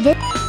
This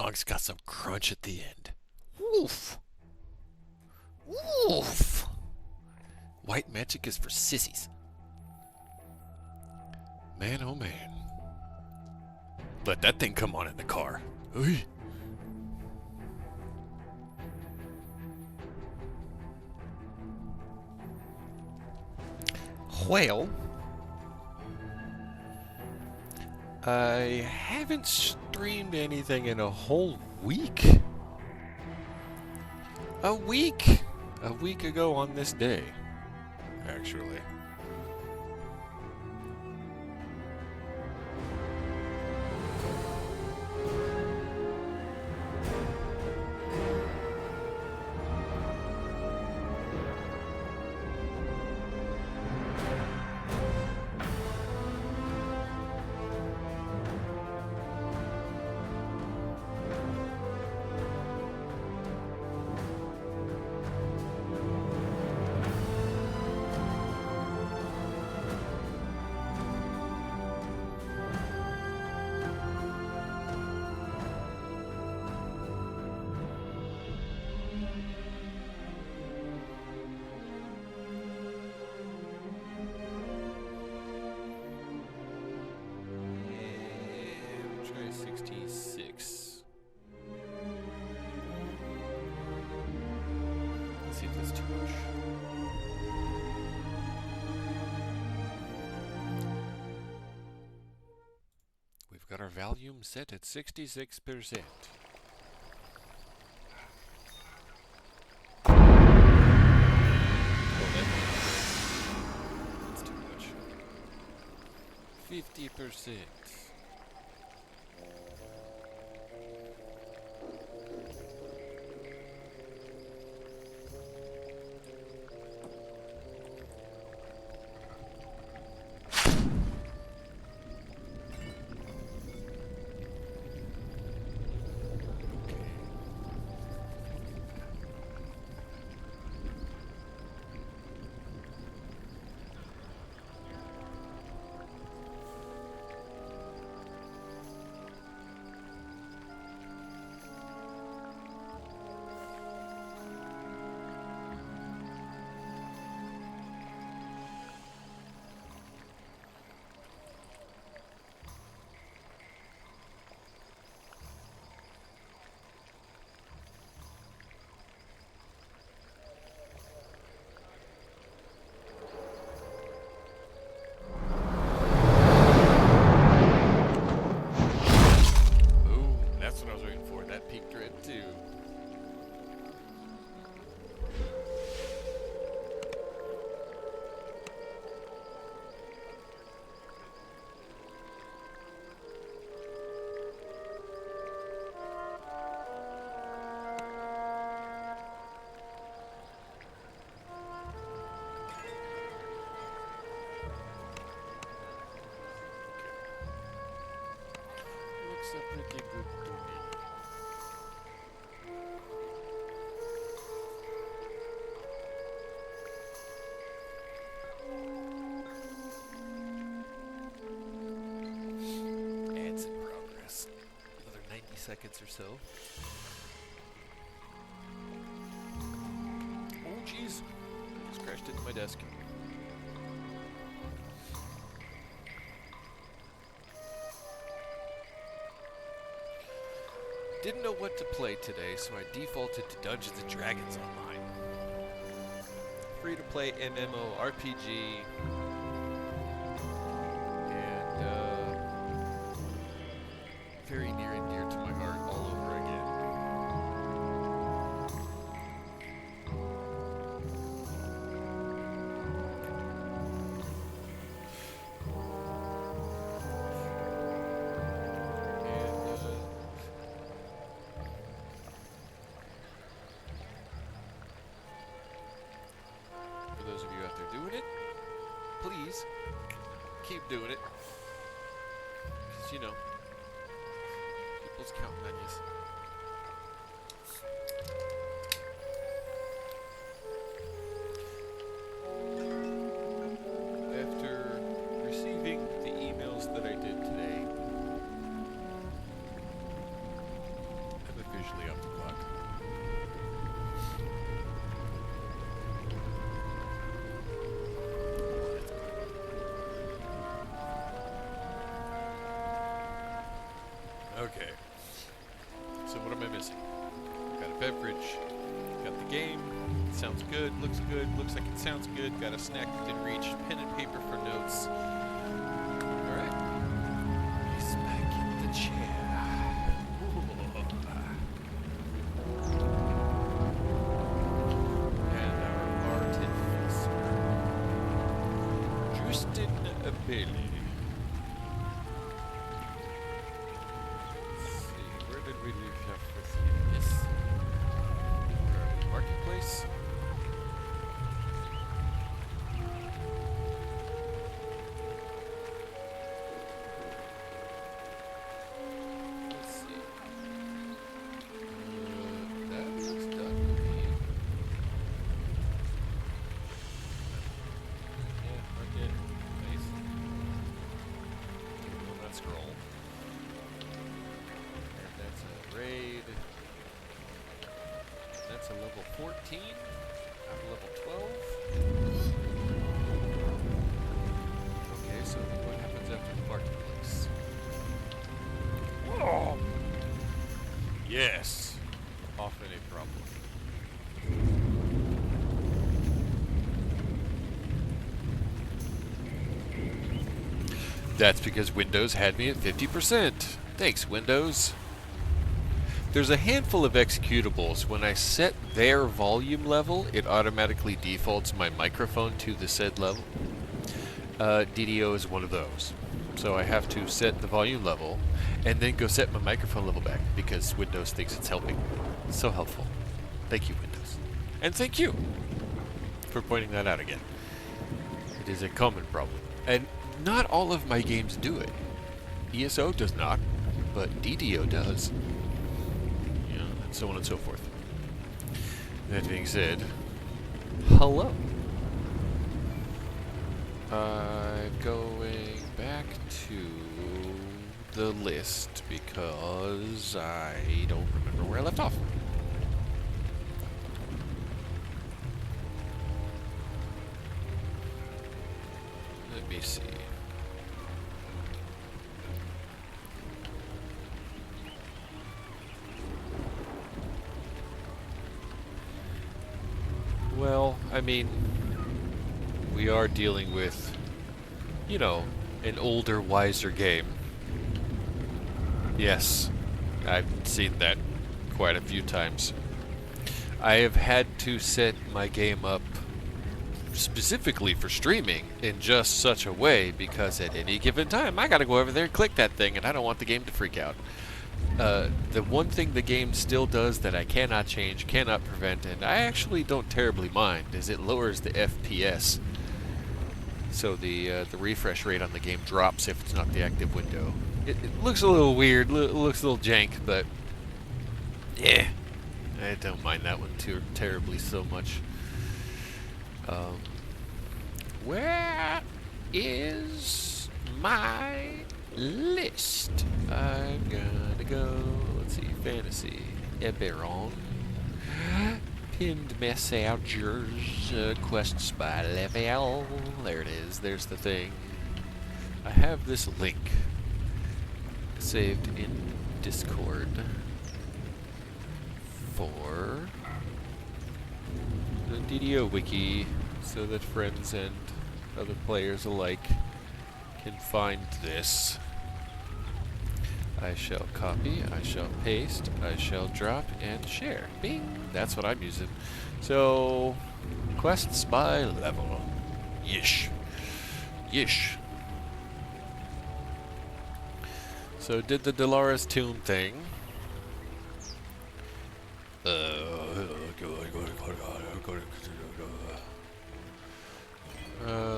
song's got some crunch at the end. Woof. Woof. White magic is for sissies. Man, oh man. Let that thing come on in the car. Hey. Well, I haven't streamed anything in a whole week. A week ago on this day, actually. Try 66. Let's see if that's too much. We've got our volume set at 66%. That's too much. 50%. Pretty good to me. Ads in progress. Another 90 seconds or so. Oh jeez. Just crashed into my desk. Didn't know what to play today, so I defaulted to Dungeons & Dragons Online. Free-to-play MMORPG. And, very near and dear to my heart all over again. Those of you out there doing it, please keep doing it. Because, you know, people's counting on you. After receiving the emails that I did today, beverage. Got the game. Sounds good. Looks good. Looks like it sounds good. Got a snack within reach. Pen and paper for notes. Alright. He's back in the chair. And our artificer, Justin Bailey. Let's see, where did we leave off with this? Where are we? Marketplace? Let's see. That looks done to me. Yeah, market. Nice. Keep on that scroll. And that's a raid. That's a level 14. I'm level 12. Okay, so what happens after the marketplace? Oh! Yes! Often a problem. That's because Windows had me at 50%. Thanks, Windows. There's a handful of executables. When I set their volume level, it automatically defaults my microphone to the said level. DDO is one of those. So I have to set the volume level and then go set my microphone level back because Windows thinks it's helping. It's so helpful. Thank you, Windows. And thank you for pointing that out again. It is a common problem. And not all of my games do it. ESO does not, but DDO does. Yeah, and so on and so forth. That being said, hello. Going back to the list because I don't remember where I left off. Let me see. Well, I mean, we are dealing with, you know, an older, wiser game. Yes, I've seen that quite a few times. I have had to set my game up specifically for streaming in just such a way because at any given time I gotta go over there and click that thing and I don't want the game to freak out. The one thing the game still does that I cannot change, cannot prevent, and I actually don't terribly mind, is it lowers the FPS. So the refresh rate on the game drops if it's not the active window. It looks a little weird, looks a little jank, but yeah, I don't mind that one too terribly so much. Where is my list? I'm gonna go, let's see, fantasy, Eberron, pinned messengers, quests by level, there it is, there's the thing. I have this link saved in Discord for the DDO wiki so that friends and other players alike can find this. I shall copy, I shall paste, I shall drop and share. Bing! That's what I'm using. So, quests by level. Yish. Yish. So, did the Dolores Tomb thing.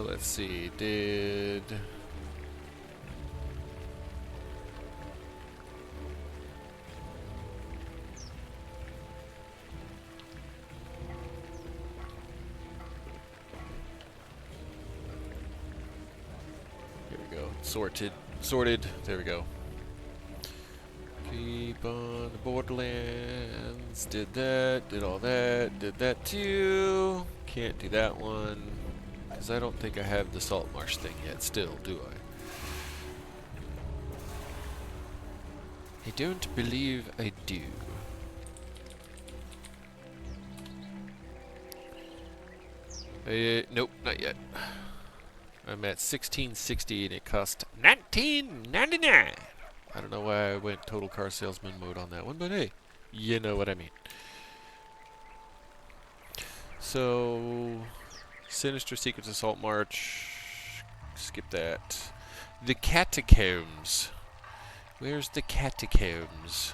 Let's see, did... Here we go, sorted, there we go. Keep on the Borderlands, did that, did all that, did that too. Can't do that one, because I don't think I have the Salt Marsh thing yet still, do I? I don't believe I do. Nope, not yet. I'm at 1660 and it cost $19.99. I don't know why I went total car salesman mode on that one, but hey, you know what I mean. So, Sinister Secrets Assault March. Skip that. The Catacombs. Where's the Catacombs?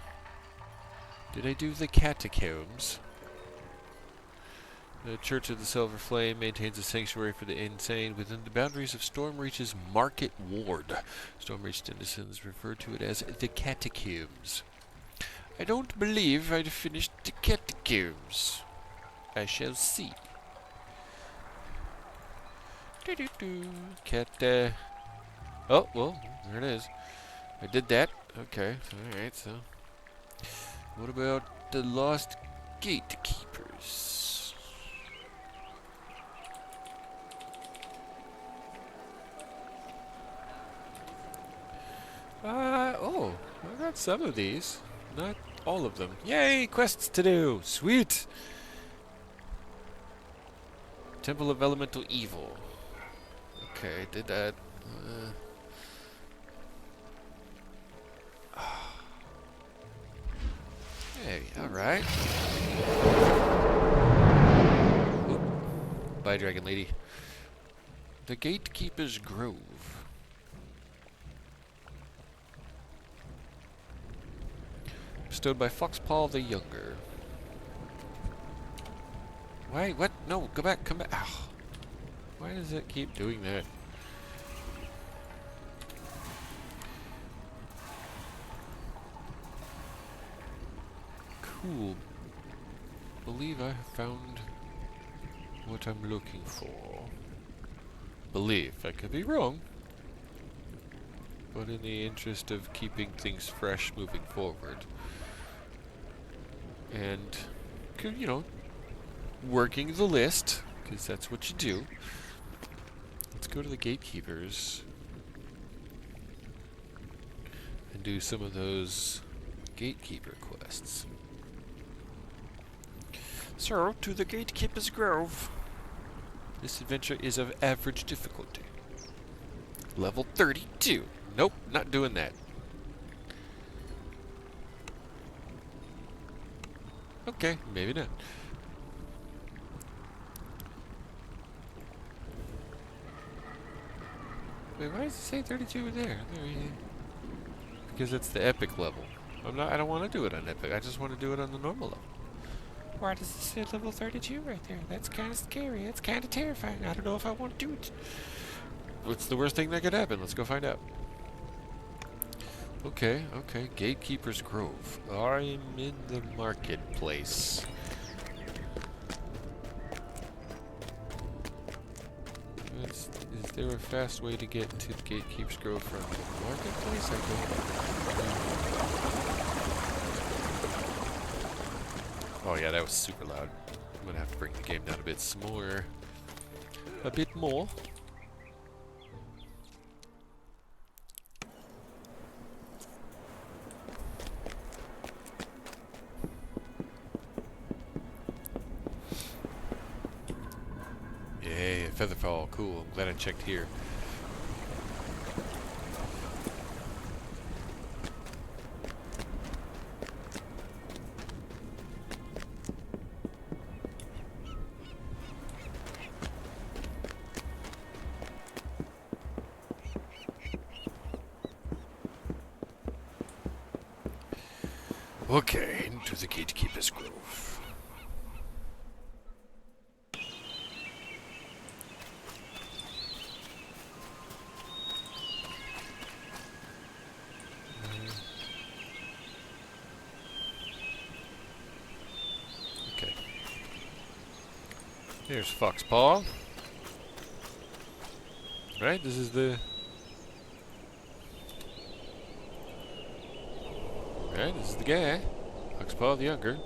Did I do the Catacombs? The Church of the Silver Flame maintains a sanctuary for the insane within the boundaries of Stormreach's Market Ward. Stormreach denizens refer to it as the Catacombs. I don't believe I'd finished the Catacombs. I shall see. Oh, well, there it is. I did that. Okay, alright, so. What about the Lost Gatekeepers? Oh, I got some of these. Not all of them. Yay, quests to do! Sweet! Temple of Elemental Evil. Okay, did that. Hey, alright. Bye, Dragon Lady. The Gatekeepers Grove. Bestowed by Foxpaw the Younger. Why? What? No, go back, come back. Ow. Why does it keep doing that? Cool. Believe I have found what I'm looking for. Believe. I could be wrong. But in the interest of keeping things fresh moving forward. And, you know, working the list, because that's what you do. Let's go to the Gatekeepers and do some of those Gatekeeper quests. So, to the Gatekeepers Grove. This adventure is of average difficulty. Level 32. Nope, not doing that. Okay, maybe not. Wait, why does it say 32 there? Because it's the epic level. I don't want to do it on epic. I just want to do it on the normal level. Why does it say level 32 right there? That's kind of scary. That's kind of terrifying. I don't know if I want to do it. What's the worst thing that could happen? Let's go find out. Okay, okay. Gatekeepers Grove. I'm in the marketplace. Is there a fast way to get to the Gatekeepers Grove from the marketplace? I don't know. Oh yeah, that was super loud. I'm gonna have to bring the game down a bit more. A bit more. Yay, a featherfall. Cool. I'm glad I checked here. Okay, into the Gatekeepers Grove. Okay. Here's Foxpaw. Right, this is the... Right, this is the guy. Foxpaw the Younger.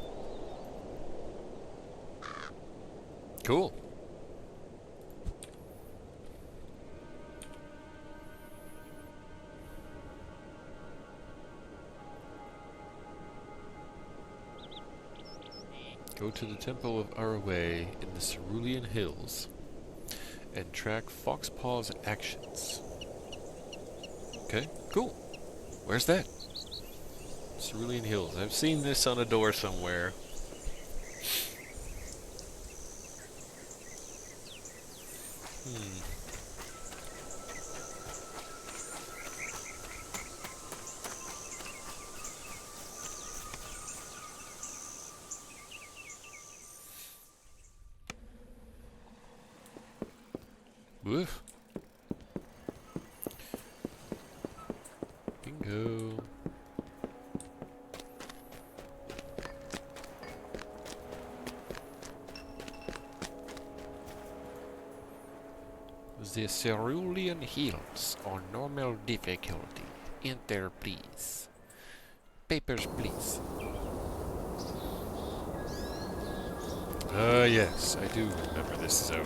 Cool. Go to the Temple of Araway in the Cerulean Hills. and track Foxpaw's actions. Okay, cool. Where's that? Cerulean Hills. I've seen this on a door somewhere. Woof. Bingo. The Cerulean Hills on normal difficulty. Enter, please. Papers, please. Yes, I do remember this zone.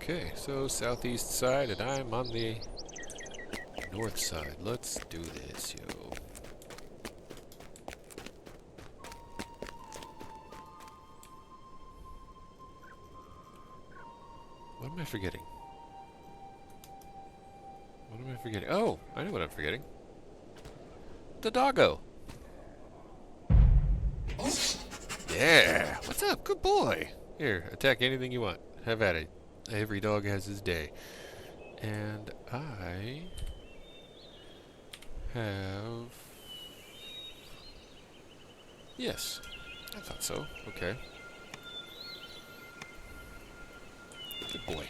Okay, so southeast side, and I'm on the north side. Let's do this, yo. What am I forgetting? What am I forgetting? Oh, I know what I'm forgetting. The doggo. Yeah, what's up? Good boy. Here, attack anything you want. Have at it. Every dog has his day. And I have... Yes, I thought so. Okay. Good boy.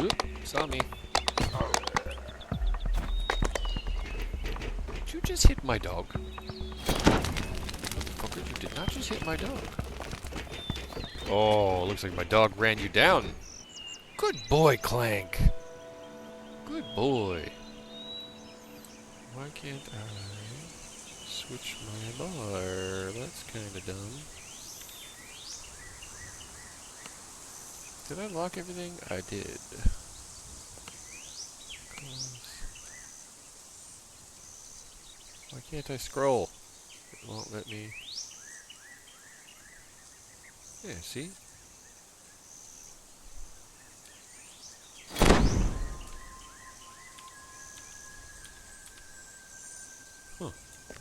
Oop, saw me. Did you just hit my dog? Motherfucker, you did not just hit my dog. Oh, looks like my dog ran you down. Good boy, Clank. Good boy. Why can't I switch my bar? That's kind of dumb. Did I lock everything? I did. Why can't I scroll? It won't let me. Yeah, see? Huh.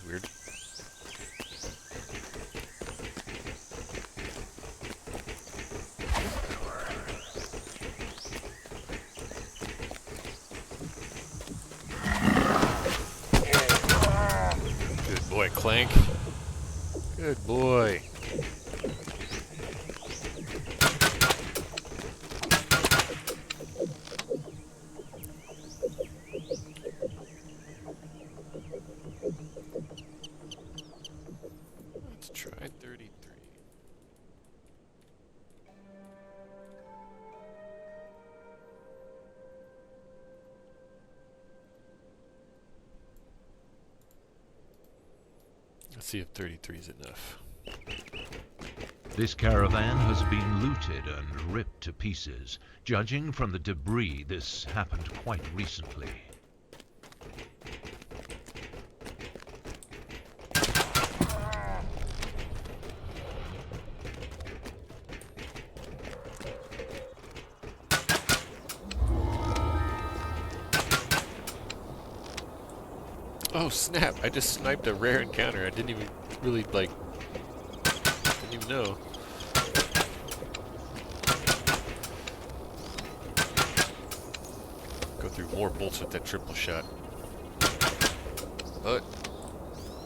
Weird. Good boy, Clank. Good boy. Let's try 33. Let's see if 33 is enough. This caravan has been looted and ripped to pieces. Judging from the debris, this happened quite recently. Oh snap, I just sniped a rare encounter. I didn't even really, didn't even know. Go through more bolts with that triple shot. But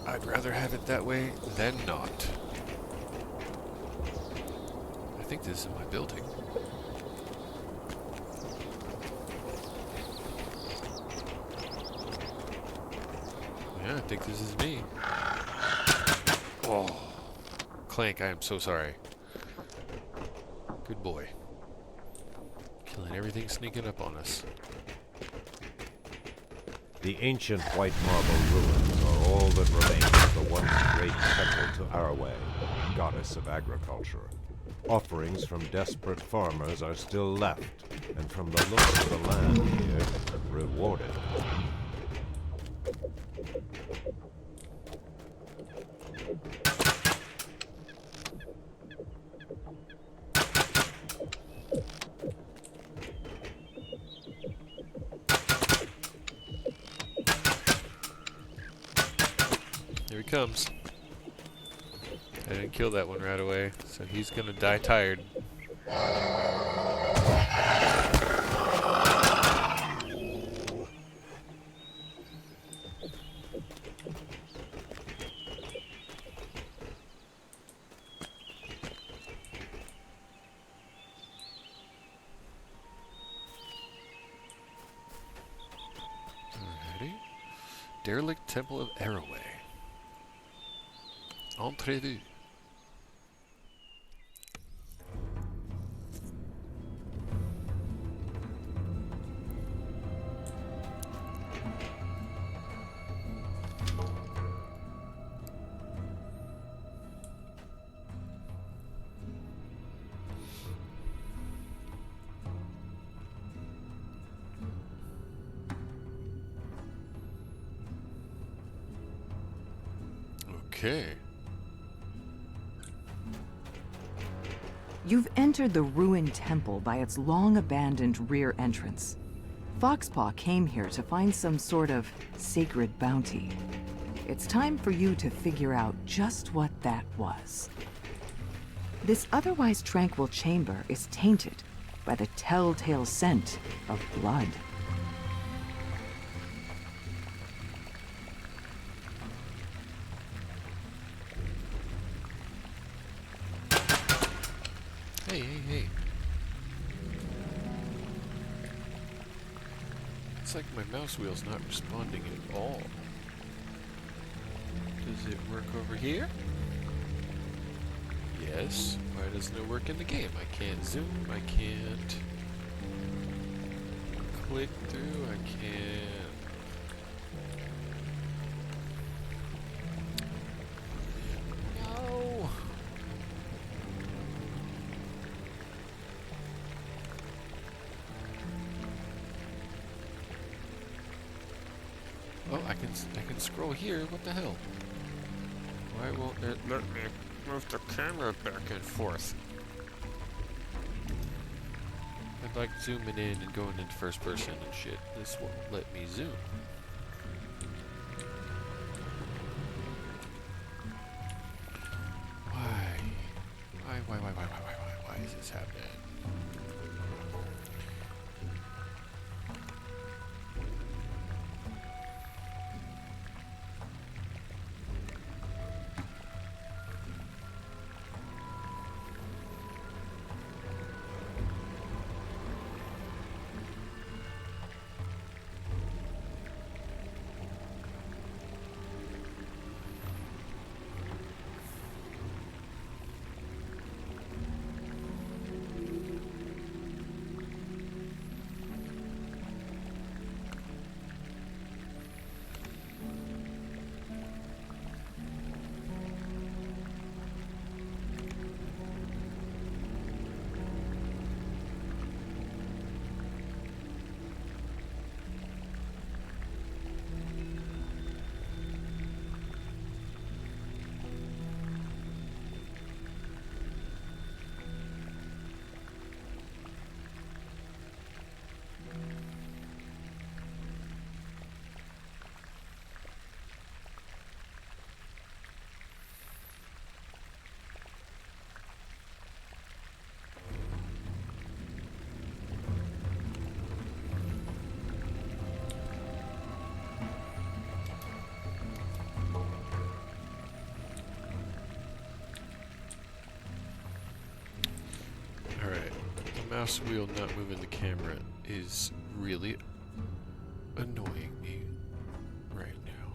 I'd rather have it that way than not. I think this is my building. Yeah, I think this is me. Oh, Clank, I am so sorry. Good boy. Killing everything's sneaking up on us. The ancient white marble ruins are all that remains of the once great temple to Araway, goddess of agriculture. Offerings from desperate farmers are still left, and from the looks of the land here, rewarded. Here he comes. I didn't kill that one right away, so he's gonna die tired. Alrighty. Derelict Temple of Araway. Entrevue. Okay. You've entered the ruined temple by its long-abandoned rear entrance. Foxpaw came here to find some sort of sacred bounty. It's time for you to figure out just what that was. This otherwise tranquil chamber is tainted by the telltale scent of blood. Hey. It's like my mouse wheel's not responding at all. Does it work over here? Yes. Why doesn't it work in the game? I can't zoom, I can't click through, I can't... No! Oh, I can scroll here. What the hell? Why won't it let me move the camera back and forth? I'd like zooming in and going into first person and shit. This won't let me zoom. Why is this happening? Mouse wheel not moving the camera is really annoying me right now.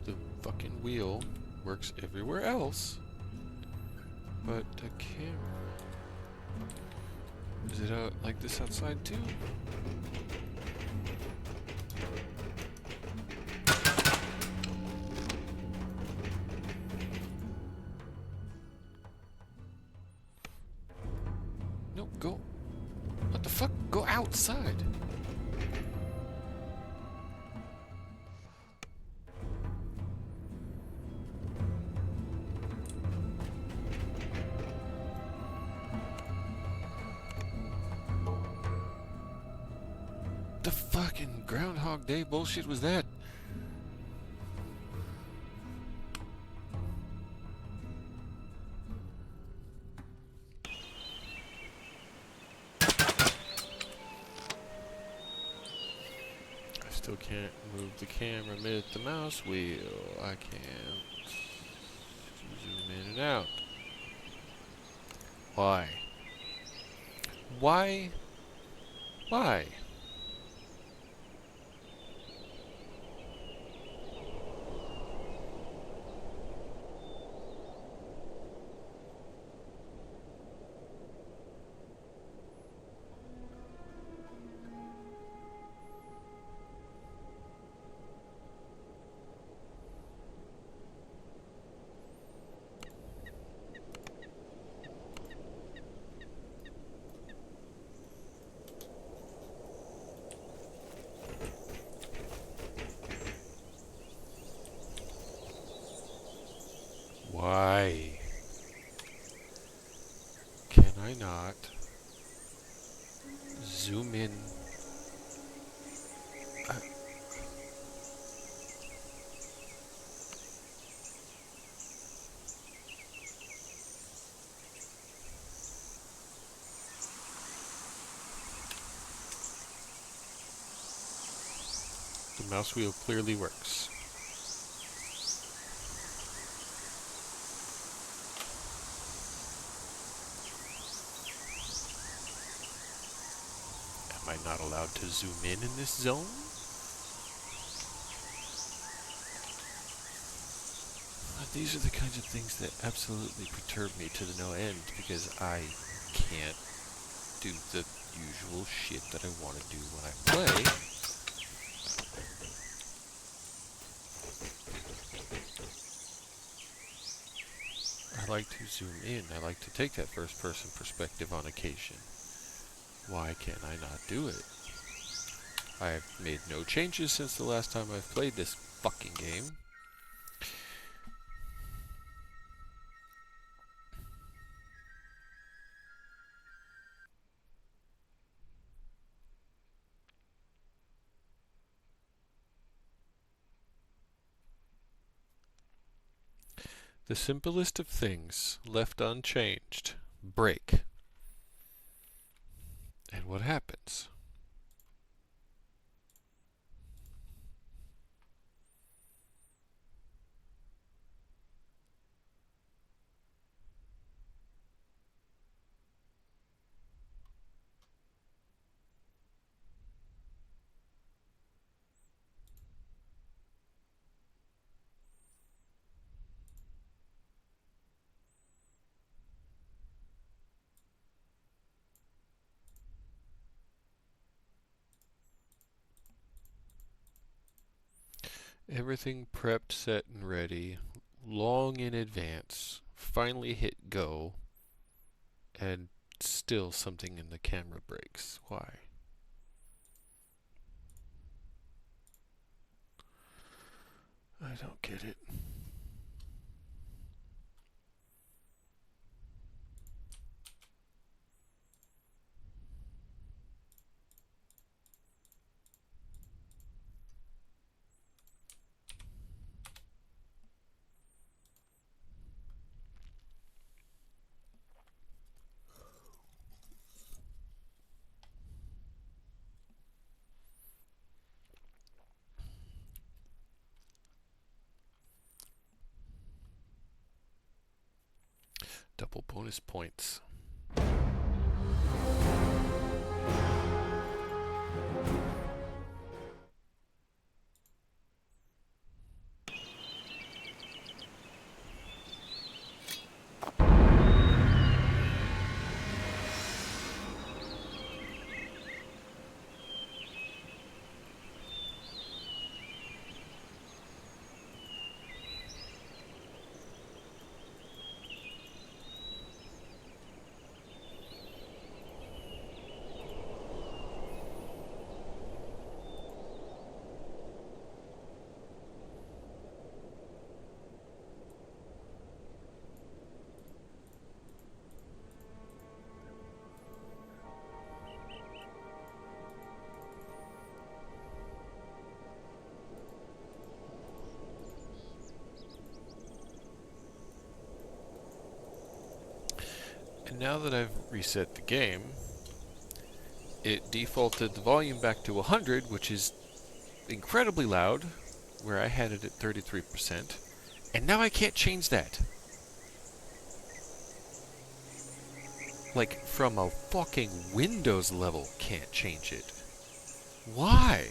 The fucking wheel works everywhere else, but the camera... Is it out like this outside too? No, go. What the fuck? Go outside. The fucking Groundhog Day bullshit was that? I still can't move the camera mid the mouse wheel. I can't zoom in and out. Why? Why? Why? Why can I not zoom in? The mouse wheel clearly works. Am I not allowed to zoom in this zone? These are the kinds of things that absolutely perturb me to the no end because I can't do the usual shit that I want to do when I play. I like to zoom in. I like to take that first person perspective on occasion. Why can I not do it? I've made no changes since the last time I've played this fucking game. The simplest of things left unchanged break. And what happens? Everything prepped, set, and ready, long in advance. Finally hit go, and still something in the camera breaks. Why? I don't get it. Double bonus points. now that I've reset the game, it defaulted the volume back to 100, which is incredibly loud, where I had it at 33%, and now I can't change that. Like, from a fucking Windows level, can't change it. Why?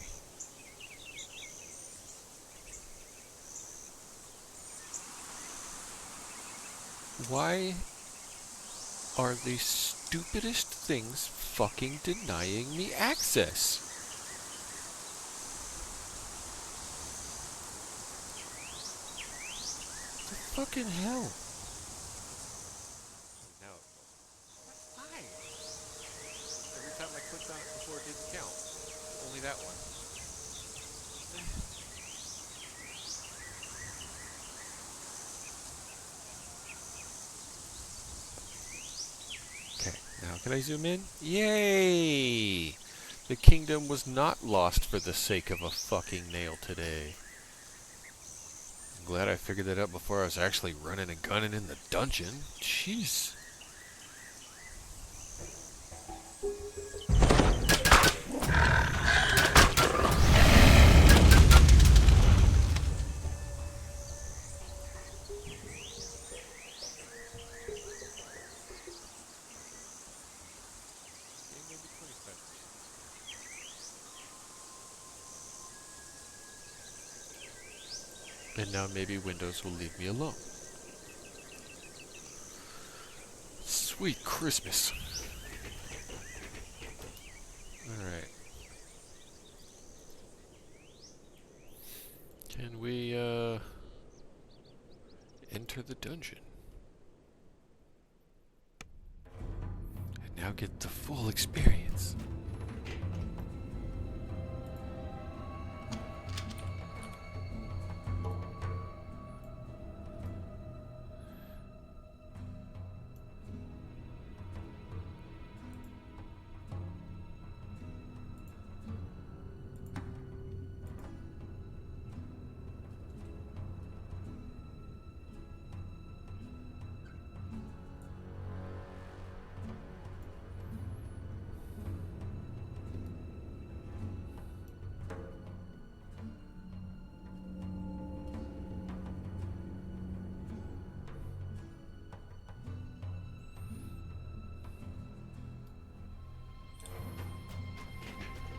Why are the stupidest things fucking denying me access? The fucking hell? Now, why? Every time I clicked on it before it didn't count. Only that one. Okay, now can I zoom in? Yay! The kingdom was not lost for the sake of a fucking nail today. I'm glad I figured that out before I was actually running and gunning in the dungeon. Jeez. And now maybe Windows will leave me alone. Sweet Christmas. Alright. Can we, enter the dungeon? And now get the full experience.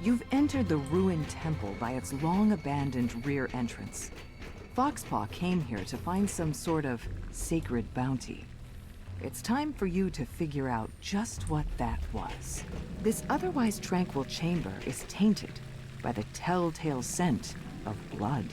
You've entered the ruined temple by its long-abandoned rear entrance. Foxpaw came here to find some sort of sacred bounty. It's time for you to figure out just what that was. This otherwise tranquil chamber is tainted by the telltale scent of blood.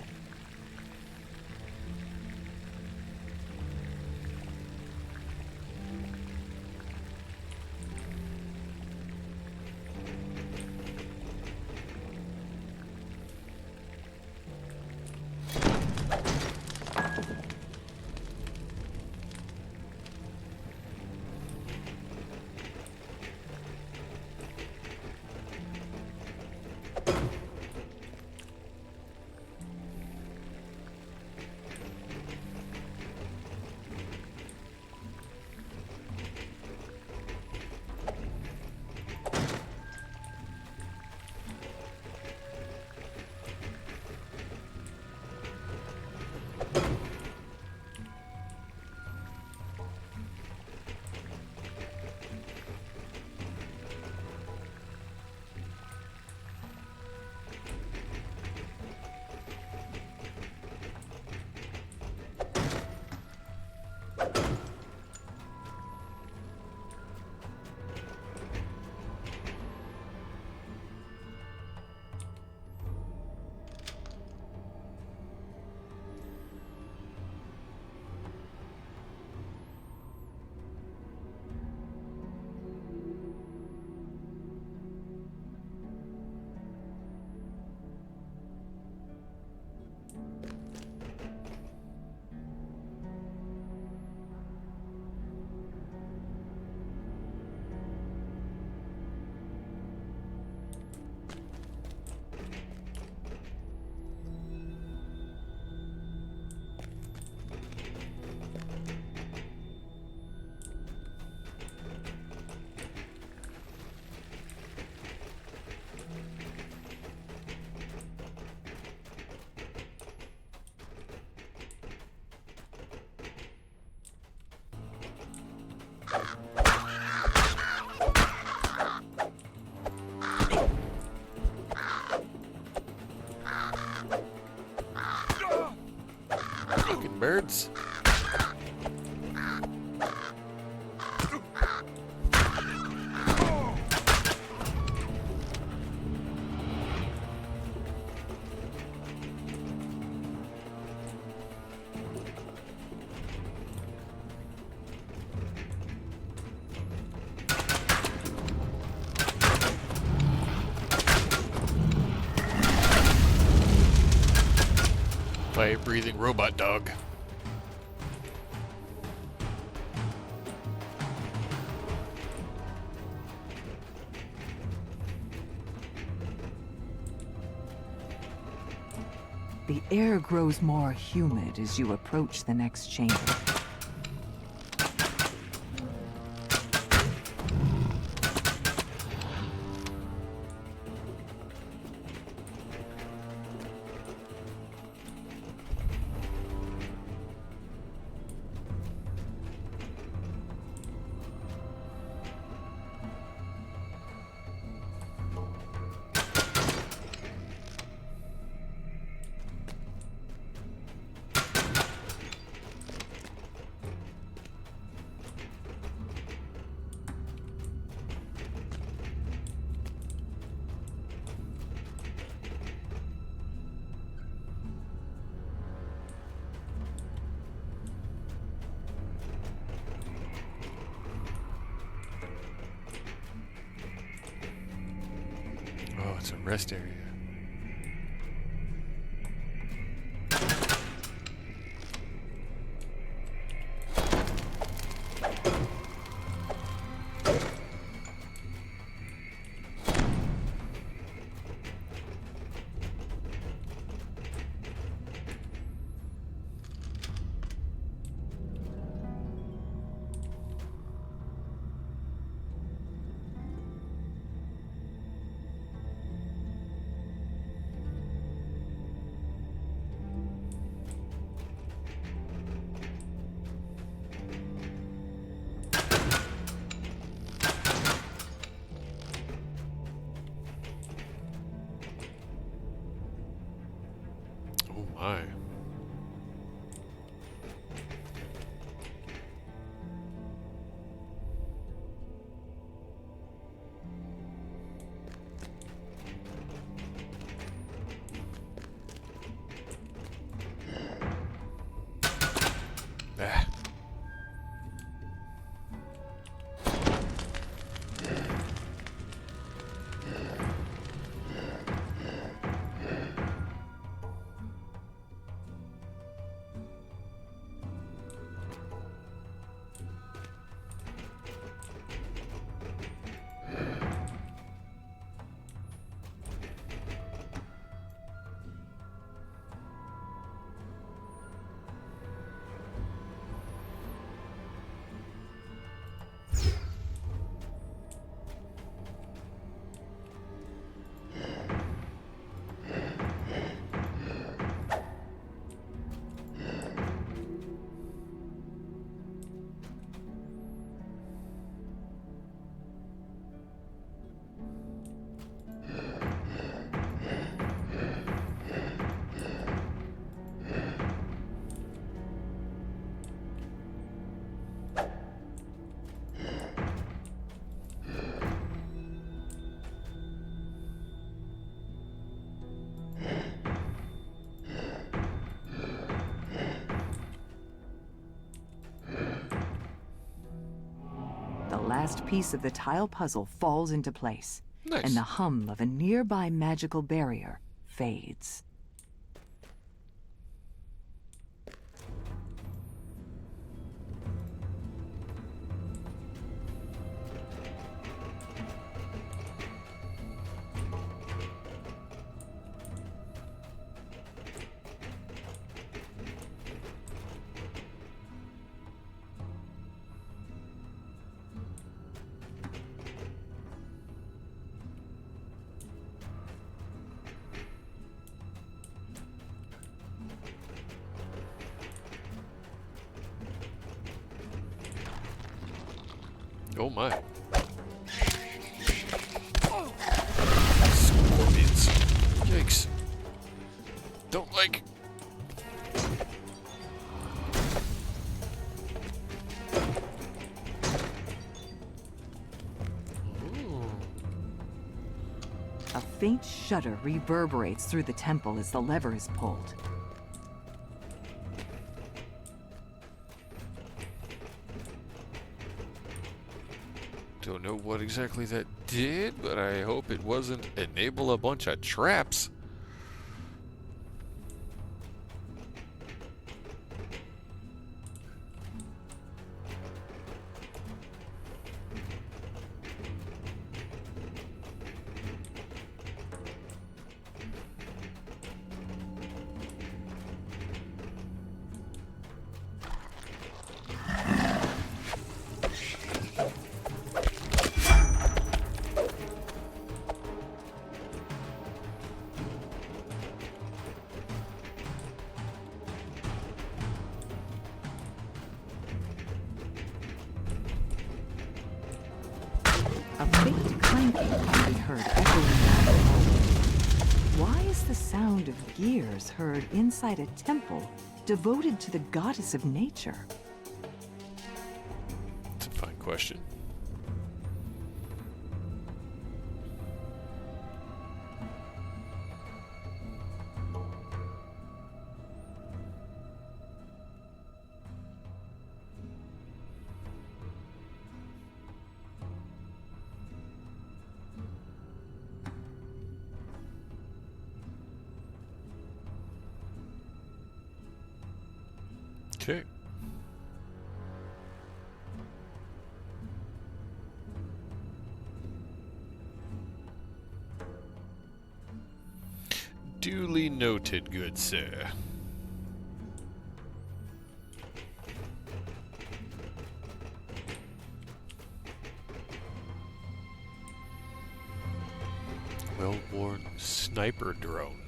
birds. Fire-breathing robot dog. The air grows more humid as you approach the next chamber. Oh, it's a rest area. Oh my. Ah. The last piece of the tile puzzle falls into place, Nice. and the hum of a nearby magical barrier fades. Oh my. Scorpions. Yikes. Don't like. A faint shudder reverberates through the temple as the lever is pulled. Don't know what exactly that did, but I hope it wasn't enable a bunch of traps. A faint clanking can be heard echoing down the hallway. Why is the sound of gears heard inside a temple devoted to the goddess of nature? It's a fine question. Okay. Duly noted, good sir. Well-worn sniper drone.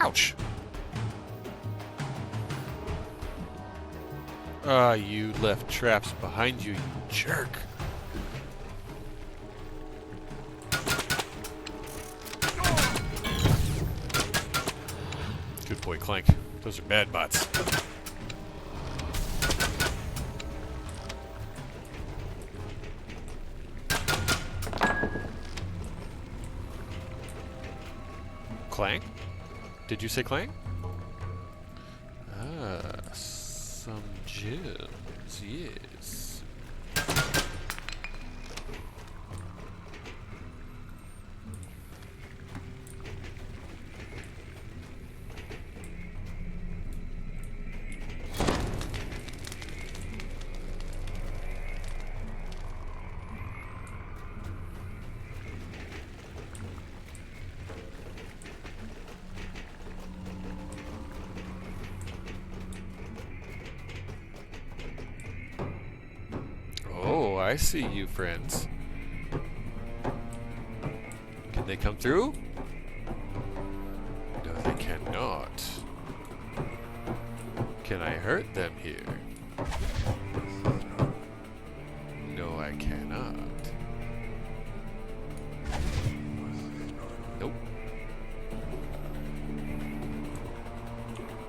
Ouch! Ah, you left traps behind you, you jerk. Good boy, Clank. Those are bad bots. Clank? Did you say Clank? Ah, some gems, yes. Oh, I see you, friends. Can they come through? No, they cannot. Can I hurt them here? No, I cannot. Nope.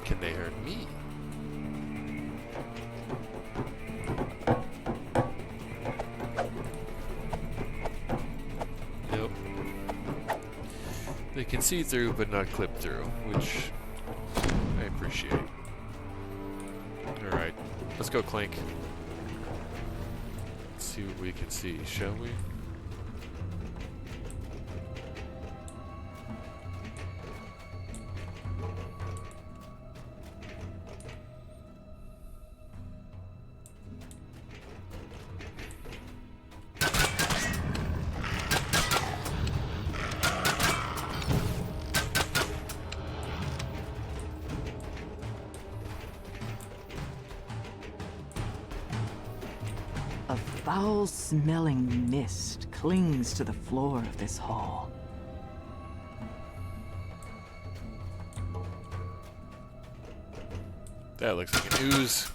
Can they hurt me? Nope. They can see through but not clip through, which I appreciate. Alright, let's go, Clank. Let's see what we can see, shall we? A foul-smelling mist clings to the floor of this hall. That looks like an ooze.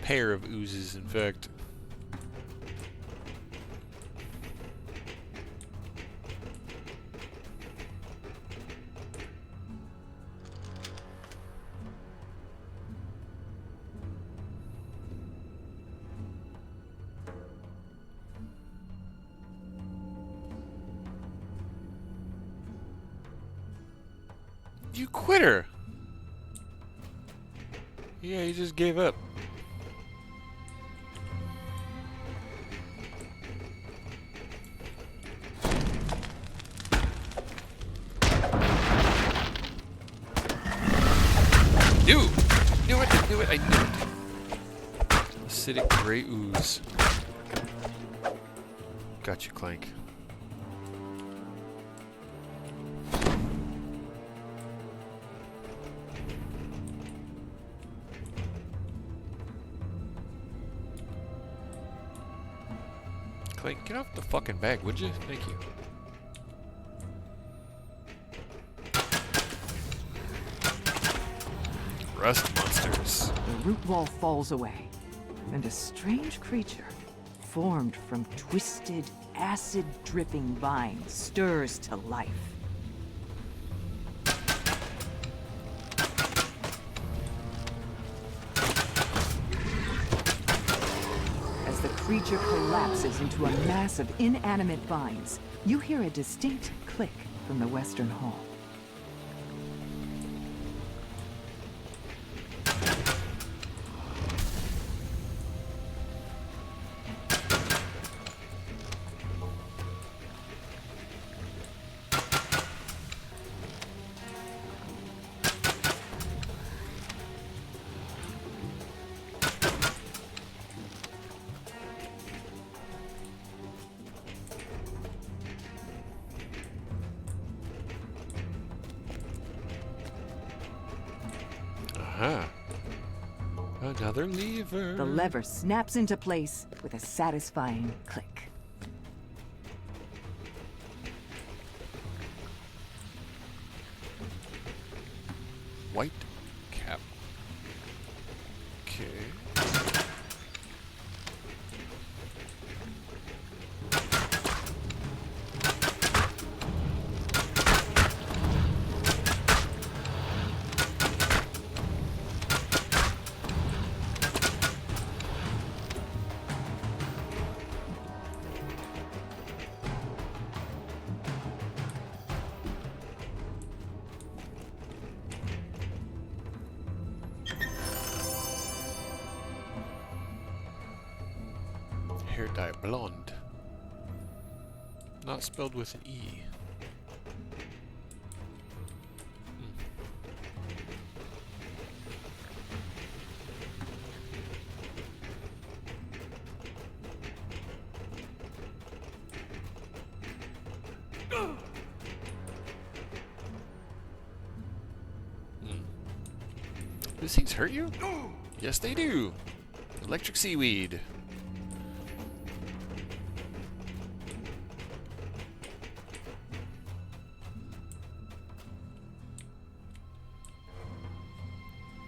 Pair of oozes, in fact. You quitter! Yeah, you just gave up. Knew it, I knew it. Acidic gray ooze. Got you, Clank. Clank, get off the fucking bag, would you? Thank you. Rust monsters. The root wall falls away, and a strange creature, formed from twisted, acid-dripping vines, stirs to life. As the creature collapses into a mass of inanimate vines, you hear a distinct click from the western hall. Aha. Another lever. The lever snaps into place with a satisfying click. White cap. Okay. Hair dye blonde. Not spelled with an E. These things hurt you? Yes, they do. Electric seaweed.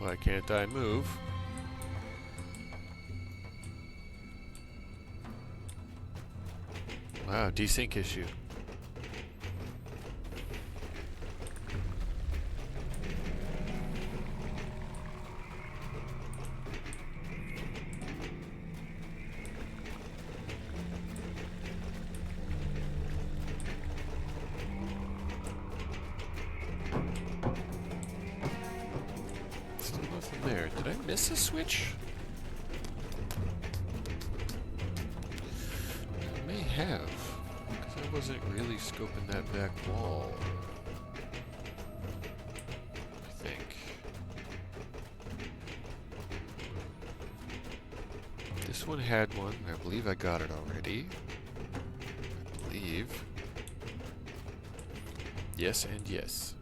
Why can't I move? Wow, desync issue. Still nothing there. Did I miss a switch? I may have, because I wasn't really scoping that back wall. I think. This one had one, and I believe I got it already. I believe. Yes and yes.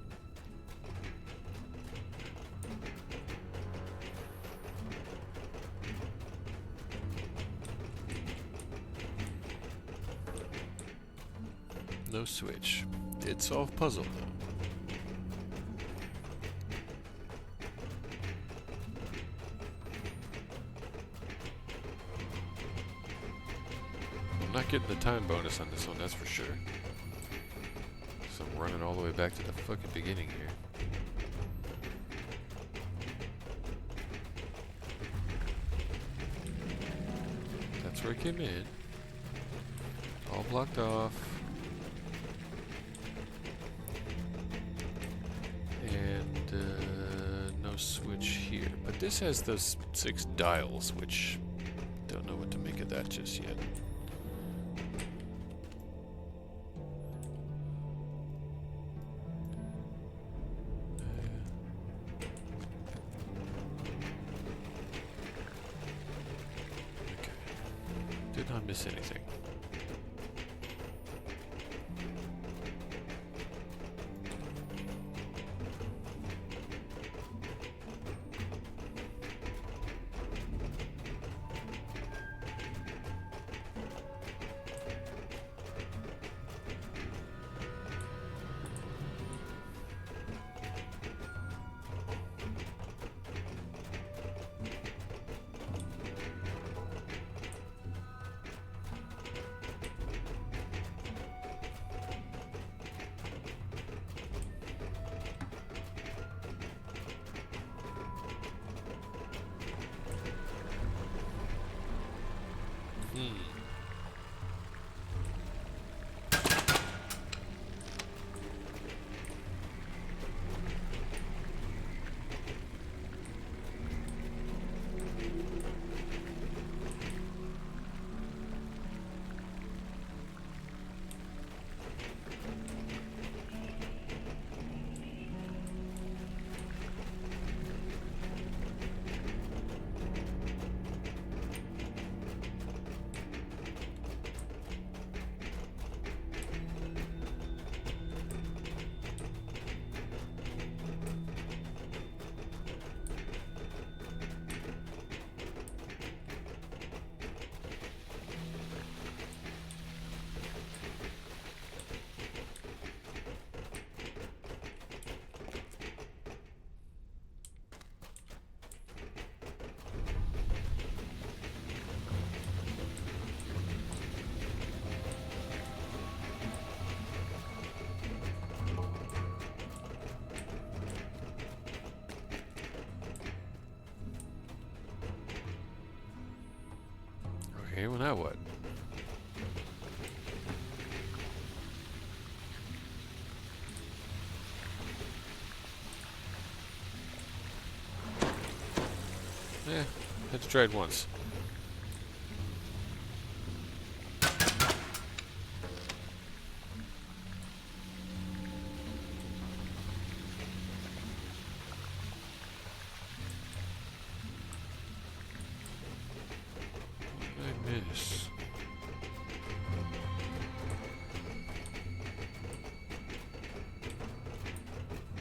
No switch. Did solve puzzle though. I'm not getting the time bonus on this one, that's for sure. So I'm running all the way back to the fucking beginning here. That's where I came in. All blocked off. And no switch here. But this has those 6 dials, which don't know what to make of that just yet. Okay. Did not miss anything. Okay, well now what? Yeah, had to try it once. What did I miss?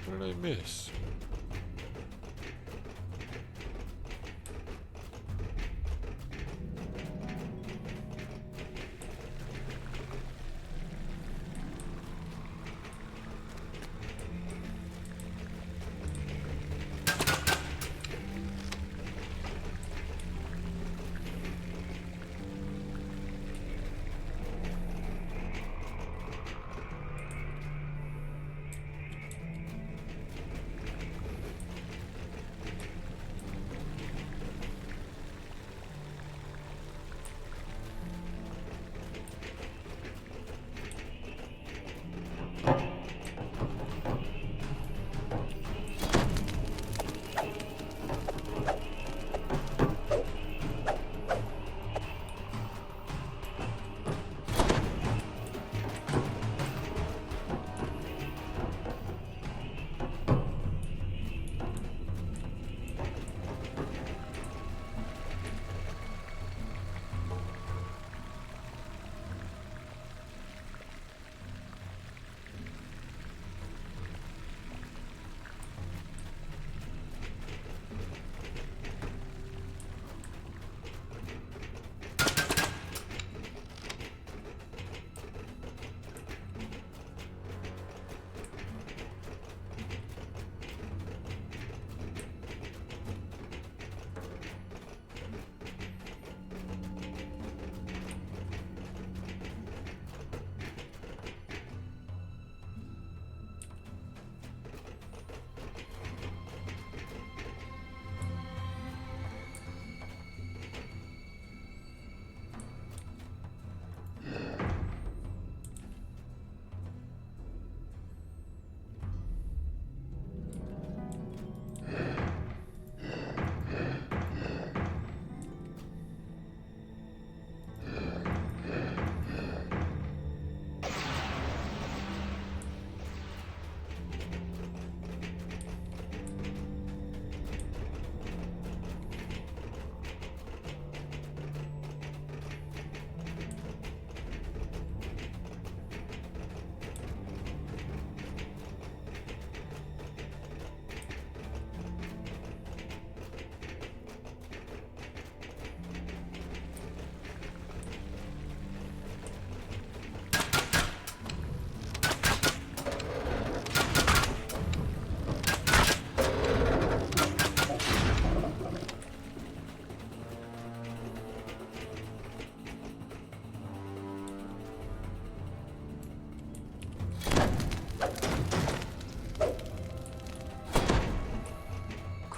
What did I miss?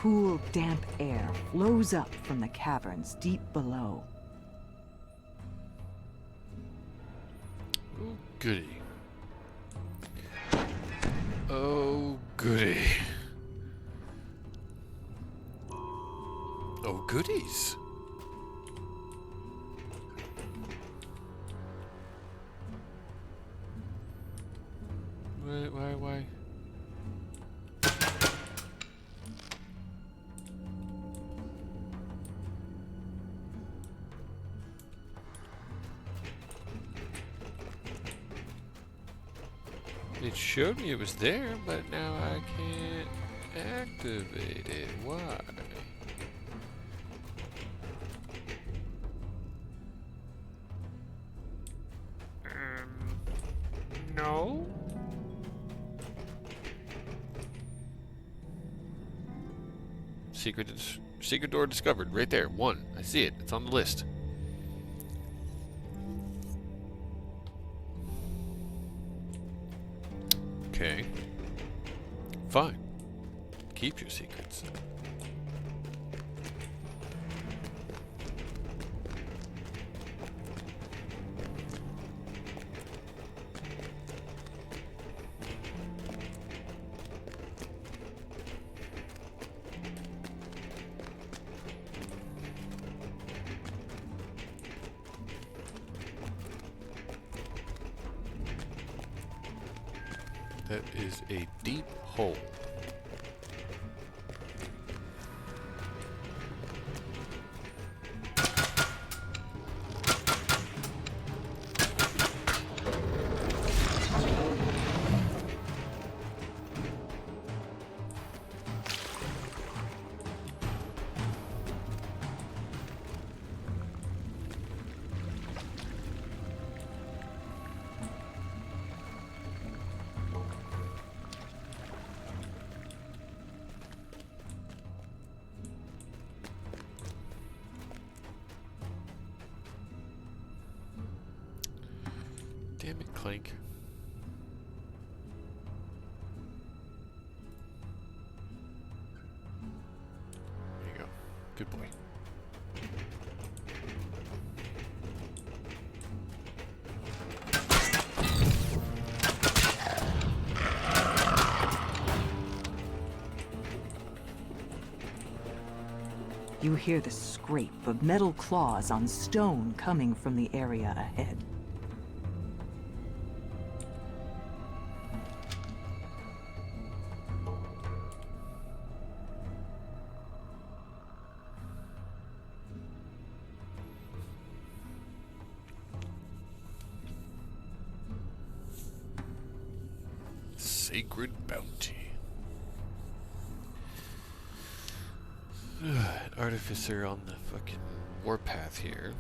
Cool, damp air flows up from the caverns deep below. Oh, goody. Oh, goody. Oh, goodies. Why? It showed me it was there, but now I can't activate it. Why? No? Secret door discovered. Right there. 1. I see it. It's on the list. Okay. Fine. Keep your secrets. That is a deep hole. Damn it, Clank. There you go. Good boy. You hear the scrape of metal claws on stone coming from the area ahead. Sacred bounty. Artificer on the fucking warpath here.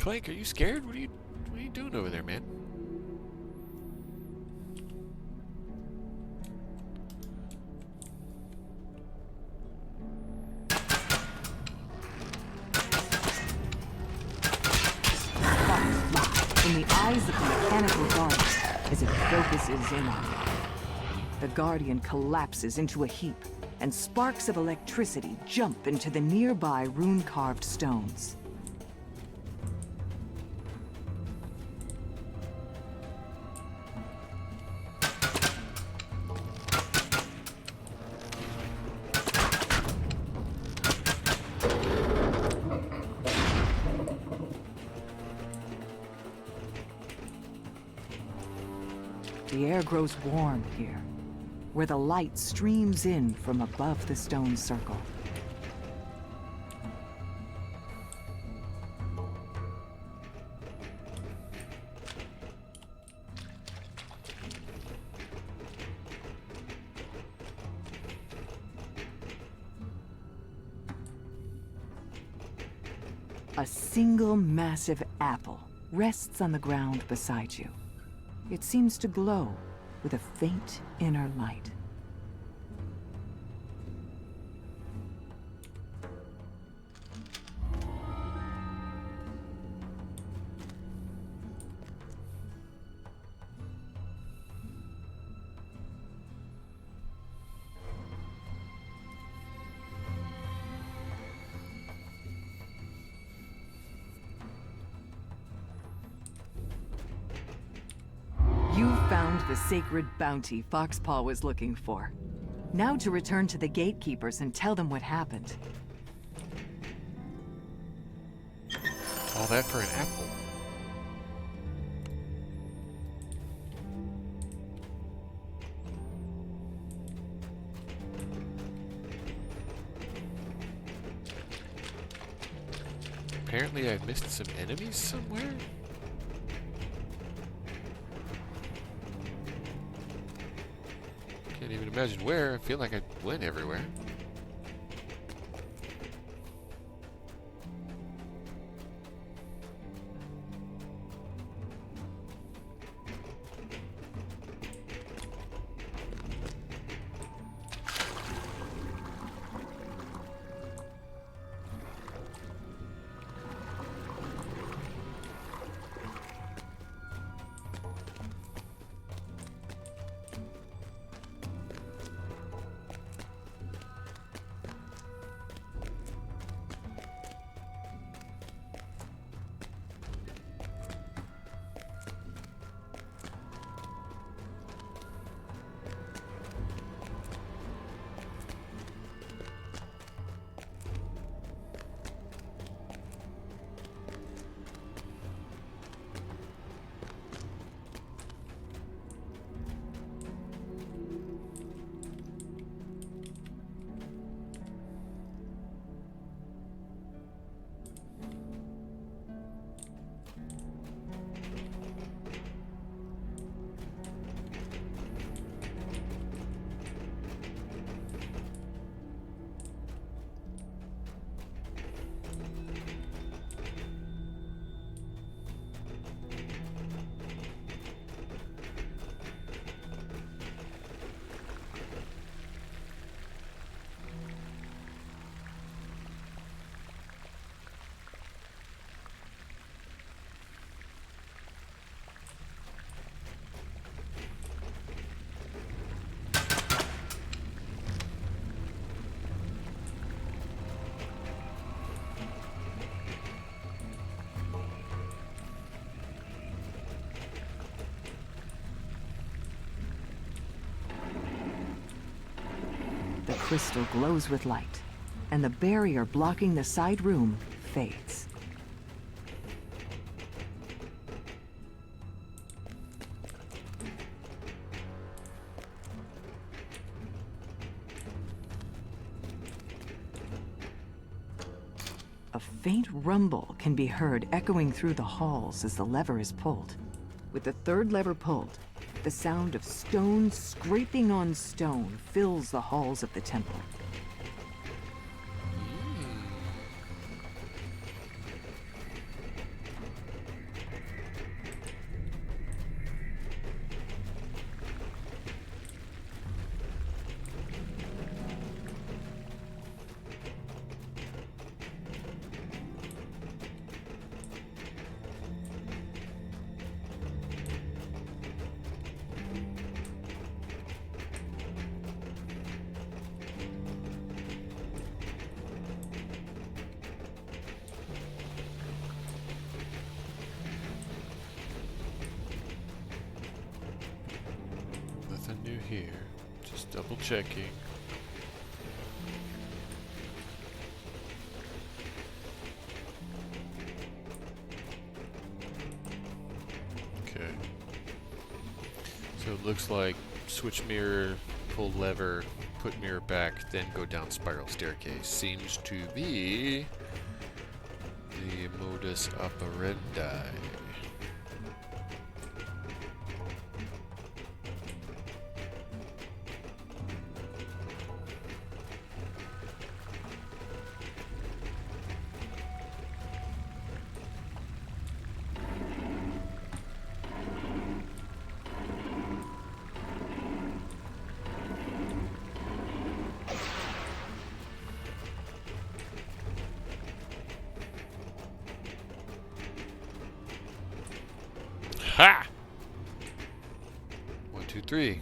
Clank, are you scared? What are you doing over there, man? Sparks fly in the eyes of the mechanical guardian as it focuses in on them. The guardian collapses into a heap, and sparks of electricity jump into the nearby rune-carved stones. The air grows warm here, where the light streams in from above the stone circle. A single massive apple rests on the ground beside you. It seems to glow with a faint inner light. You found the sacred bounty Foxpaw was looking for. Now to return to the Gatekeepers and tell them what happened. All that for an apple. Apparently I've missed some enemies somewhere? Can't even imagine where. I feel like I went everywhere. The crystal glows with light, and the barrier blocking the side room fades. A faint rumble can be heard echoing through the halls as the lever is pulled. With the third lever pulled, the sound of stone scraping on stone fills the halls of the temple. here. Just double checking. Okay. So it looks like switch mirror, pull lever, put mirror back, then go down spiral staircase. Seems to be the modus operandi. Ha! 1, 2, 3.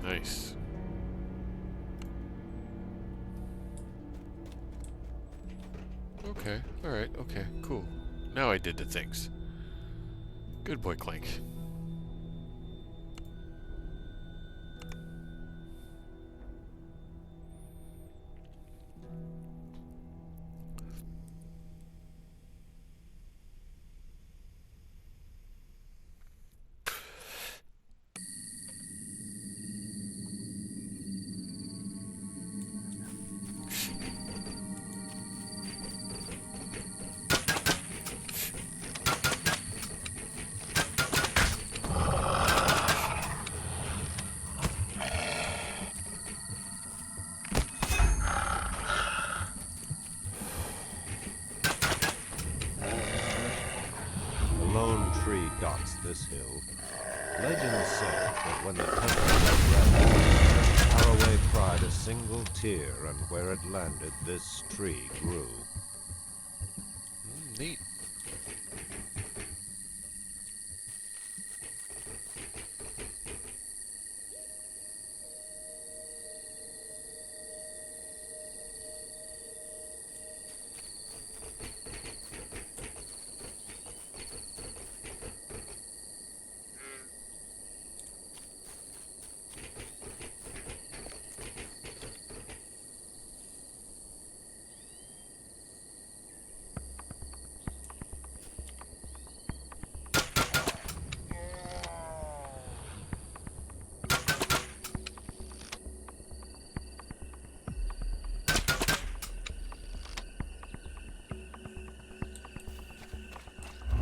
Nice. Okay, alright, okay, cool. Now I did the things. Good boy, Clank. Dots this hill. Legends say that when the temple was ready, Arroway cried a single tear, and where it landed, this tree grew. Neat.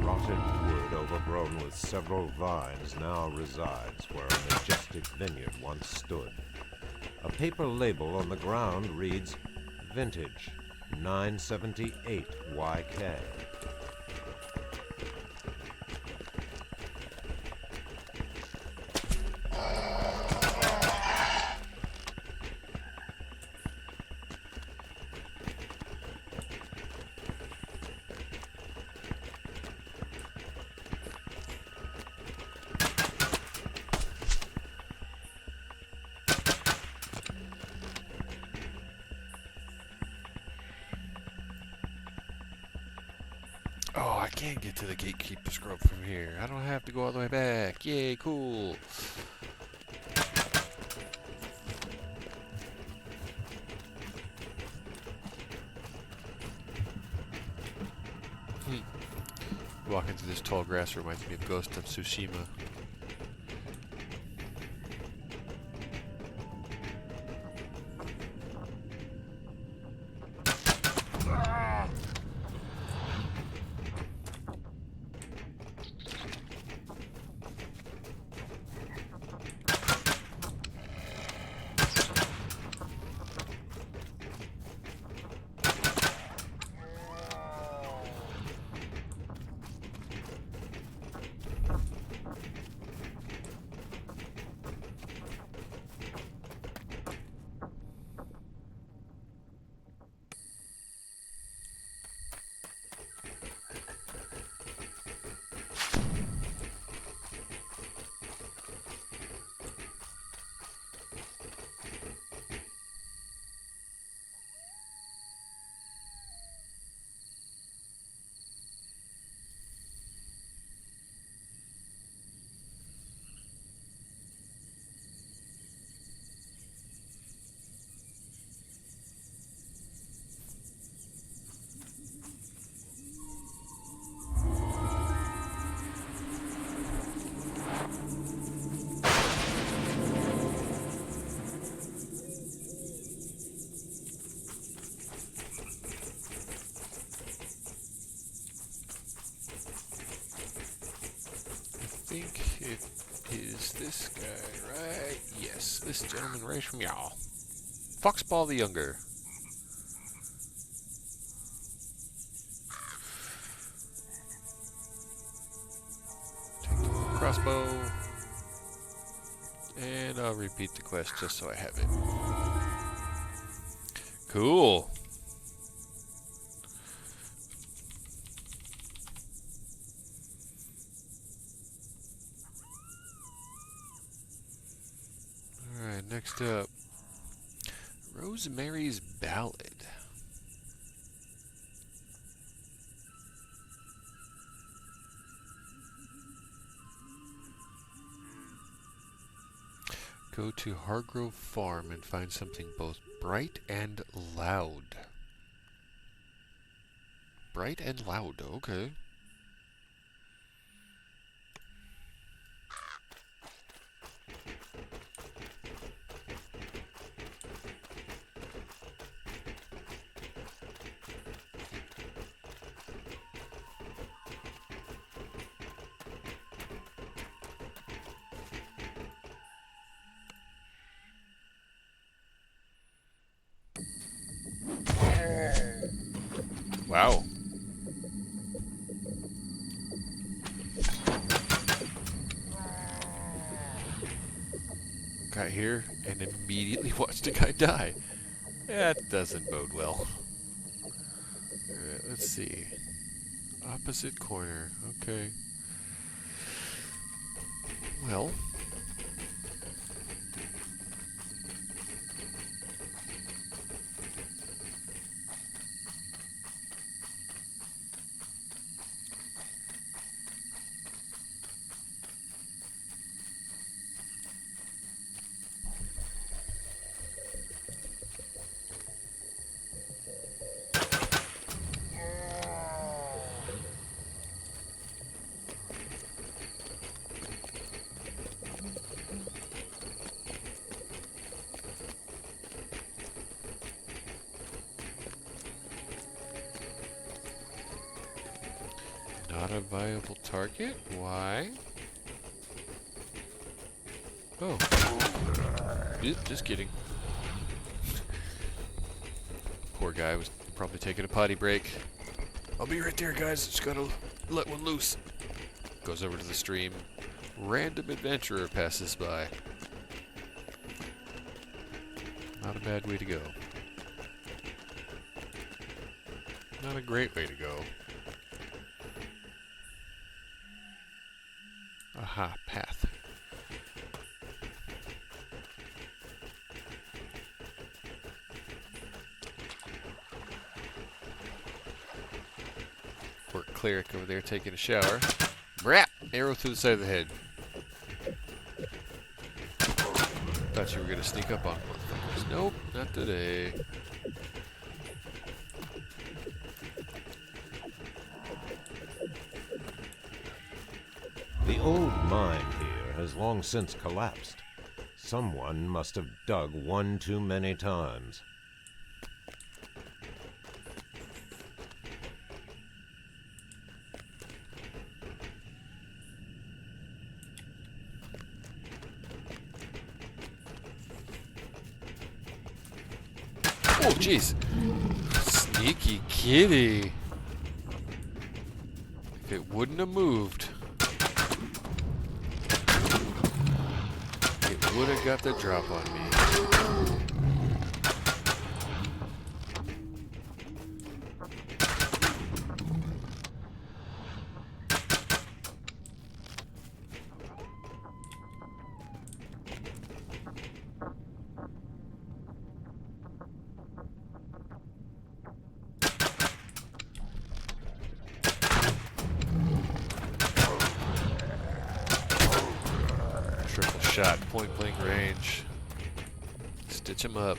Rotted wood overgrown with several vines now resides where a majestic vineyard once stood. A paper label on the ground reads, Vintage, 978 YK. Oh, I can get to the Gatekeepers Grove from here. I don't have to go all the way back. Yay, cool. Walking through this tall grass reminds me of Ghost of Tsushima. this guy right. Yes, this gentleman right from y'all. Foxball the Younger. Take the crossbow. And I'll repeat the quest just so I have it. Cool. Alright, next up. Rosemary's Ballad. Go to Hargrove Farm and find something both bright and loud. Bright and loud, okay. Wow. Got here and immediately watched a guy die. That doesn't bode well. Alright, let's see. Opposite corner. Okay. Well. Not a viable target? Why? Oh. Just kidding. Poor guy was probably taking a potty break. I'll be right there, guys. Just gotta let one loose. Goes over to the stream. Random adventurer passes by. Not a bad way to go. Not a great way to go. Aha, path. Poor cleric over there taking a shower. Brap! Arrow through the side of the head. Thought you were gonna sneak up on motherfuckers. Nope, not today. The old mine here has long since collapsed. Someone must have dug one too many times. Oh, jeez. Sneaky kitty. If it wouldn't have moved, it would have got the drop on me. Triple shot, point blank range. Stitch him up.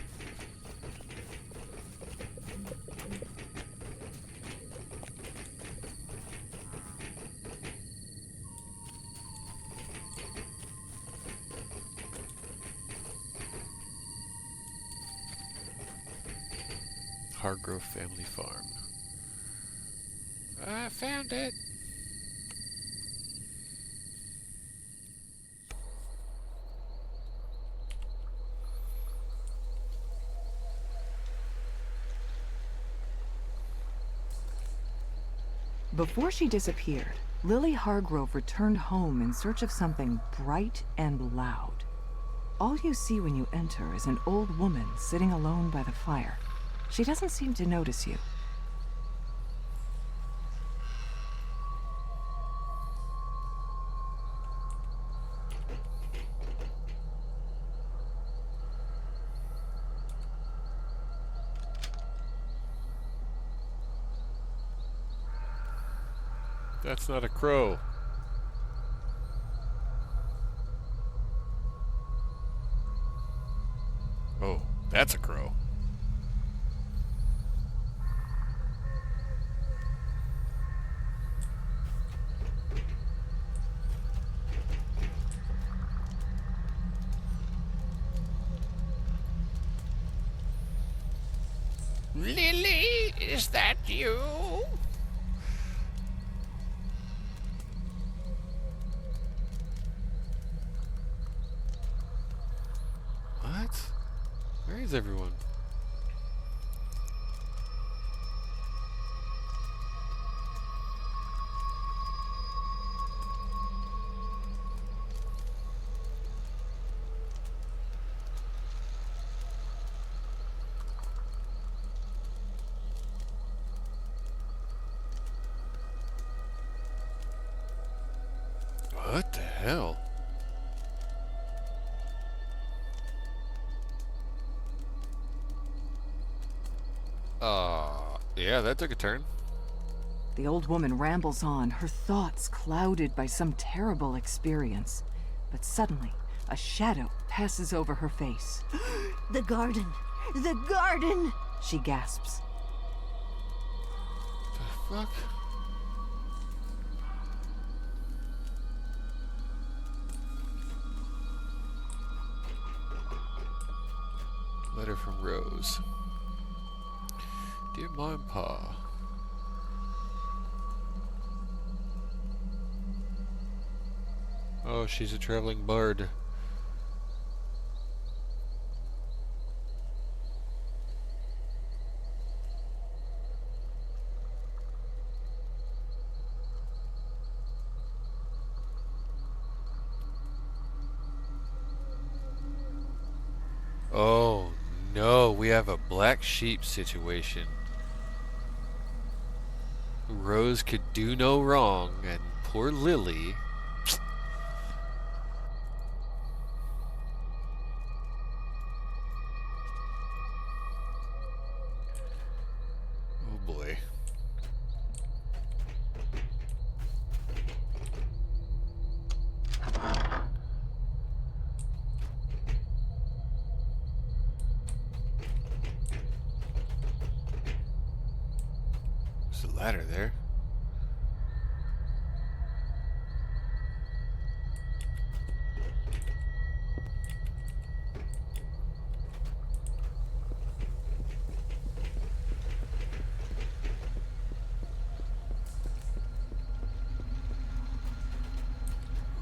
Hargrove Family Farm. I found it. Before she disappeared, Lily Hargrove returned home in search of something bright and loud. All you see when you enter is an old woman sitting alone by the fire. She doesn't seem to notice you. That's not a crow. Oh, that's a crow. Lily, is that you? What? Where is everyone? What the hell? Yeah, that took a turn. The old woman rambles on, her thoughts clouded by some terrible experience. But suddenly, a shadow passes over her face. The garden! The garden! She gasps. The fuck? Letter from Rose. Dear Ma and Pa. Oh, she's a traveling bard. Oh no, we have a black sheep situation. Rose could do no wrong, and poor Lily. Oh boy. There's a ladder there.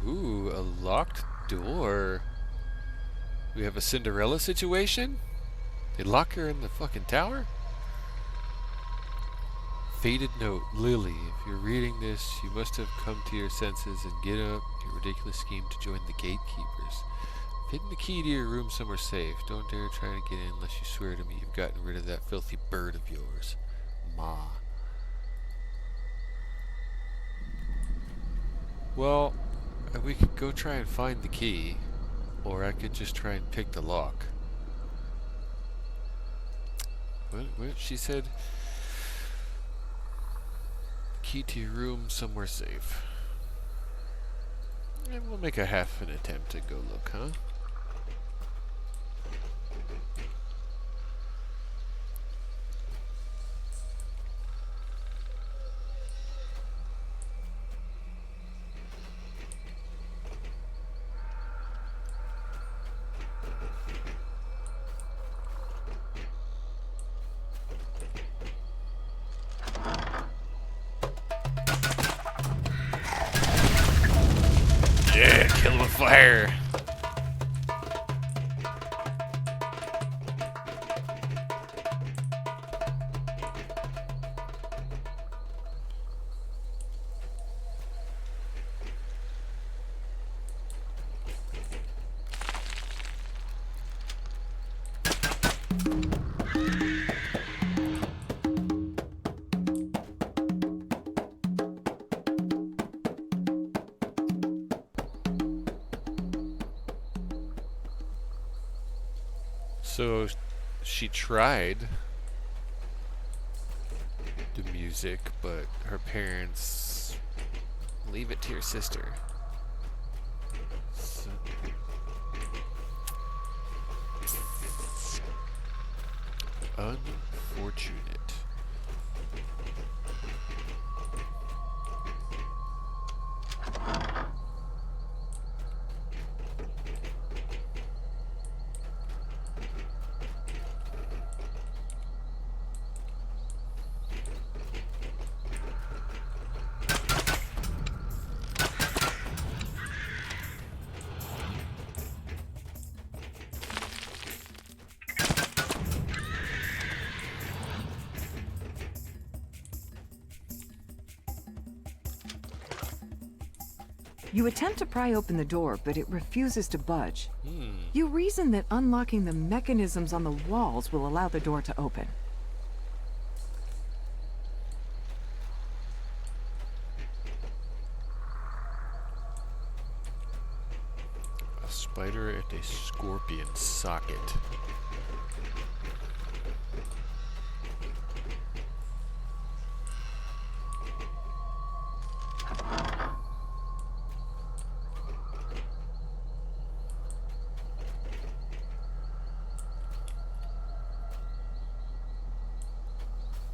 Ooh, a locked door. We have a Cinderella situation? They lock her in the fucking tower? Faded note. Lily, if you're reading this, you must have come to your senses and get up your ridiculous scheme to join the Gatekeepers. I've hidden the key to your room somewhere safe. Don't dare try to get in unless you swear to me you've gotten rid of that filthy bird of yours. Ma. Well, we could go try and find the key, or I could just try and pick the lock. What? She said, key to your room somewhere safe. And we'll make a half an attempt to go look, huh? Yeah, kill him with fire. So she tried the music, but her parents leave it to your sister. So unfortunate. You attempt to pry open the door, but it refuses to budge. You reason that unlocking the mechanisms on the walls will allow the door to open. A spider and a scorpion socket.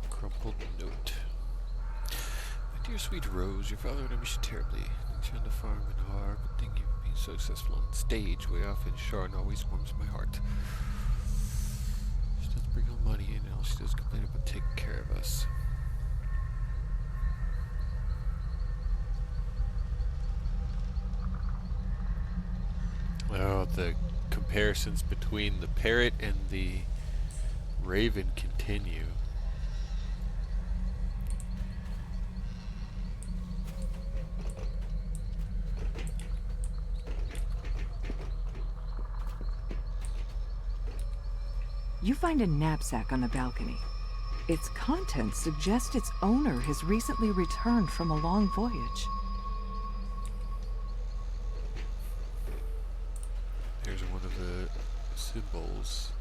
Crumpled note. My dear sweet Rose, your father and I miss you terribly. Things on the farm and hard, but thank you for being so successful on stage. Way off in Charn always warms my heart. She doesn't bring home money, and all she does is complain about taking care of us. Oh, the comparisons between the parrot and the raven continue. You find a knapsack on the balcony. Its contents suggest its owner has recently returned from a long voyage. Here's one of the symbols.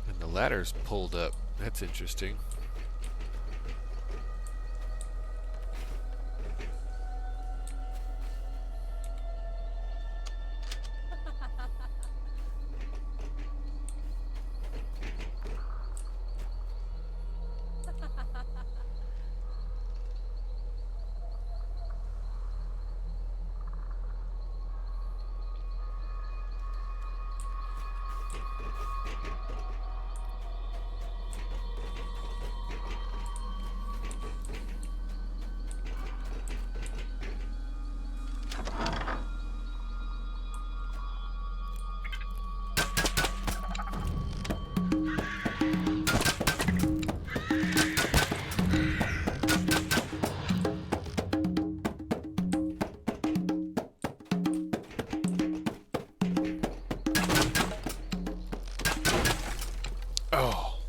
And the ladder's pulled up. That's interesting. Oh.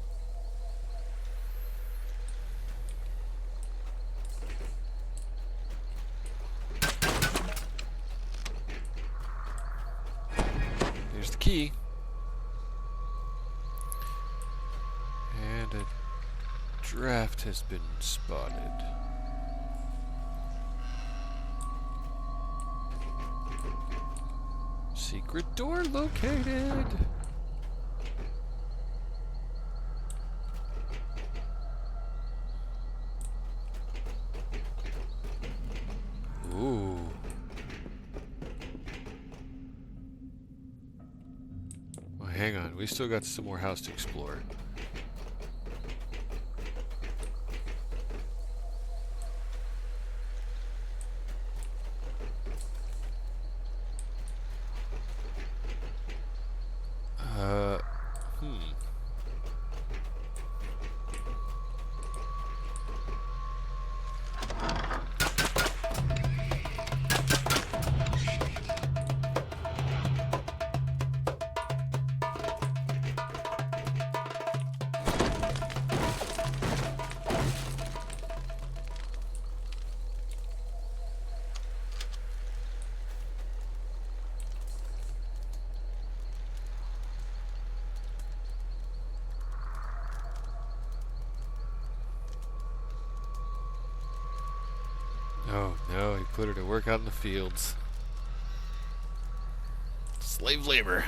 There's the key. And a draft has been spotted. Secret door located. Ooh. Well, hang on. We still got some more house to explore. Oh no, he put her to work out in the fields. Slave labor.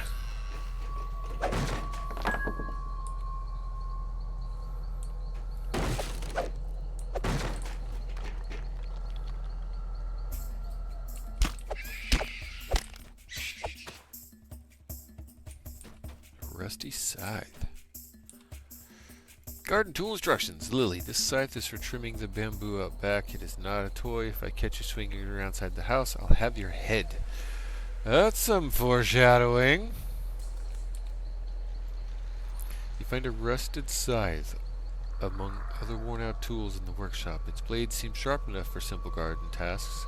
Rusty scythe. Garden tool instructions. Lily, this scythe is for trimming the bamboo out back. It is not a toy. If I catch you swinging it around outside the house, I'll have your head. That's some foreshadowing. You find a rusted scythe among other worn-out tools in the workshop. Its blade seems sharp enough for simple garden tasks,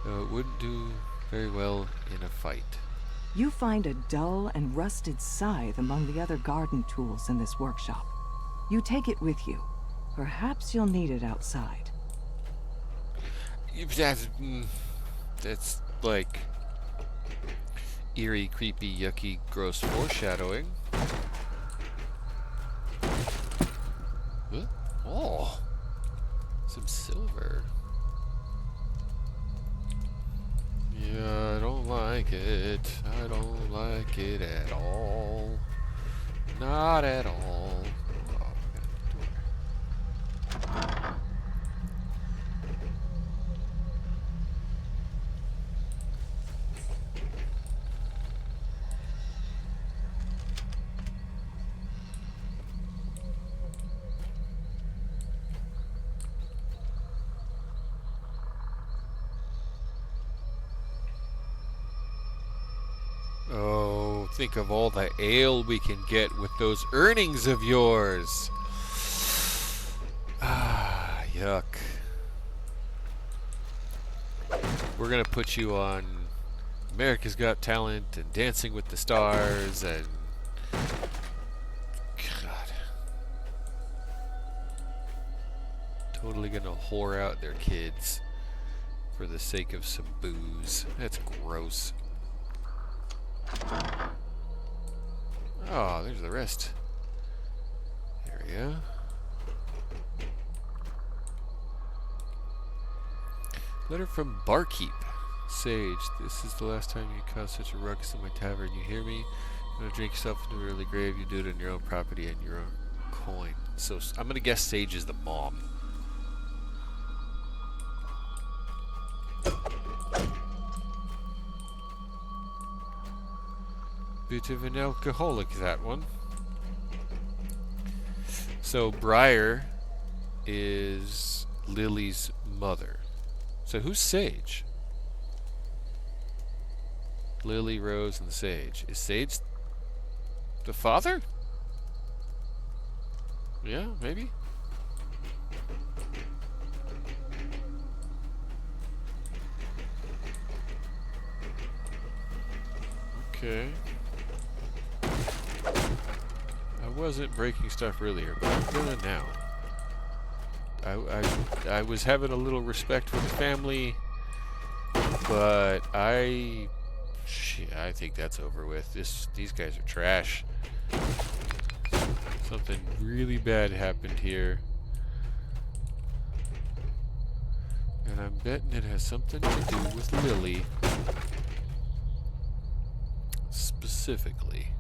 though it wouldn't do very well in a fight. You find a dull and rusted scythe among the other garden tools in this workshop. You take it with you. Perhaps you'll need it outside. That's like eerie, creepy, yucky, gross foreshadowing. Huh? Oh, some silver. Yeah, I don't like it. I don't like it at all. Not at all. Oh, I got a door. Oh, think of all the ale we can get with those earnings of yours. Ah, yuck. We're gonna put you on America's Got Talent and Dancing with the Stars and... God. Totally gonna whore out their kids for the sake of some booze. That's gross. Oh, there's the rest area. Letter from Barkeep. Sage, this is the last time you caused such a ruckus in my tavern. You hear me? You want to drink yourself into an early grave, you do it on your own property and your own coin. So I'm going to guess Sage is the mom. Bit of an alcoholic, that one. So Briar is Lily's mother. So who's Sage? Lily, Rose, and Sage. Is Sage the father? Yeah, maybe. Okay. I wasn't breaking stuff earlier, but I'm gonna now. I was having a little respect for the family, but I think that's over with. These guys are trash. Something really bad happened here, and I'm betting it has something to do with Lily specifically.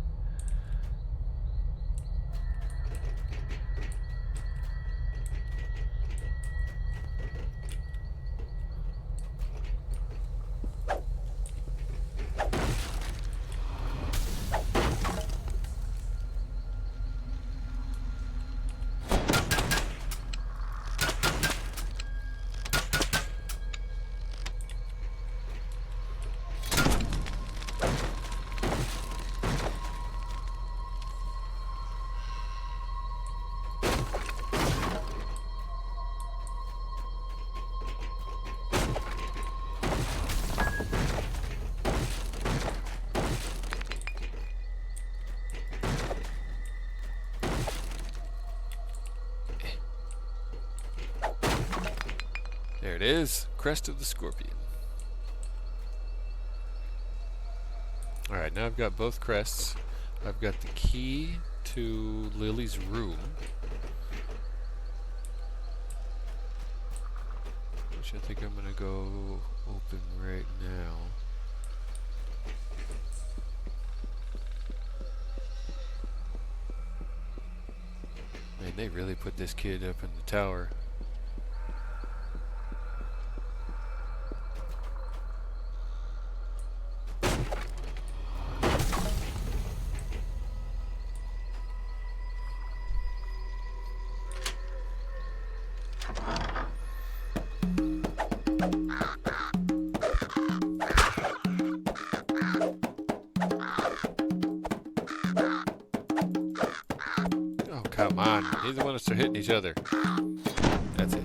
There it is, Crest of the Scorpion. Alright, now I've got both crests. I've got the key to Lily's room. which I think I'm gonna go open right now. Man, they really put this kid up in the tower. Oh, come on. Neither one of us are hitting each other. That's it.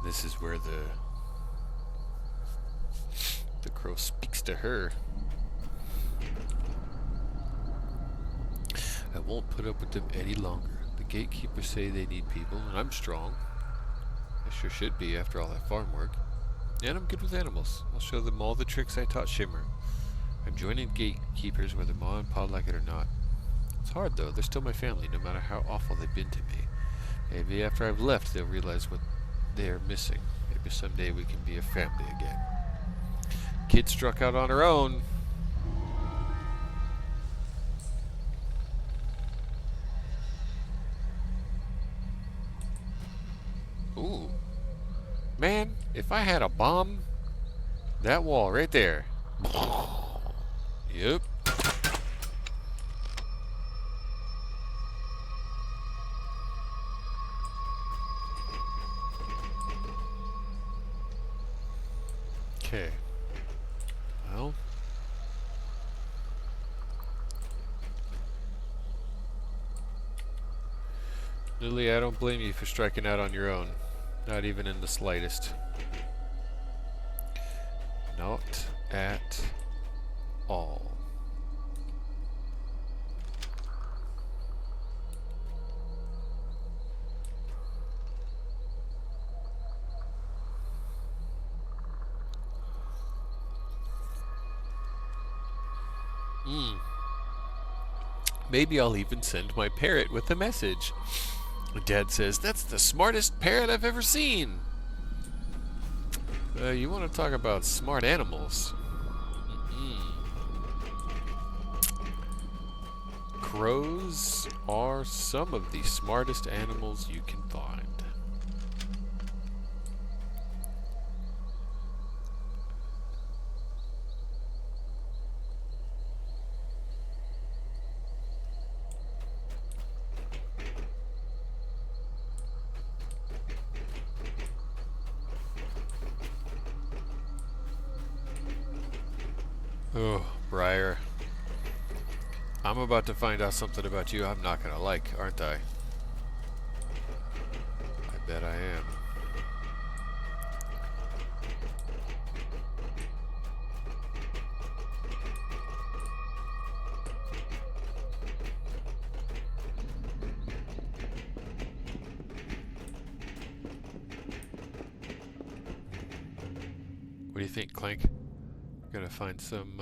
This is where the crow speaks to her. I won't put up with them any longer. The gatekeepers say they need people, and I'm strong. I sure should be after all that farm work. And I'm good with animals. I'll show them all the tricks I taught Shimmer. I'm joining gatekeepers whether Ma and Pa like it or not. It's hard though, they're still my family, no matter how awful they've been to me. Maybe after I've left they'll realize what they're missing. Maybe someday we can be a family again. Kid struck out on her own. Ooh. Man, if I had a bomb, that wall right there. Yep. Okay. Well. Lily, I don't blame you for striking out on your own. Not even in the slightest. Not at all. Maybe I'll even send my parrot with a message. Dad says, that's the smartest parrot I've ever seen. You want to talk about smart animals? Crows are some of the smartest animals you can find. Oh, Briar. I'm about to find out something about you I'm not gonna like, aren't I? I bet I am. What do you think, Clank? Gonna find some,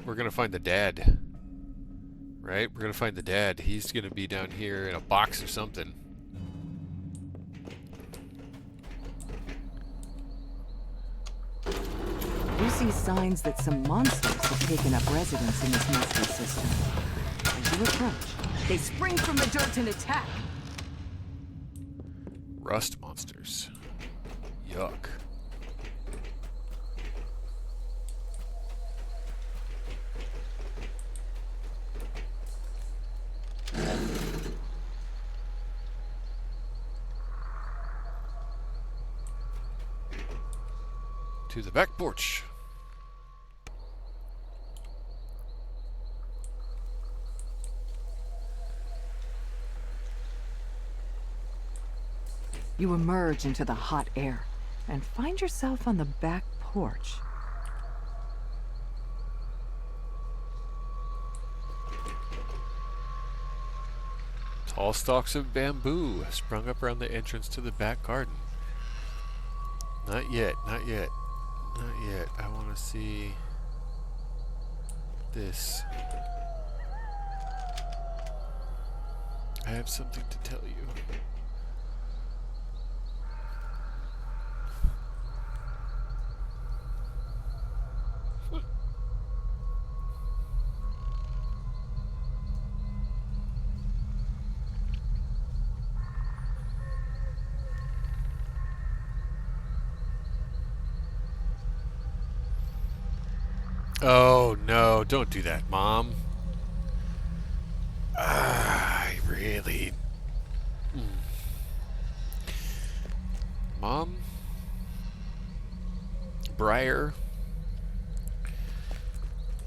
we're gonna find the dad. Right? We're gonna find the dad. He's gonna be down here in a box or something. You see signs that some monsters have taken up residence in this musty system. As you approach, they spring from the dirt and attack. Rust monsters. Yuck. To the back porch. You emerge into the hot air and find yourself on the back porch. Tall stalks of bamboo sprung up around the entrance to the back garden. Not yet, not yet, not yet. I want to see this. I have something to tell you. Oh no, don't do that, Mom. I really... Mom? Briar?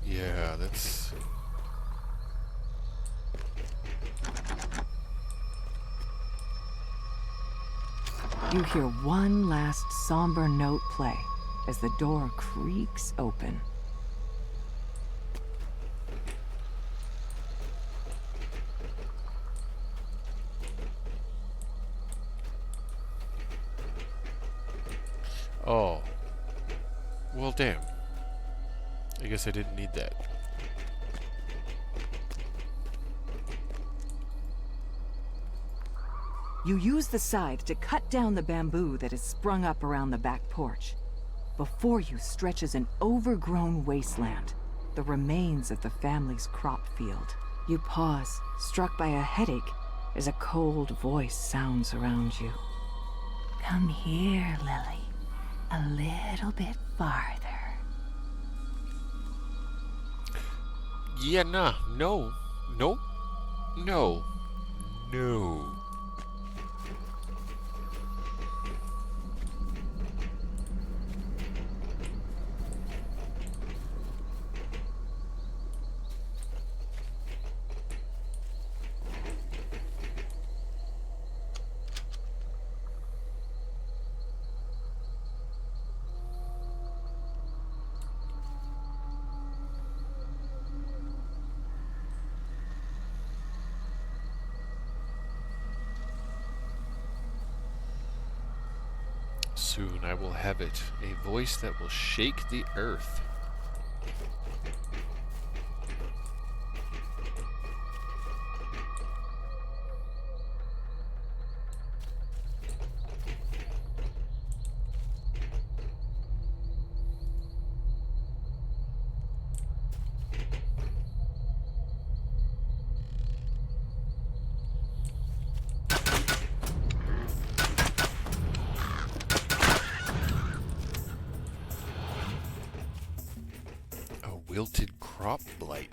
Yeah, that's... You hear one last somber note play as the door creaks open. Oh. Well, damn. I guess I didn't need that. You use the scythe to cut down the bamboo that is sprung up around the back porch. Before you stretches an overgrown wasteland, the remains of the family's crop field. You pause, struck by a headache, as a cold voice sounds around you. Come here, Lily. A little bit farther. Yeah, nah. No. Nope. No. No. Soon I will have it, a voice that will shake the earth. Wilted crop blight.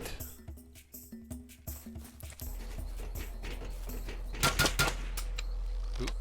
Oop.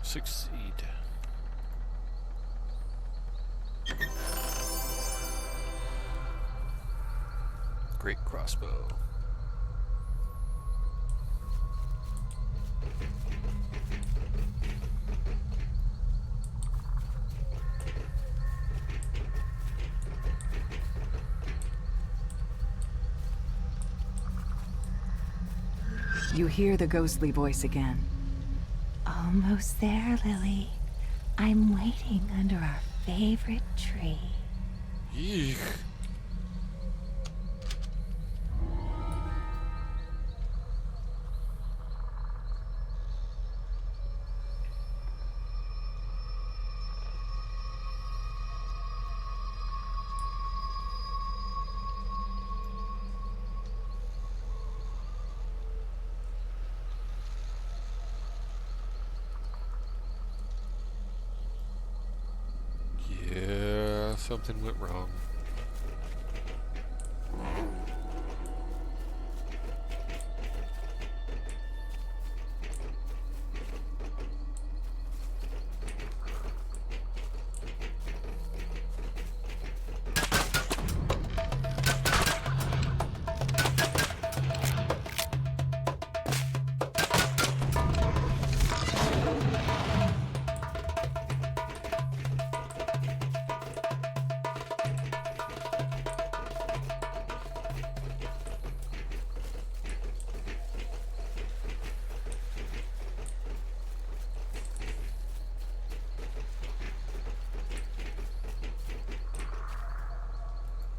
Succeed. Great crossbow. You hear the ghostly voice again. Almost there, Lily. I'm waiting under our favorite tree. Eek. Something went wrong.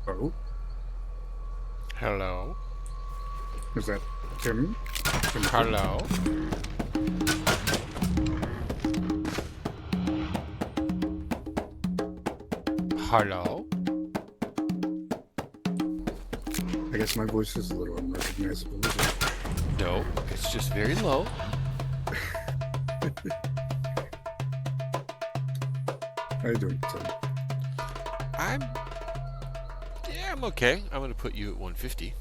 Oh, Hello? is that Tim? Hello? Hello? I guess my voice is a little unrecognizable, is it? No, it's just very low. How you doing, Tim? I'm okay. I'm gonna put you at 150.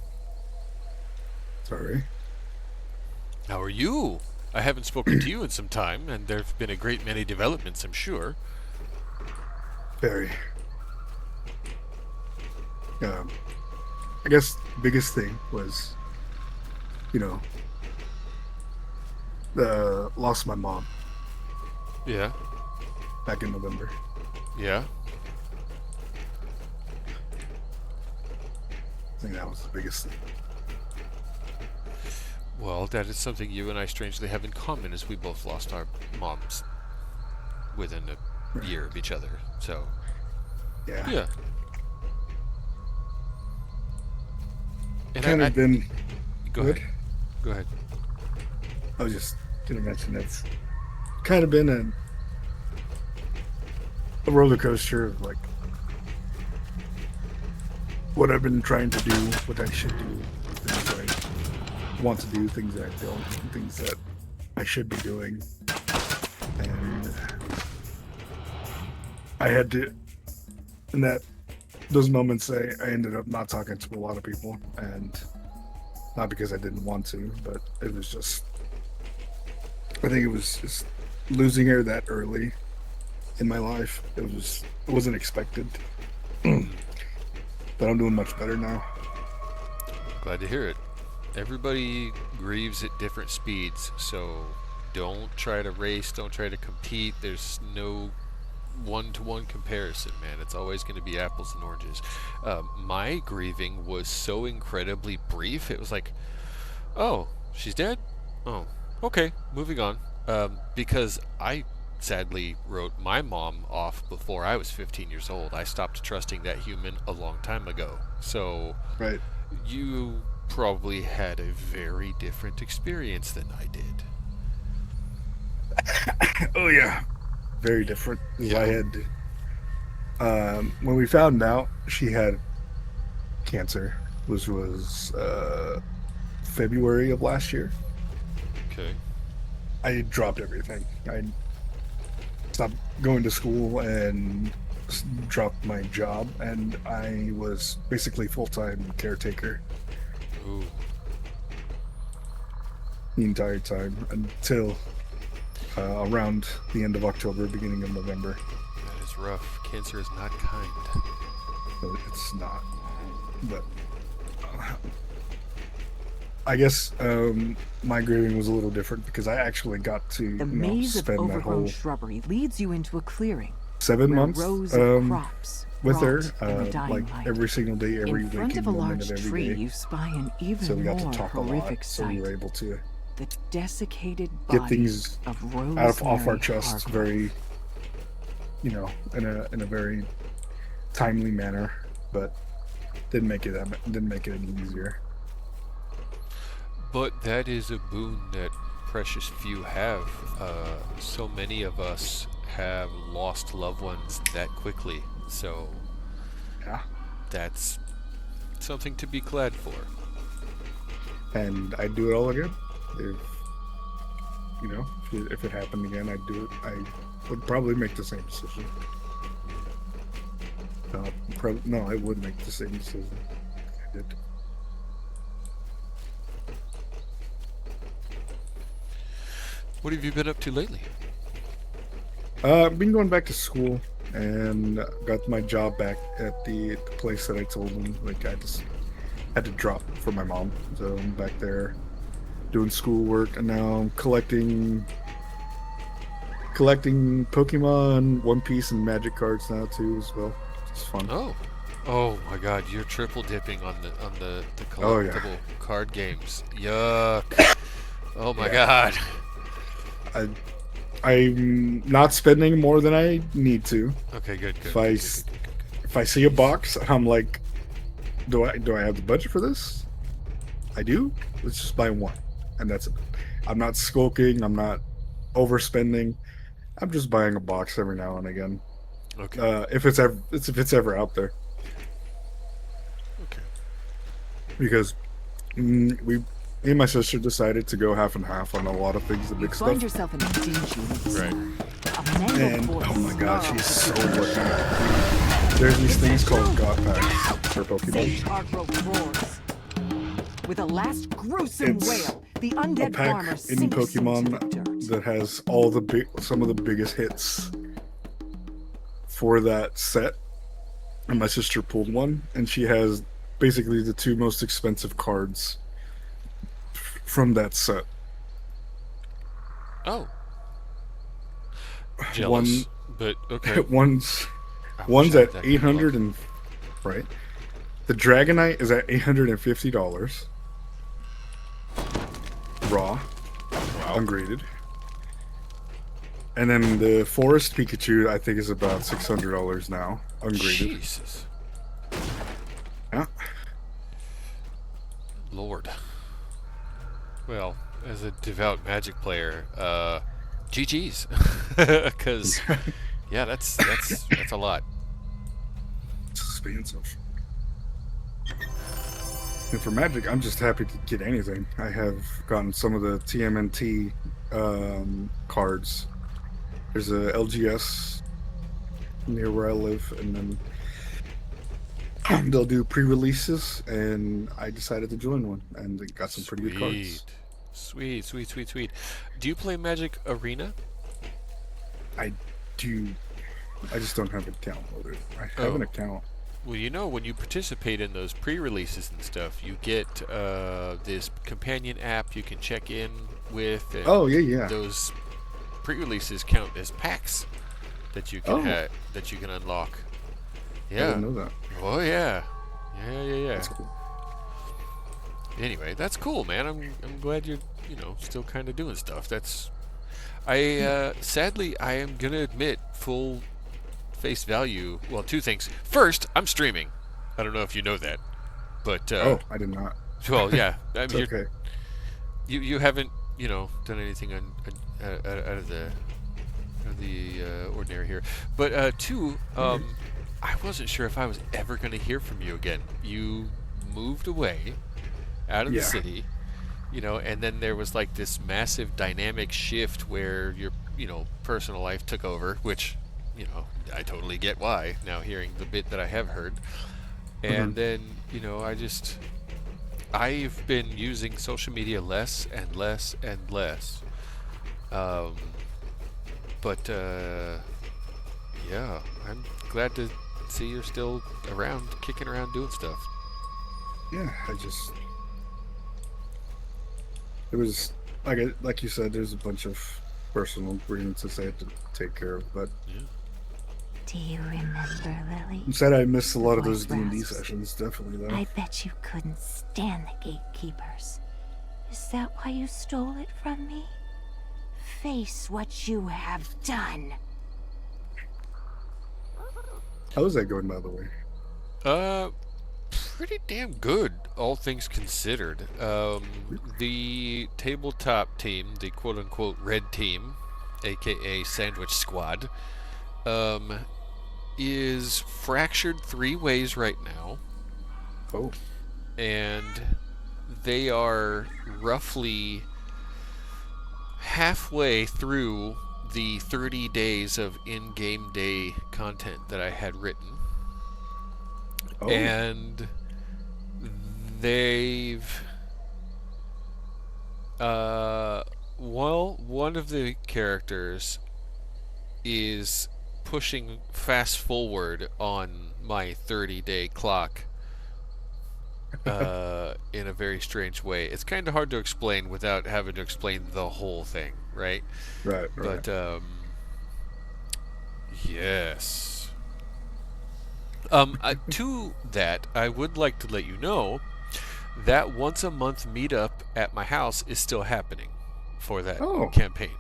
Sorry. How are you? I haven't spoken to you in some time, and there've been a great many developments, I'm sure. Very. I guess the biggest thing was, lost my mom Yeah? back in November. Yeah? I think that was the biggest thing. Well, that is something you and I strangely have in common, as we both lost our moms within a year of each other. So, Yeah. yeah. And Kind of been. Go What? ahead. Go ahead. I was just gonna mention it's kind of been a roller coaster of like what I've been trying to do, what I should do, things I want to do, things that I don't, things that I should be doing. And I had to, in those moments, I ended up not talking to a lot of people, and not because I didn't want to, but it was just, I think it was just losing her that early in my life. It wasn't expected. But I'm doing much better now. Glad to hear it. Everybody grieves at different speeds, so don't try to race, don't try to compete. There's no one-to-one comparison, man. It's always going to be apples and oranges. My grieving was so incredibly brief. It was like, oh, she's dead? Oh, okay, moving on. Because I sadly wrote my mom off before I was 15 years old. I stopped trusting that human a long time ago. So Right. you probably had a very different experience than I did. Oh yeah, very different. 'Cause Yeah. I had, when we found out she had cancer, which was February of last year, Okay. I dropped everything. I stopped going to school and dropped my job, and I was basically full-time caretaker Ooh. the entire time until around the end of October, beginning of November. That is rough. Cancer is not kind. But it's not. But I guess my grieving was a little different because I actually got to The maze of spend that overgrown whole shrubbery leads you into a clearing 7 where months rows of crops with her, rot in the dying like light. every single day, every In front waking of a moment large of every tree, day. you spy an even So we got more to talk a horrific lot. So we sight. were able to The desiccated get body things of Rosemary out of off our chests Hargrove. very, in a very timely manner, but didn't make it any easier. But that is a boon that precious few have. So many of us have lost loved ones that quickly. So Yeah. that's something to be glad for. And I'd do it all again. If it happened again, I'd do it. I would probably make the same decision. No, I would make the same decision. I did. What have you been up to lately? I've been going back to school and got my job back at the place that I told them. Like, I just had to drop for my mom. So I'm back there doing schoolwork, and now I'm collecting Pokemon, One Piece, and Magic cards now too as well. It's fun. Oh my God! You're triple dipping on the Oh, yeah. collectible card games. Yuck! Oh my God! I'm not spending more than I need to. Okay, good. If I see a box, I'm like, do I have the budget for this? I do. Let's just buy one, and that's it. I'm not skulking. I'm not overspending. I'm just buying a box every now and again. Okay. If it's ever out there. Okay. Because me and my sister decided to go half and half on a lot of things, the You big find stuff. yourself in a dingy mix. Right. A mango And forest oh my god, snarls. she's so lucky. There's these things called God packs for Pokemon. Sage Argrove roars. With a last gruesome It's wail, the A undead farmer pack in sinks into the Pokemon dirt. that has some of the biggest hits for that set. And my sister pulled one, and she has basically the two most expensive cards from that set. Oh. Jealous, but okay. One's I wish One's I had at that kind of 800 luck. and right. The Dragonite is at $850 raw, ungraded. And then the Forest Pikachu, I think, is about $600 now, ungraded. Jesus. Yeah. Lord. Well, as a devout Magic player, GG's, because yeah, that's a lot. It's expensive. And for Magic, I'm just happy to get anything. I have gotten some of the TMNT cards. There's a LGS near where I live, and then they'll do pre-releases, and I decided to join one, and they got some pretty good cards. Sweet. Do you play Magic Arena? I do. I just don't have an account loaded. I have an account. Well, you know, when you participate in those pre-releases and stuff, you get this companion app you can check in with. And Oh, yeah. Those pre-releases count as packs that you can that you can unlock. I Yeah. didn't know that. Oh yeah. Yeah. That's cool. Anyway, that's cool, man. I'm glad you're still kind of doing stuff. I sadly I am gonna admit full face value. Well, two things. First, I'm streaming. I don't know if you know that, but I did not. well, yeah. I It's mean, okay. you haven't done anything out of the ordinary here. But two, I wasn't sure if I was ever going to hear from you again. You moved away out of the Yeah. city, and then there was like this massive dynamic shift where your personal life took over, which I totally get why now hearing the bit that I have heard. And then I've been using social media less and less and less. But yeah, I'm glad to see you're still around, kicking around, doing stuff. Yeah, it was like you said. There's a bunch of personal grievances I had to take care of, but Do you remember, Lily? I'm sad I missed a lot of Voice those D&D rasps. sessions. Definitely though. I bet you couldn't stand the gatekeepers. Is that why you stole it from me? Face what you have done. How is that going, by the way? Pretty damn good, all things considered. The tabletop team, the quote-unquote red team, aka Sandwich Squad, is fractured 3 ways right now, Oh, and they are roughly halfway through the 30 days of in-game day content that I had written. Oh, And they've well, one of the characters is pushing fast forward on my 30-day clock in a very strange way. It's kind of hard to explain without having to explain the whole thing, right? right, right. But yes. To that, I would like to let you know that once a month meetup at my house is still happening for that Oh, campaign.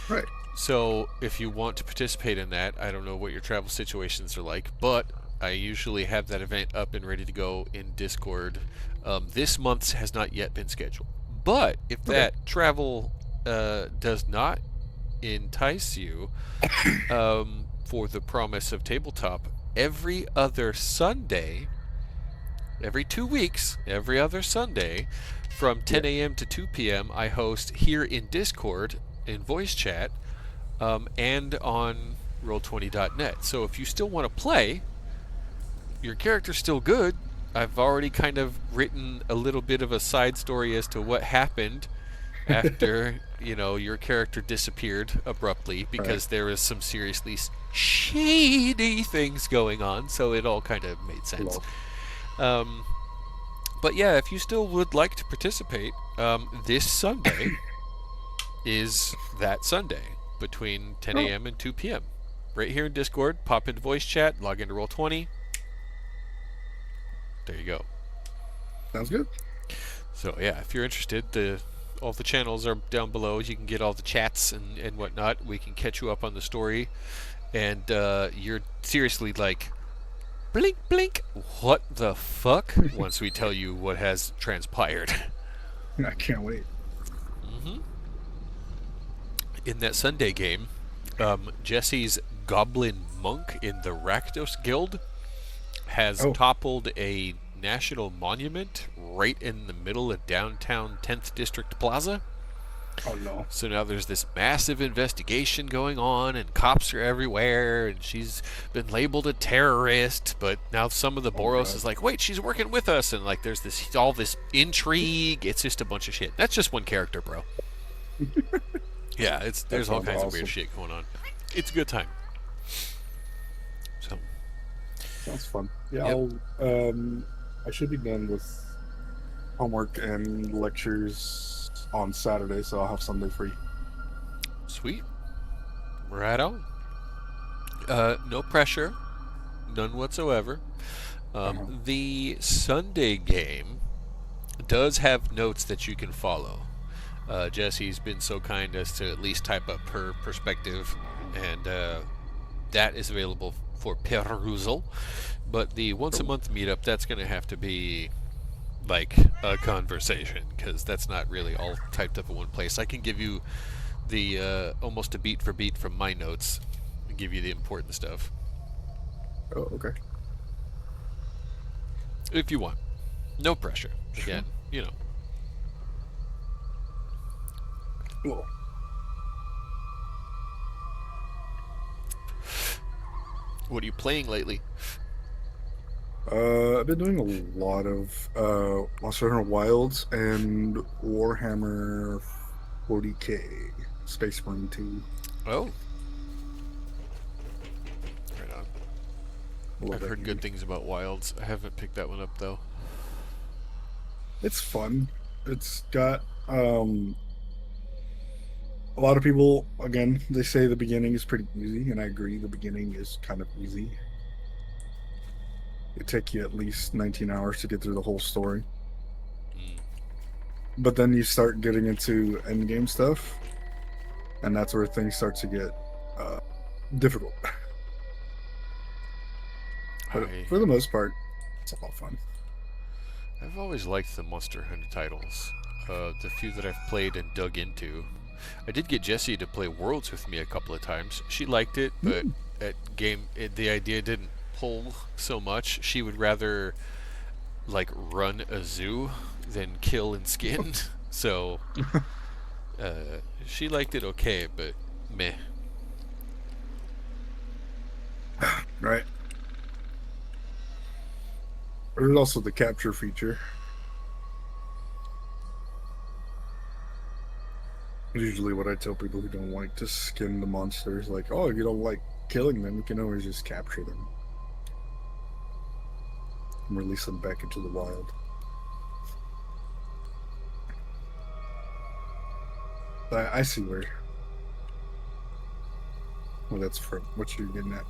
right. So if you want to participate in that, I don't know what your travel situations are like, but I usually have that event up and ready to go in Discord. This month's has not yet been scheduled. But if Okay. that travel does not entice you for the promise of tabletop, every other Sunday, every 2 weeks, every other Sunday, from 10 a.m. to 2 p.m., I host here in Discord, in voice chat, and on Roll20.net. So if you still want to play, your character's still good. I've already kind of written a little bit of a side story as to what happened after, your character disappeared abruptly because there was some seriously shady things going on, so it all kind of made sense. But yeah, if you still would like to participate, this Sunday is that Sunday between 10 a.m. and 2 p.m. Right here in Discord, pop into voice chat, log into Roll20. There you go. Sounds good. So yeah, if you're interested, all the channels are down below. You can get all the chats and whatnot. We can catch you up on the story. And you're seriously like, blink, blink, what the fuck? Once we tell you what has transpired. I can't wait. In that Sunday game, Jesse's Goblin Monk in the Rakdos Guild has toppled a national monument right in the middle of downtown 10th District Plaza. Oh no. So now there's this massive investigation going on, and cops are everywhere, and she's been labeled a terrorist, but now some of the Boros is like, wait, she's working with us, and like there's all this intrigue. It's just a bunch of shit. That's just one character, bro. Yeah, there's all kinds of weird shit going on. It's a good time. So Sounds fun. Yeah, Yep. I should be done with homework and lectures on Saturday, so I'll have Sunday free. Sweet. Right on. No pressure. None whatsoever. The Sunday game does have notes that you can follow. Jesse's been so kind as to at least type up her perspective, and that is available for perusal. But the once a month meetup, that's going to have to be like a conversation, because that's not really all typed up in one place. I can give you the almost a beat for beat from my notes and give you the important stuff Oh, okay. if you want. No pressure. Again, Cool. What are you playing lately? I've been doing a lot of Monster Hunter Wilds and Warhammer 40k Space Marine 2. Oh. Right on. Love I've that heard game. good things about Wilds. I haven't picked that one up, though. It's fun. It's got a lot of people, again, they say the beginning is pretty easy, and I agree, the beginning is kind of easy. It take you at least 19 hours to get through the whole story. But then you start getting into endgame stuff, and that's where things start to get difficult. But for the most part, it's a lot of fun. I've always liked the Monster Hunter titles. The few that I've played and dug into. I did get Jessie to play Worlds with me a couple of times. She liked it, but the idea didn't pull so much. She would rather like run a zoo than kill and skin. So she liked it okay, but meh. Right. There's also the capture feature. Usually what I tell people who don't like to skin the monsters, like, oh, if you don't like killing them, you can always just capture them and release them back into the wild. I see where that's from. What you're getting at.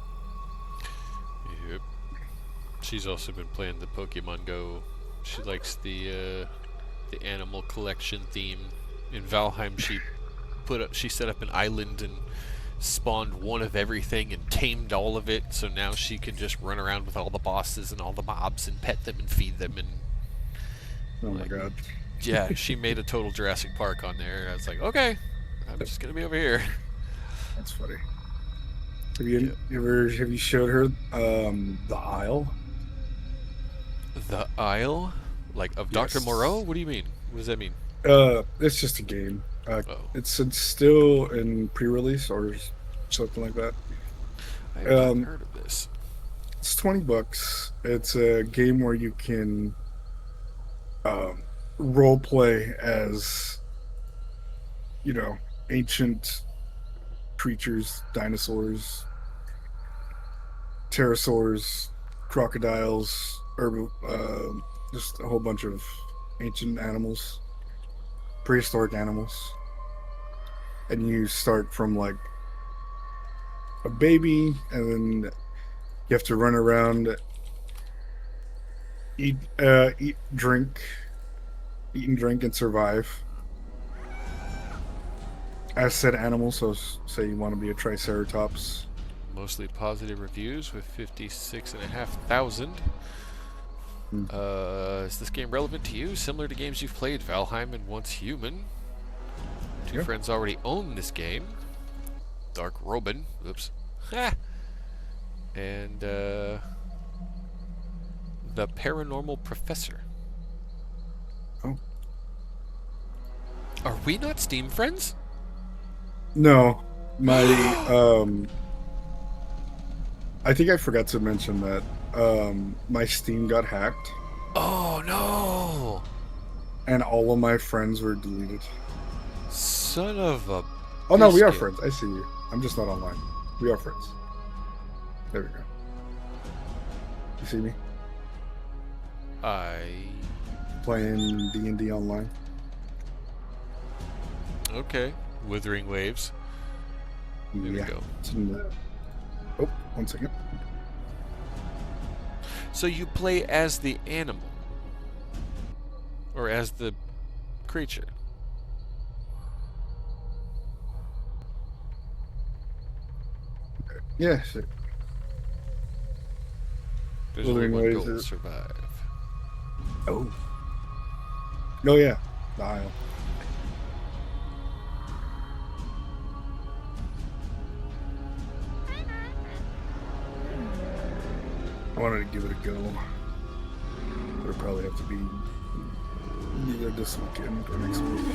Yep. She's also been playing the Pokemon Go. She likes the animal collection theme. In Valheim, she set up an island and spawned one of everything and tamed all of it. So now she can just run around with all the bosses and all the mobs and pet them and feed them and. Oh my god. Yeah, she made a total Jurassic Park on there. I was like, okay, I'm just gonna be over here. That's funny. Have you showed her the Isle? The Isle, like of Dr. Yes. Moreau? What do you mean? What does that mean? It's just a game. Oh. It's still in pre-release or something like that. I have not heard of this. It's $20. It's a game where you can role play as, ancient creatures, dinosaurs, pterosaurs, crocodiles, just a whole bunch of ancient animals, prehistoric animals. And you start from like a baby, and then you have to run around, eat, drink, and survive as said animals. So say you want to be a triceratops. Mostly positive reviews with 56,500. Is this game relevant to you? Similar to games you've played, Valheim and Once Human. Two friends already own this game. Dark Robin. Oops. And The Paranormal Professor. Oh. Are we not Steam friends? No. My I think I forgot to mention that my Steam got hacked. Oh no! And all of my friends were deleted. Son of a... Oh no, we are biscuit. friends. I see you. I'm just not online. We are friends. There we go. You see me? Playing D&D online. Okay. Withering Waves. There we go. It's in the... Oh, 1 second. So you play as the animal? Or as the creature? Yeah, sure. There's Withering only one Waves goal: is- survive. Oh. Oh yeah, the Isle. I wanted to give it a go. But it'll probably have to be either this weekend or next week.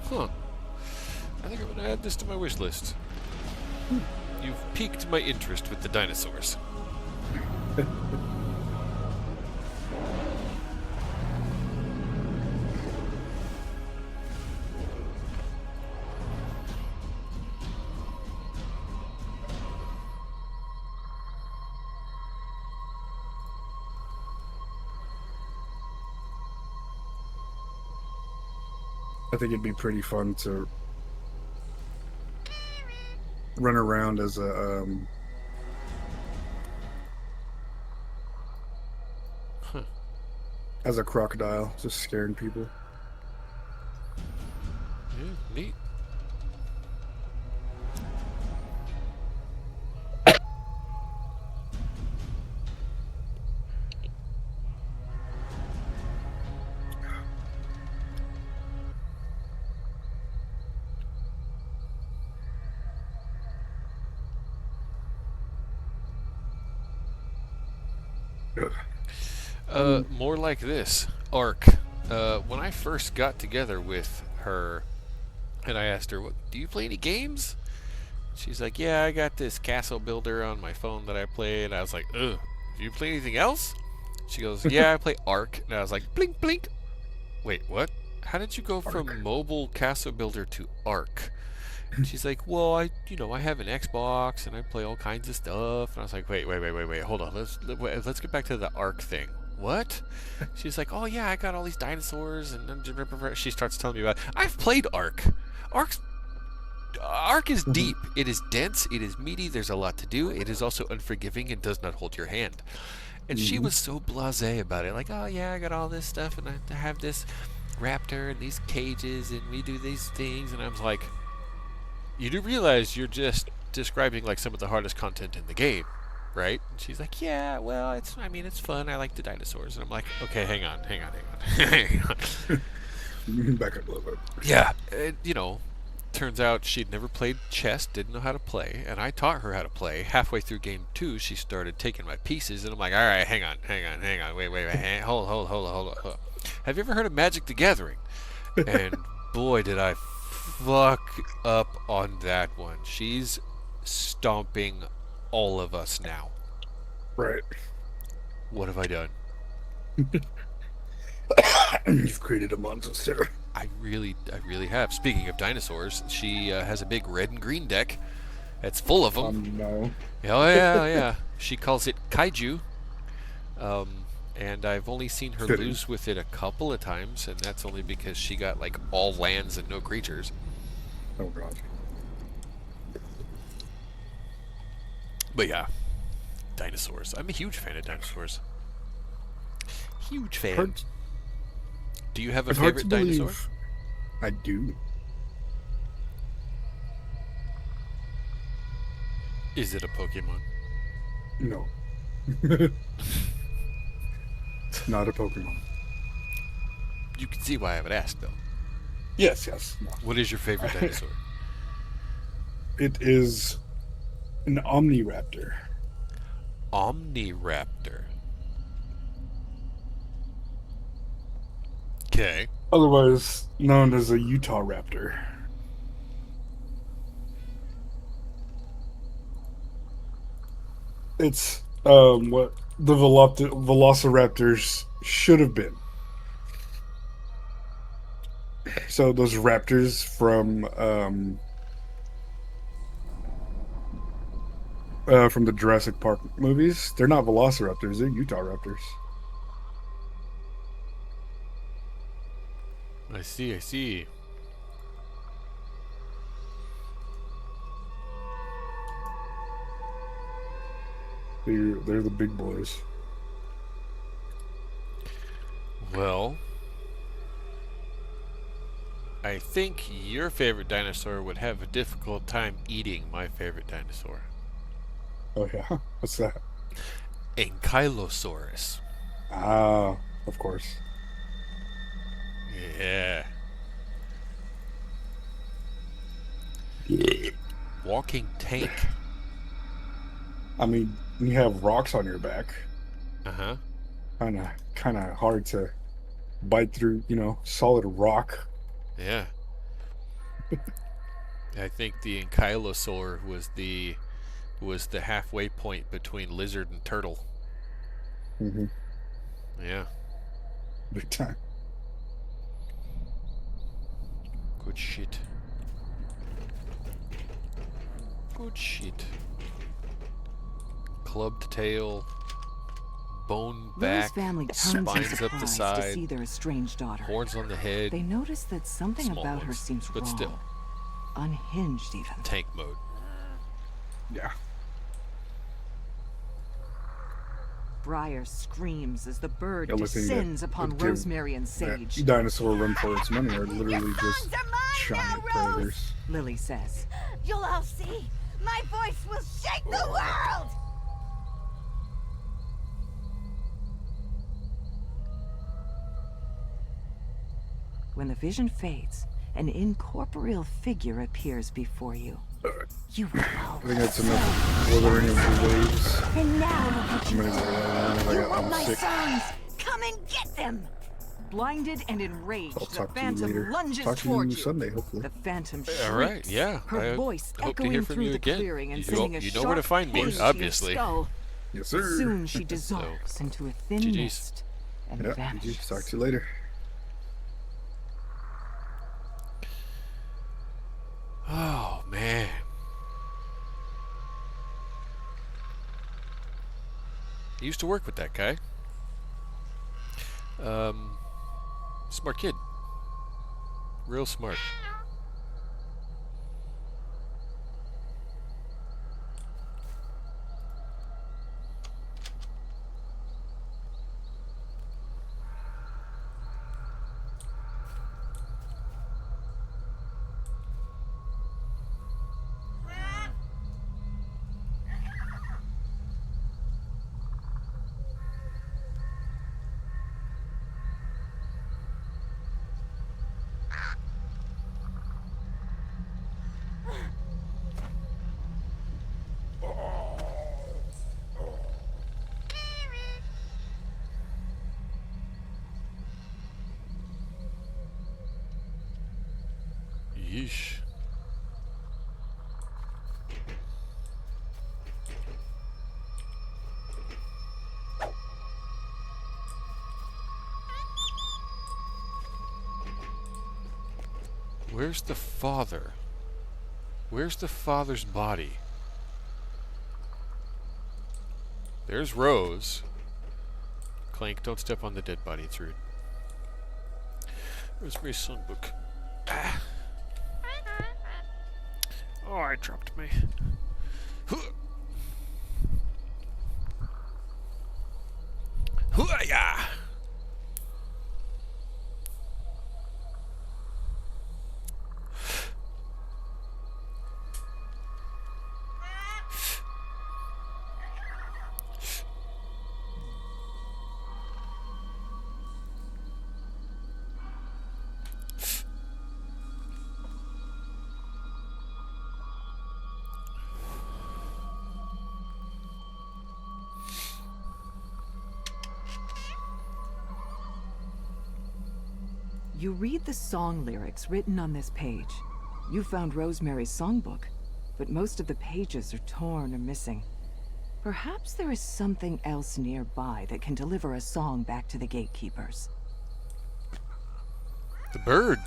Huh. I think I'm gonna add this to my wish list. You've piqued my interest with the dinosaurs. I think it'd be pretty fun to run around as a as a crocodile, just scaring people. Yeah, neat. More like this. Ark. When I first got together with her, and I asked her, "Do you play any games?" She's like, "Yeah, I got this castle builder on my phone that I play." And I was like, "Ugh, do you play anything else?" She goes, "Yeah, I play Ark." And I was like, "Blink, blink. Wait, what? How did you go from mobile castle builder to Ark?" And she's like, "Well, I have an Xbox and I play all kinds of stuff." And I was like, "Wait, hold on. Let's get back to the Ark thing." What? She's like, "Oh yeah, I got all these dinosaurs," and she starts telling me about. I've played Ark. Ark is deep. It is dense. It is meaty. There's a lot to do. It is also unforgiving and does not hold your hand. And she was so blasé about it, like, "Oh yeah, I got all this stuff, and I have this raptor and these cages, and we do these things." And I was like, "You do realize you're just describing like some of the hardest content in the game, right?" And she's like, "Yeah, well, it's fun. I like the dinosaurs." And I'm like, "Okay, hang on. hang on." Back up a little bit. Yeah, turns out she'd never played chess, didn't know how to play, and I taught her how to play. Halfway through game 2, she started taking my pieces, and I'm like, "All right, hang on, wait, hold on. Have you ever heard of Magic the Gathering?" And boy, did I fuck up on that one. She's stomping all of us now. Right. What have I done? You've created a monster. I really have. Speaking of dinosaurs, she has a big red and green deck. It's full of them. No. Oh yeah. She calls it Kaiju. And I've only seen her lose with it a couple of times, and that's only because she got like all lands and no creatures. Oh god. But yeah, dinosaurs. I'm a huge fan of dinosaurs. Huge fan. Do you have a favorite dinosaur? I do. Is it a Pokemon? No. It's not a Pokemon. You can see why I would ask, though. Yes. No. What is your favorite dinosaur? It is an Omniraptor. Omniraptor. Okay. Otherwise known as a Utah Raptor. It's what the Velociraptors should have been. So those raptors from the Jurassic Park movies, they're not Velociraptors, they're Utah Raptors. I see. They're the big boys. Well, I think your favorite dinosaur would have a difficult time eating my favorite dinosaur. Oh yeah? What's that? Ankylosaurus. Ah, of course. Yeah. Walking tank. I mean, you have rocks on your back. Uh-huh. Kind of hard to bite through, solid rock. Yeah. I think the ankylosaur was the halfway point between lizard and turtle. Mm-hmm. Yeah. Big time. Good shit. Clubbed tail, bone Lily's back, family turns in spines up the surprise to side, see their estranged daughter. horns on the head, They notice that something small about her ones, seems but wrong. still. Unhinged, even. Tank mode. Yeah. Briar screams as the bird The only thing descends that upon would give Rosemary and that Sage. dinosaur run for its money are literally Your just songs are mine giant now, Rose. predators. Lily says. You'll all see. My voice will shake the world! When the vision fades, an incorporeal figure appears before you. You will I think that's enough withering of the waves. And now look what I'm you gonna go around. You want I'm my sick. songs? Come and get them! Blinded and enraged, I'll the talk to you Phantom later. lunges Talk to toward you Sunday, hopefully. The Phantom shrieks, All right, yeah. her I voice hope to hear echoing from through you the again. clearing and You sending know- a you know where to sharp find me, pinch to your obviously. skull. Yes, sir. Soon she dissolves into a thin GG's. mist and Yeah, vanishes. talk to you later. Oh, man. I used to work with that guy. Smart kid. Real smart. Yeesh. Where's the father? Where's the father's body? There's Rose. Clank, don't step on the dead body, it's rude. Rosemary's songbook. Ah. Oh, I dropped me. Hoo-ah-ya! You read the song lyrics written on this page. You found Rosemary's songbook, but most of the pages are torn or missing. Perhaps there is something else nearby that can deliver a song back to the Gatekeepers. The bird.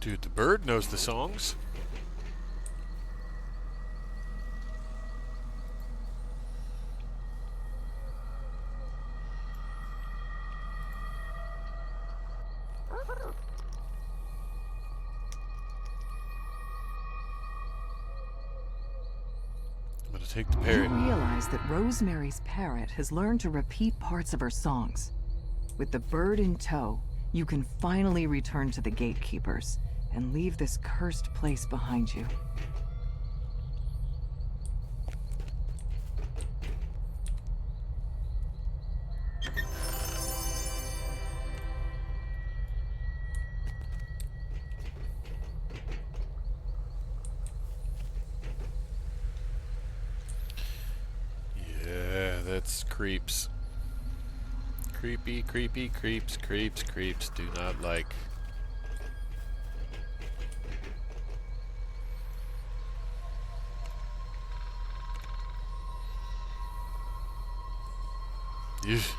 Dude, the bird knows the songs. I'm gonna take the You parrot. realize that Rosemary's parrot has learned to repeat parts of her songs. With the bird in tow, you can finally return to the Gatekeepers and leave this cursed place behind you. Yeah, that's creeps. Creepy, creepy, creeps, creeps, creeps. Do not like. Yeesh.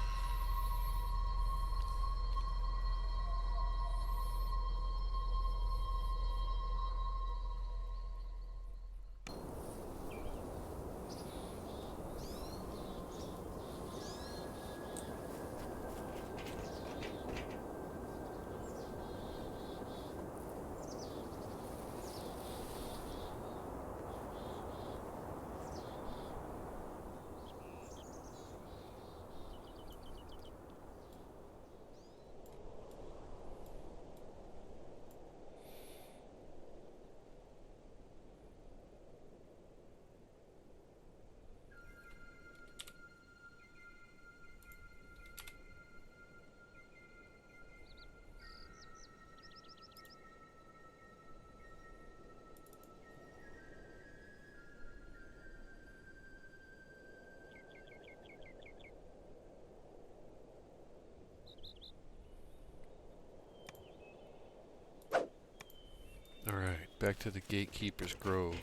back to the Gatekeepers Grove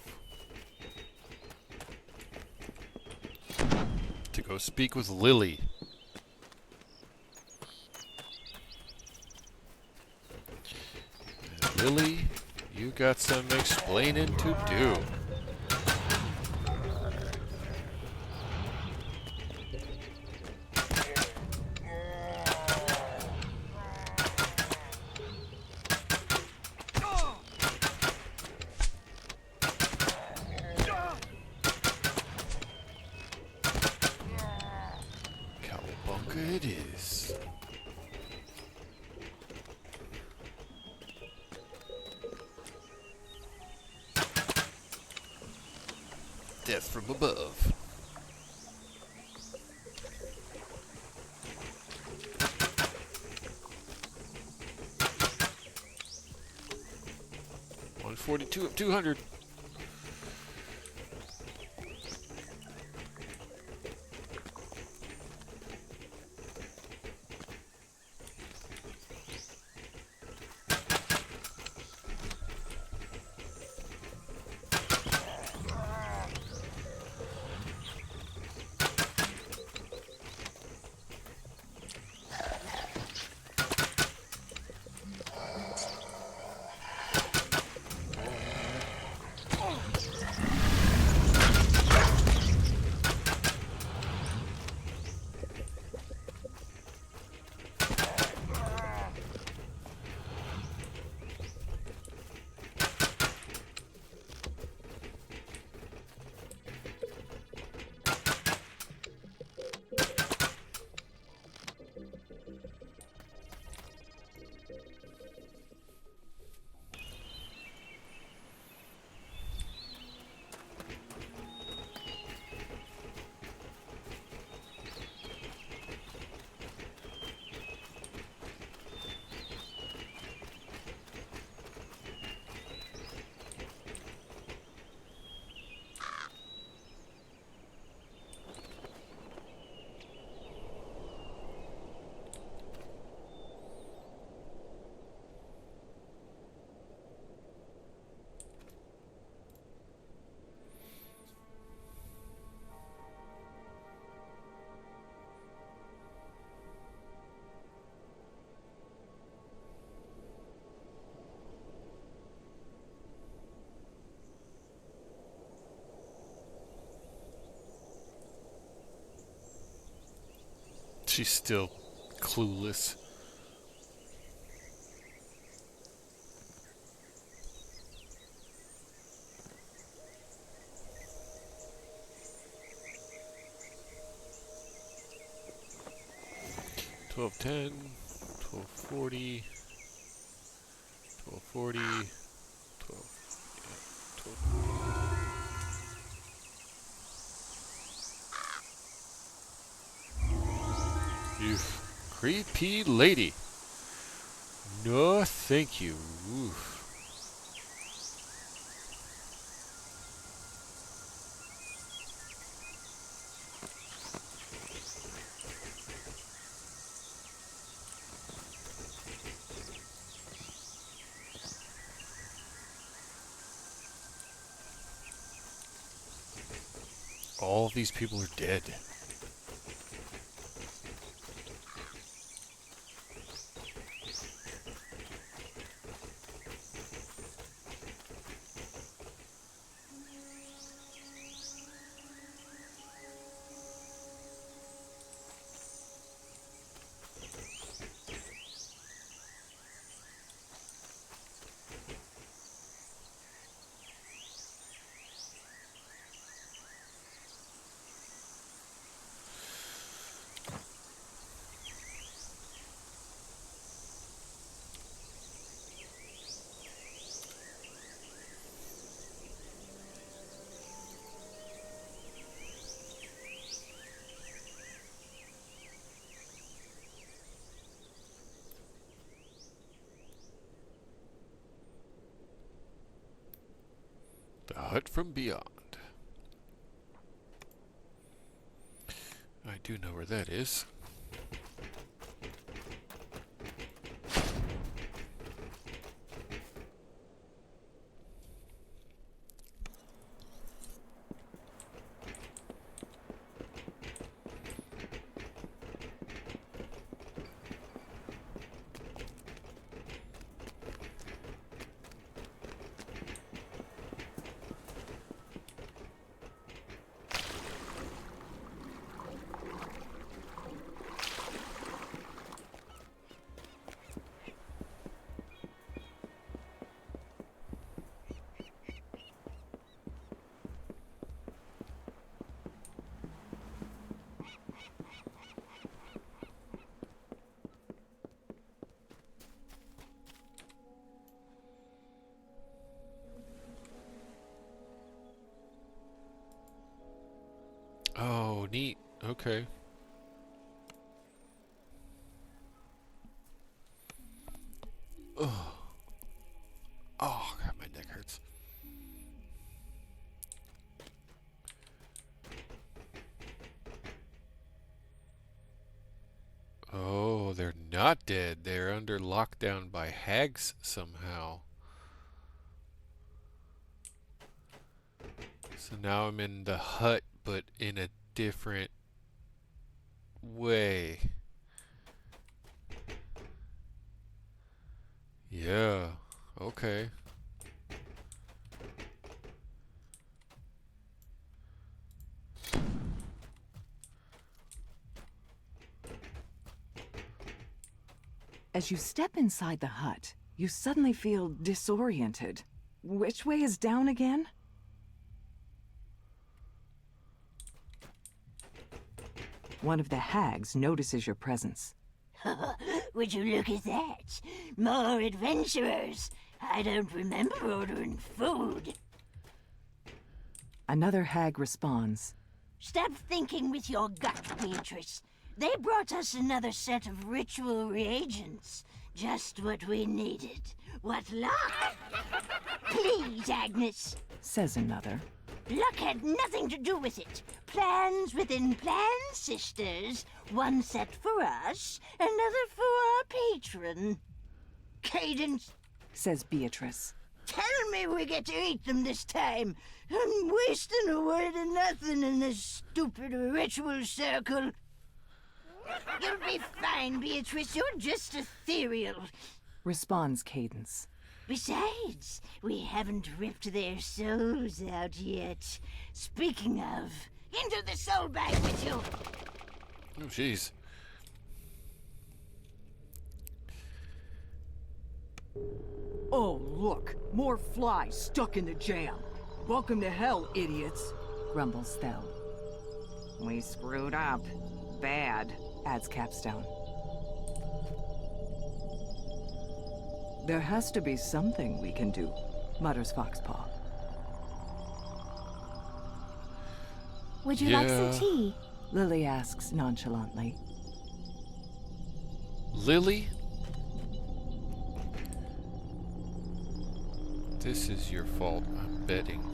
to go speak with Lily. And Lily, you got some explaining to do. Cowabunga it is. Death from above. $142 of 200. She's still clueless. $12.10, $12.40, $12.40, You creepy lady. No, thank you. Oof. All of these people are dead. The hut from beyond. I do know where that is. Oh, neat. Okay. Oh, oh, God, my neck hurts. Oh, they're not dead. They're under lockdown by hags somehow. So now I'm in the hut, but in a different way. Yeah, okay. As you step inside the hut, you suddenly feel disoriented. Which way is down again? One of the hags notices your presence. Would you look at that? More adventurers! I don't remember ordering food. Another hag responds. Stop thinking with your gut, Beatrice. They brought us another set of ritual reagents. Just what we needed. What luck! Please, Agnes. Says another. Luck had nothing to do with it. Plans within plans, sisters. One set for us, another for our patron. Cadence, Says Beatrice. tell me we get to eat them this time. I'm wasting a word of nothing in this stupid ritual circle. You'll be fine, Beatrice. You're just ethereal. Responds Cadence. Besides, we haven't ripped their souls out yet. Speaking of, into the soul bag with you. Oh, jeez. Oh, look! More flies stuck in the jam! Welcome to hell, idiots! Grumbles Thel. We screwed up. Bad, adds Capstone. There has to be something we can do, mutters Foxpaw. Would you like Yeah. some tea? Lily asks nonchalantly. Lily? This is your fault, I'm betting.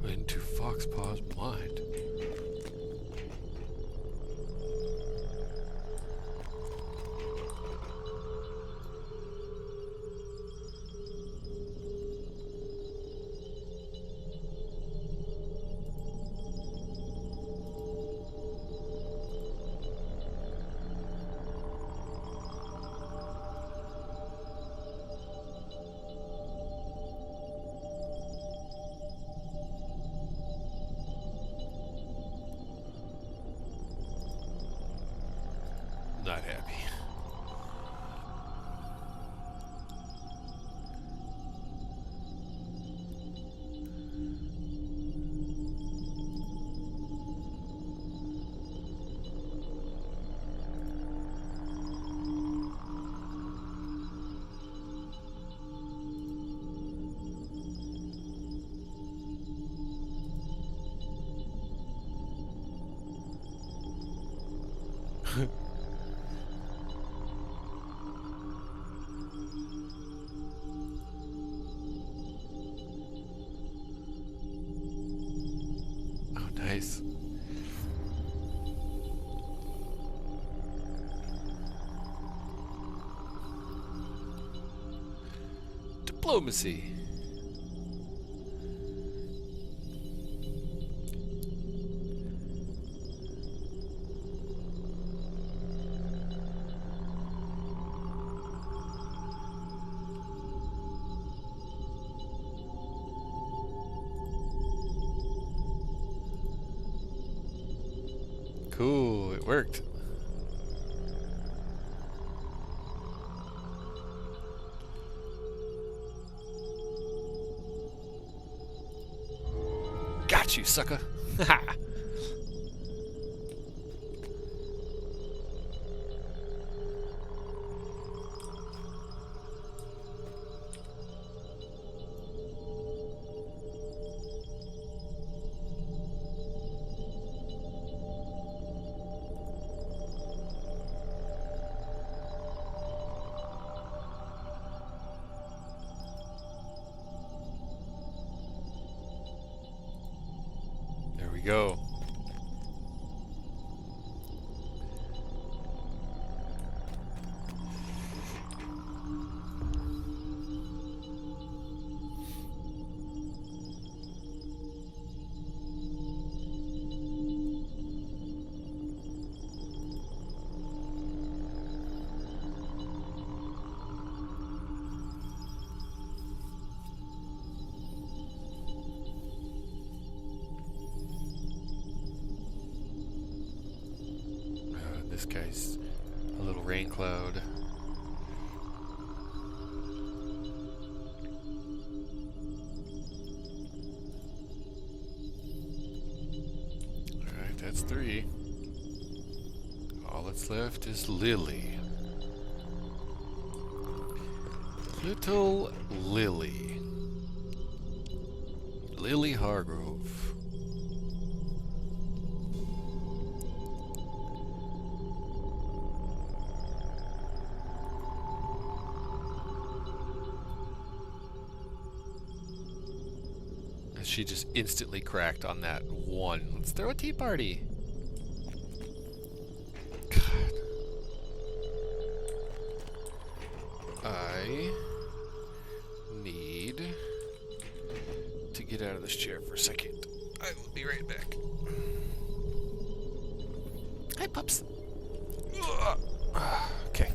Into Foxpaw's mind. Not happy. Nice. Diplomacy. Cool, it worked. Got you, sucker. Ha. There we go. This guy's a little rain cloud. Alright, that's 3. All that's left is Lily. Little Lily. Lily Hargrove. She just instantly cracked on that one. Let's throw a tea party. God. I need to get out of this chair for a second. I will be right back. Hi, pups. Ugh. Okay.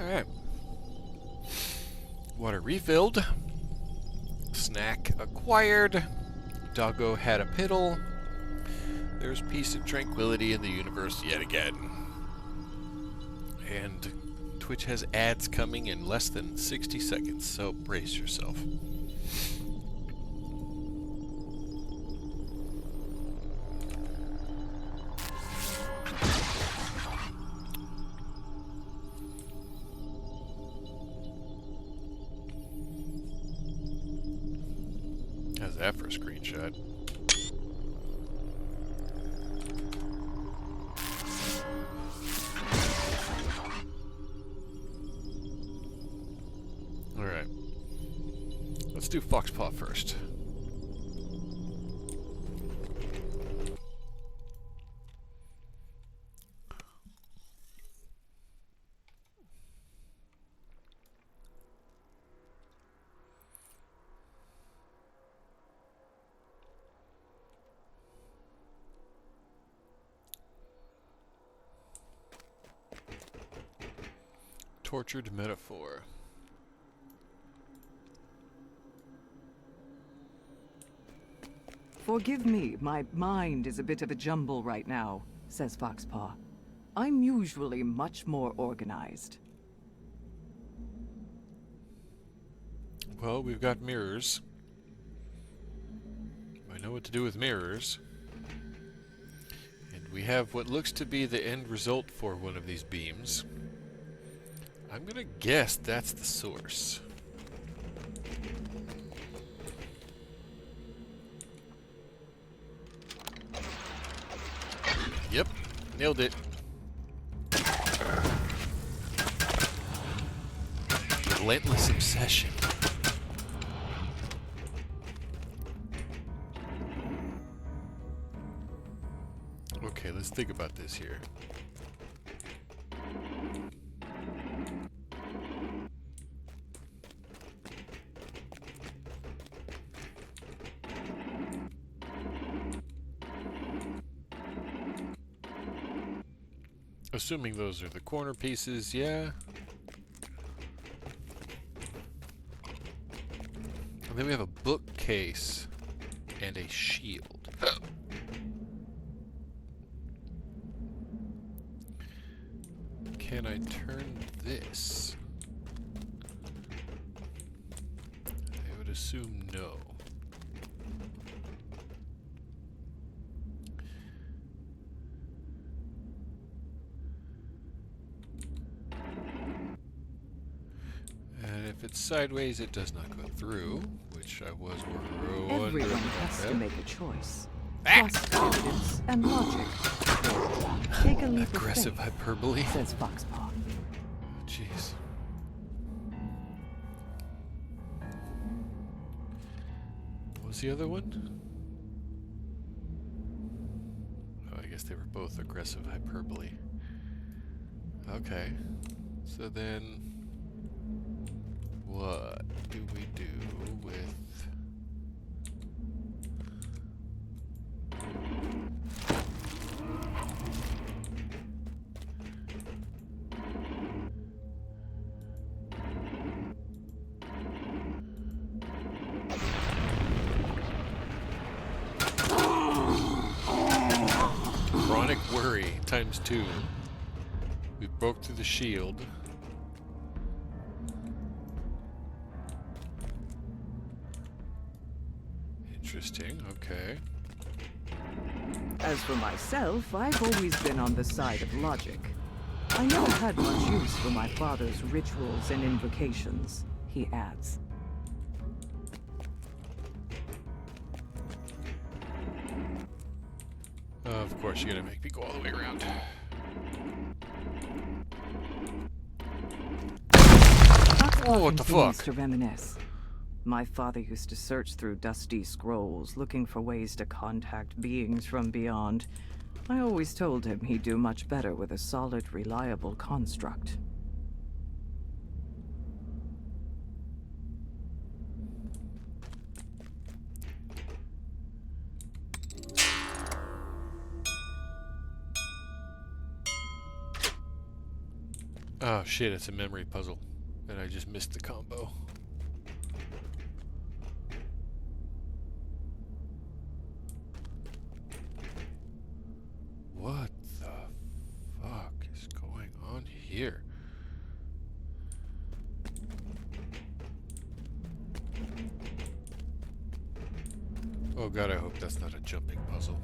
Alright. Water refilled. Snack acquired. Doggo had a piddle. There's peace and tranquility in the universe yet again. And Twitch has ads coming in less than 60 seconds, so brace yourself. How's that for a screenshot? Alright. Let's do Foxpaw first. Tortured metaphor. Forgive me, my mind is a bit of a jumble right now, says Foxpaw. I'm usually much more organized. Well, we've got mirrors. I know what to do with mirrors. And we have what looks to be the end result for one of these beams. I'm gonna guess that's the source. Yep, nailed it. Relentless obsession. Okay, let's think about this here. Assuming those are the corner pieces, yeah. And then we have a bookcase and a shield. Can I turn this? I would assume no. And if it's sideways, it does not go through, which I was wondering Everyone about has to that. make a choice. Trust evidence and logic. Take a leap Aggressive of faith, hyperbole. says Foxpaw. Jeez. What was the other one? Oh, I guess they were both aggressive hyperbole. Okay. So then, what do we do with... Chronic worry times 2. We broke through the shield. Interesting, okay. As for myself, I've always been on the side of logic. I never had much use for my father's rituals and invocations, he adds. Of course, you're gonna make me go all the way around. Oh, what the Continues fuck? to reminisce. My father used to search through dusty scrolls, looking for ways to contact beings from beyond. I always told him he'd do much better with a solid, reliable construct. Oh shit, it's a memory puzzle. And I just missed the combo. What the fuck is going on here? Oh god, I hope that's not a jumping puzzle.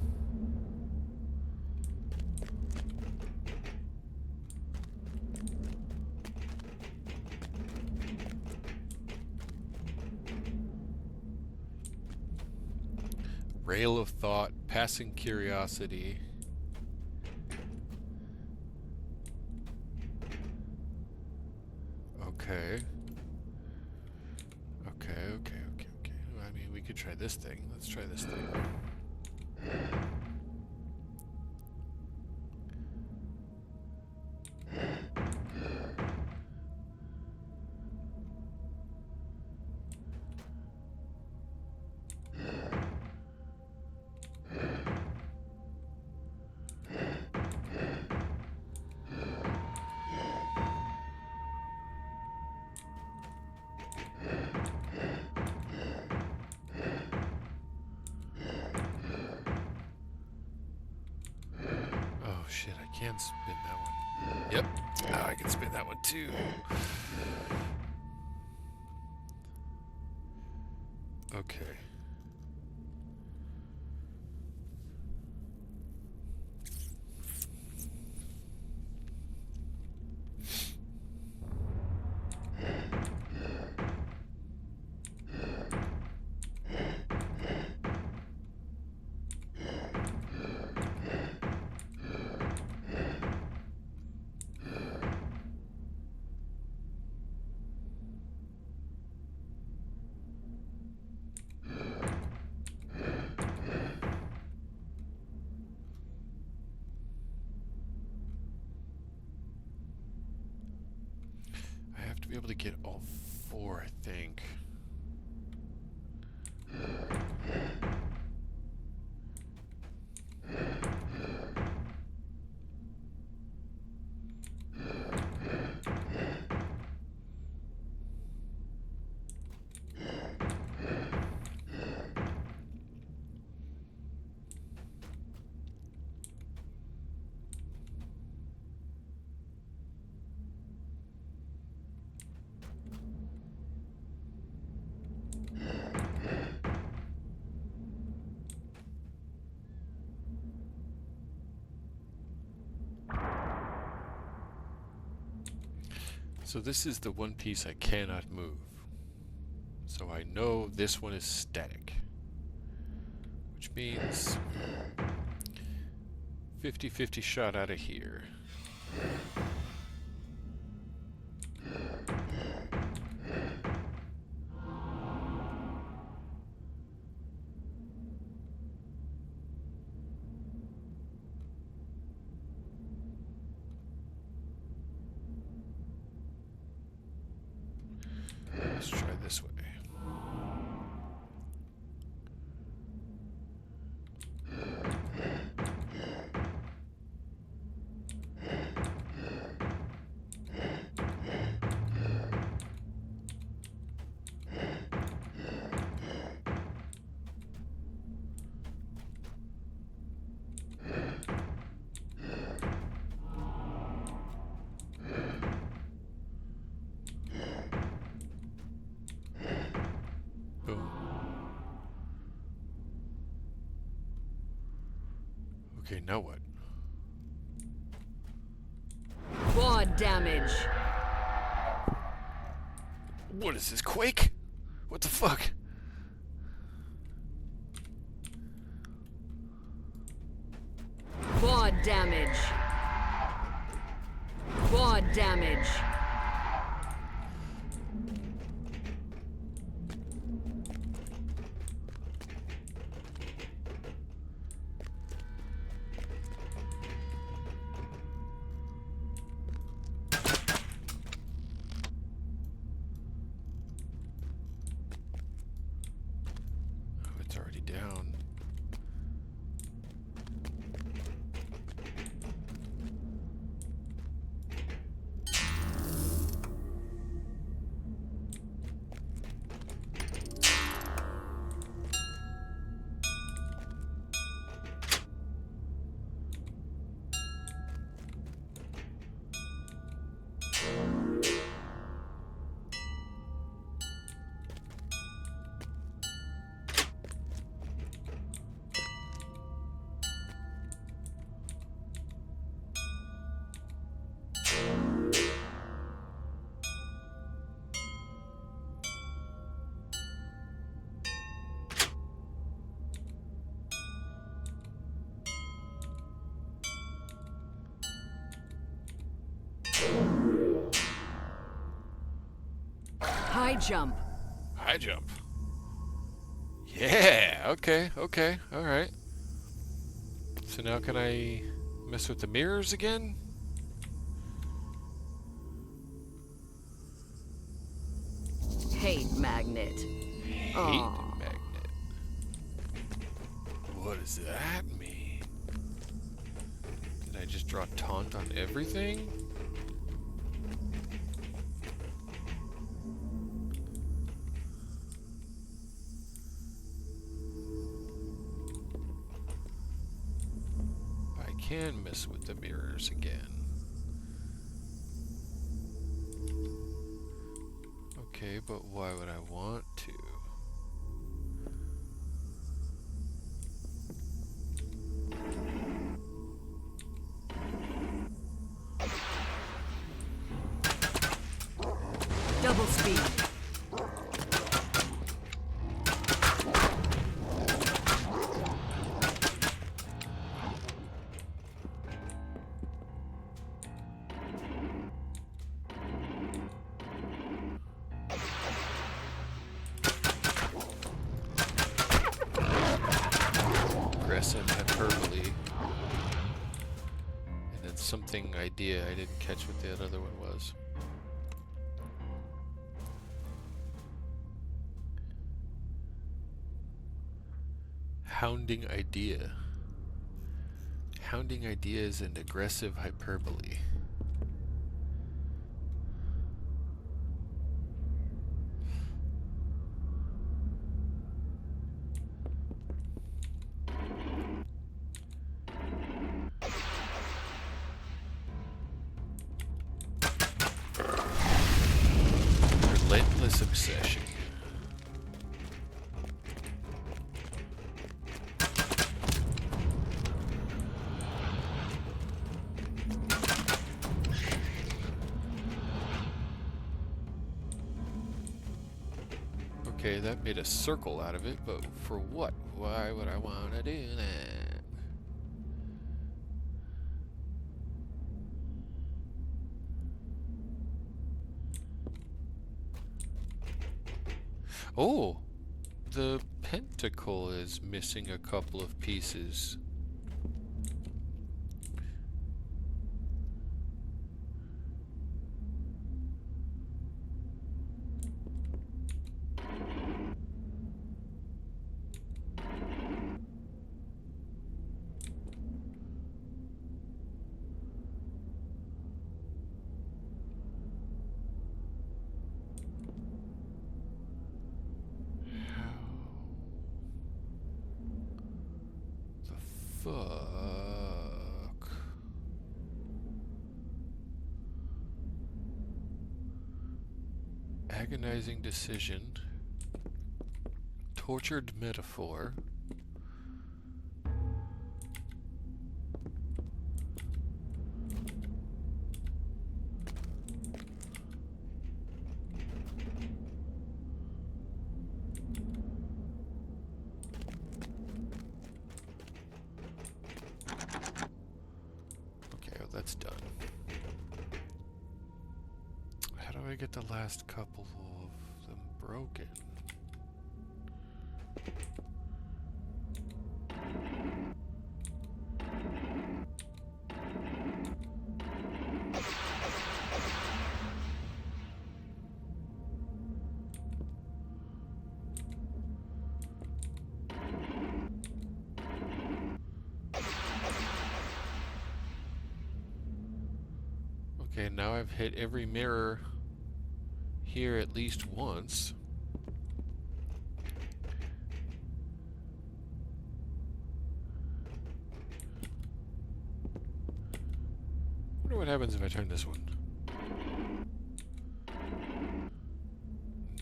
Rail of thought, passing curiosity. Okay. Okay. I mean, we could try this thing. Let's try this thing. Oh shit, I can spin that one. Yep. Oh, I can spin that one too. Okay. I have to be able to get all four, I think. So this is the one piece I cannot move. So I know this one is static. Which means 50-50 shot out of here. Let's try this way. Boom. Okay, now what? Quad damage. What is this, Quake? What the fuck? Quad damage. Quad damage. Oh, it's already down. High jump. High jump. Yeah, okay, alright. So now can I mess with the mirrors again? Hate magnet. Hate Aw. magnet. What does that mean? Did I just draw taunt on everything? I can mess with the mirrors again. Okay, but why would I want to? Double speed. Aggressive hyperbole. And then something idea. I didn't catch what that other one was. Hounding idea. Hounding ideas and aggressive hyperbole. Relentless obsession. Okay, that made a circle out of it, but for what? Why would I want to do that? Oh! The pentacle is missing a couple of pieces. Fuck. Agonizing decision. Tortured metaphor. That's done. How do I get the last couple of them broken? Okay, now I've hit every mirror here at least once. Wonder what happens if I turn this one.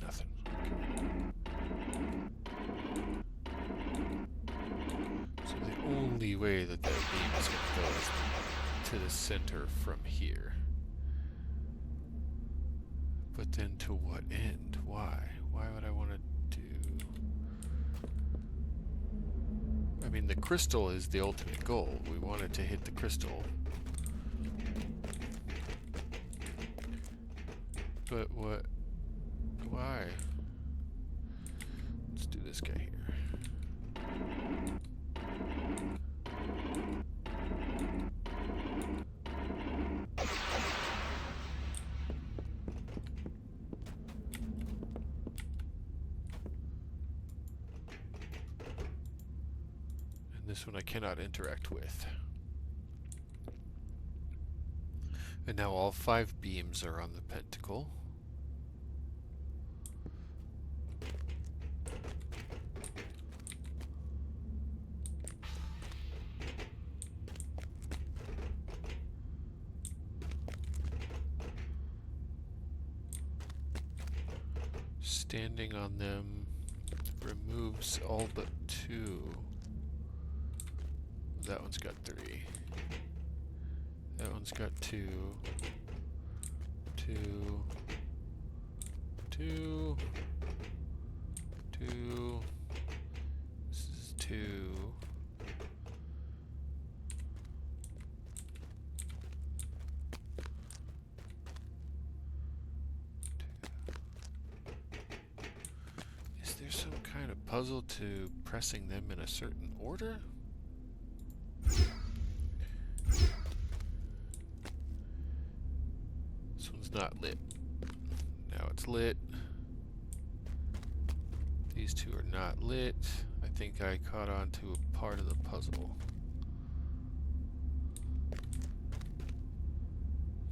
Nothing. So the only way that that beam is going to go is to the center from here. But then to what end? Why? Why would I want to do... I mean, the crystal is the ultimate goal. We wanted to hit the crystal. But what Why? Let's do this guy here. And this one I cannot interact with. And now all 5 beams are on the pentacle. Standing on them removes all but 2. That one's got 3. That one's got 2. 2. 2. 2. This is 2. Is there some kind of puzzle to pressing them in a certain order? This one's not lit. Now it's lit. These 2 are not lit. I think I caught on to a part of the puzzle.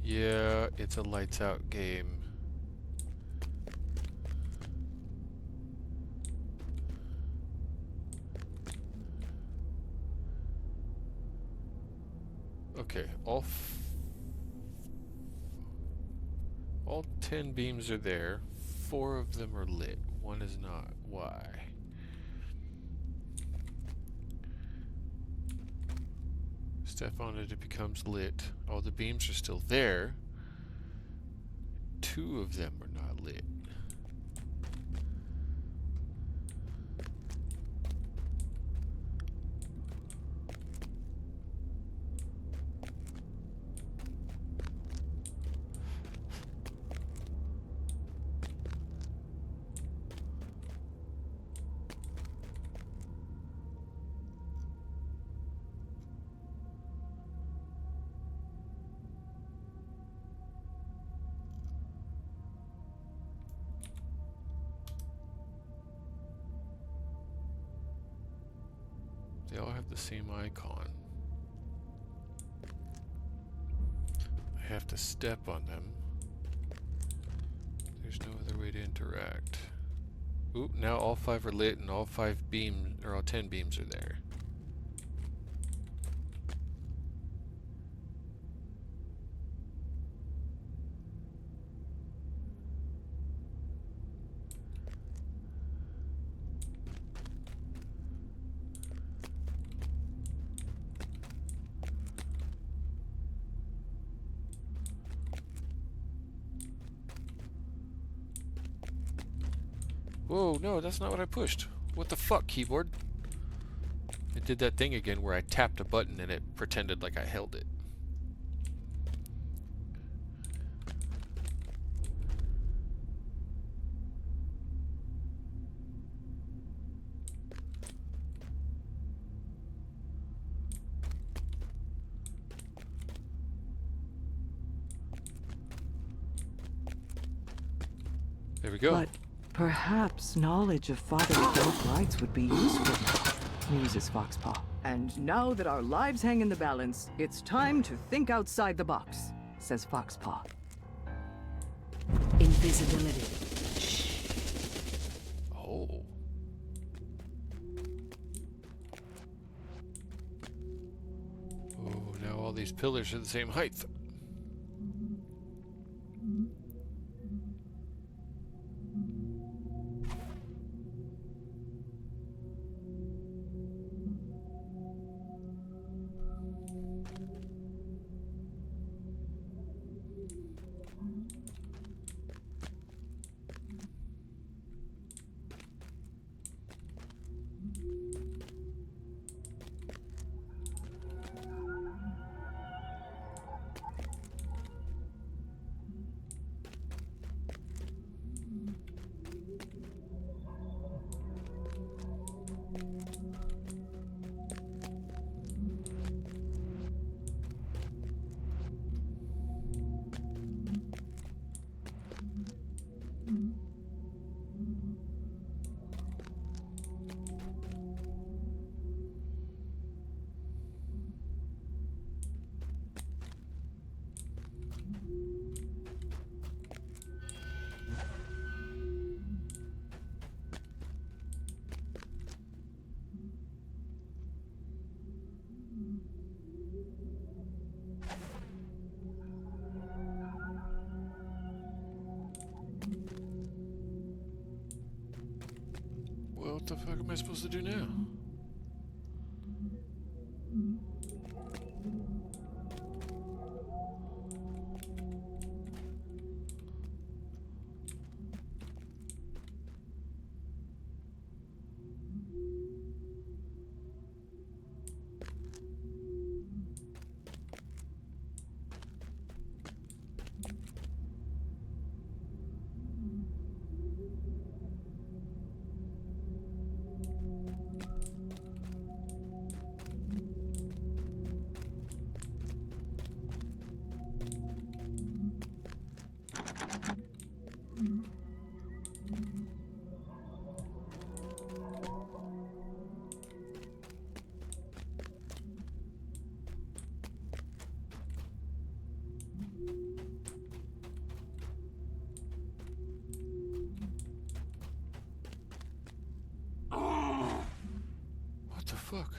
Yeah, it's a lights out game. Okay, all 10 beams are there. 4 of them are lit. 1 is not. Why? Step on it, it becomes lit. All the beams are still there. 2 of them are not lit. They all have the same icon. I have to step on them. There's no other way to interact. Oop, now all 5 are lit and all 5 beams, or all 10 beams are there. Whoa, no, that's not what I pushed. What the fuck, keyboard? It did that thing again where I tapped a button and it pretended like I held it. There we go. But perhaps knowledge of Father Adult rights would be useful, muses Foxpaw. And now that our lives hang in the balance, it's time to think outside the box, says Foxpaw. Invisibility. Oh. Oh, now all these pillars are the same height. What the fuck am I supposed to do now? What the fuck?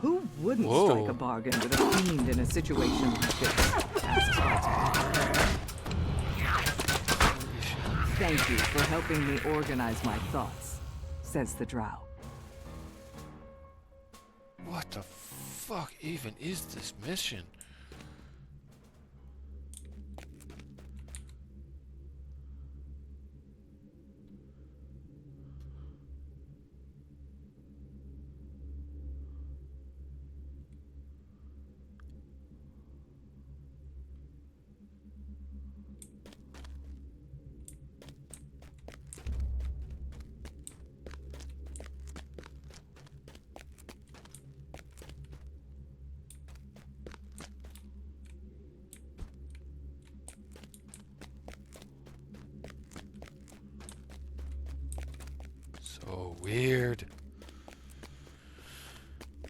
Who wouldn't Whoa. strike a bargain with a fiend in a situation like this? Asks Altair. Thank you for helping me organize my thoughts, says the drow. What the fuck even is this mission? So weird.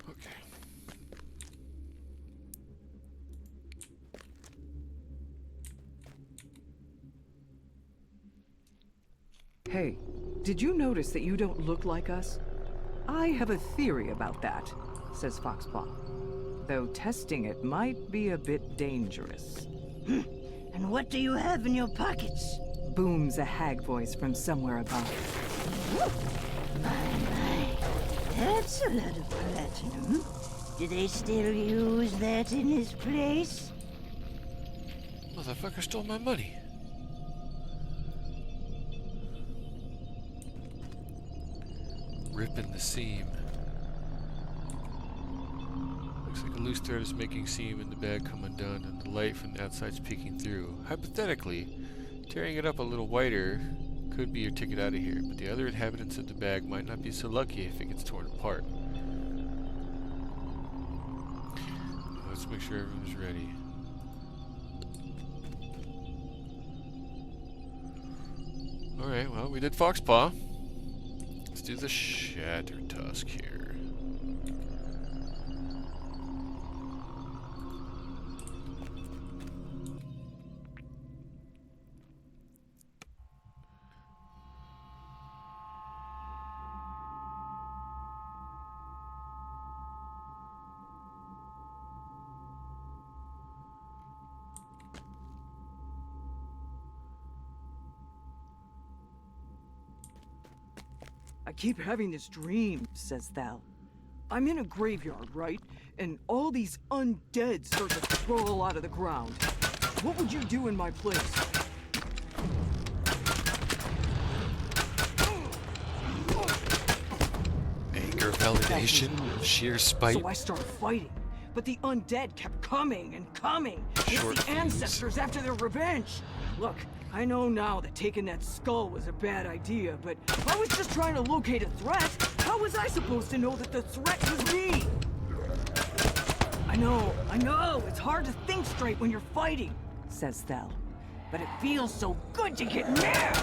Okay. Hey, did you notice that you don't look like us? I have a theory about that, says Foxpaw. Though testing it might be a bit dangerous. And what do you have in your pockets? Booms a hag voice from somewhere above. My. That's a lot of platinum. Do they still use that in this place? Motherfucker stole my money. Ripping the seam. Looks like a loose thread is making seam in the bag come undone, and the light from the outside's peeking through. Hypothetically, tearing it up a little wider could be your ticket out of here, but the other inhabitants of the bag might not be so lucky if it gets torn apart. Let's make sure everyone's ready. Alright, well, we did Foxpaw. Let's do the Shatter Tusk here. I keep having this dream, says Thal. I'm in a graveyard, right? And all these undead start to crawl out of the ground. What would you do in my place? Anger, validation, sheer spite. So I started fighting, but the undead kept coming and coming. Short It's the fuse. ancestors after their revenge. Look, I know now that taking that skull was a bad idea, but if I was just trying to locate a threat, how was I supposed to know that the threat was me? I know, it's hard to think straight when you're fighting, says Thel. But it feels so good to get mad!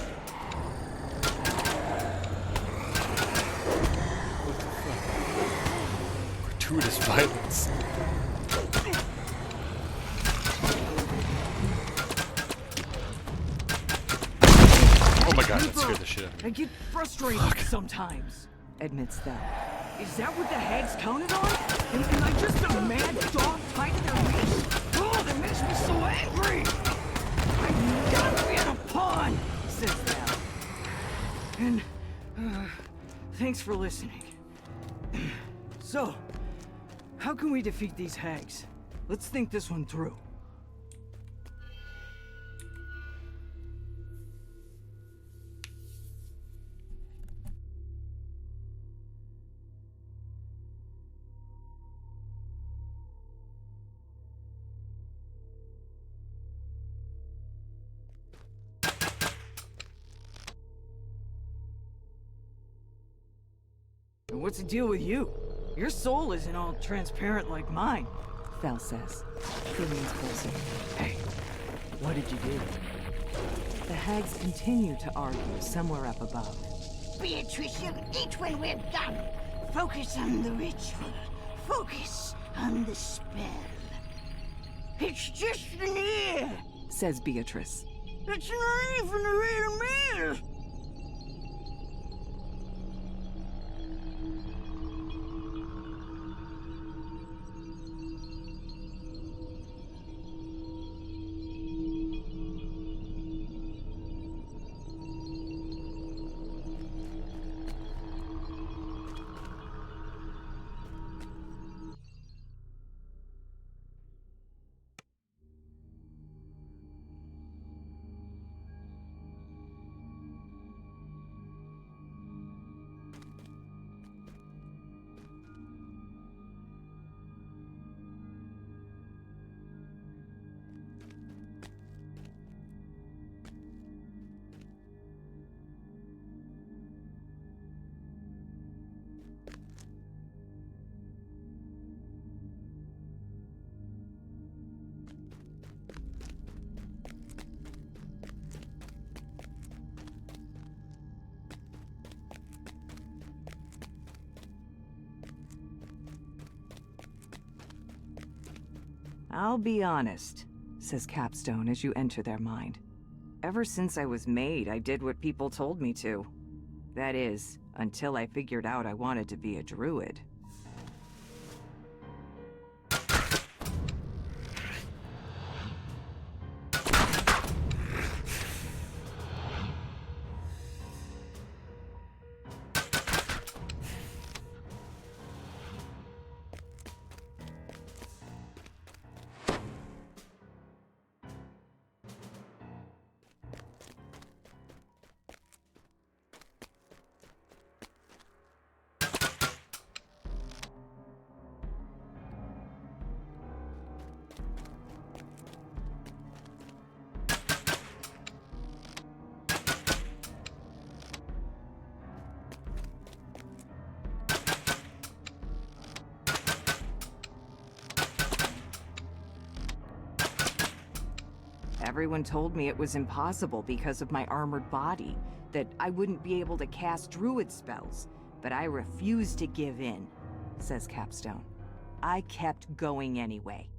Gratuitous violence. Oh my god, that scared the shit out of me. I get frustrated sometimes, admits Thel. Is that what the hags counted on? Am I just a mad dog tied to their leash? Oh, that makes me so angry! I've gotta be a pawn, says Val. And, thanks for listening. So, how can we defeat these hags? Let's think this one through. And what's the deal with you? Your soul isn't all transparent like mine, Val says. He leans closer. Hey, what did you do? The hags continue to argue somewhere up above. Beatrice, you'll eat when we're done. Focus on the ritual. Focus on the spell. It's just an ear, Says Beatrice. it's not even a real meal. I'll be honest, says Capstone as you enter their mind. Ever since I was made, I did what people told me to. That is, until I figured out I wanted to be a druid. Everyone told me it was impossible because of my armored body, that I wouldn't be able to cast druid spells, but I refused to give in, says Capstone. I kept going anyway.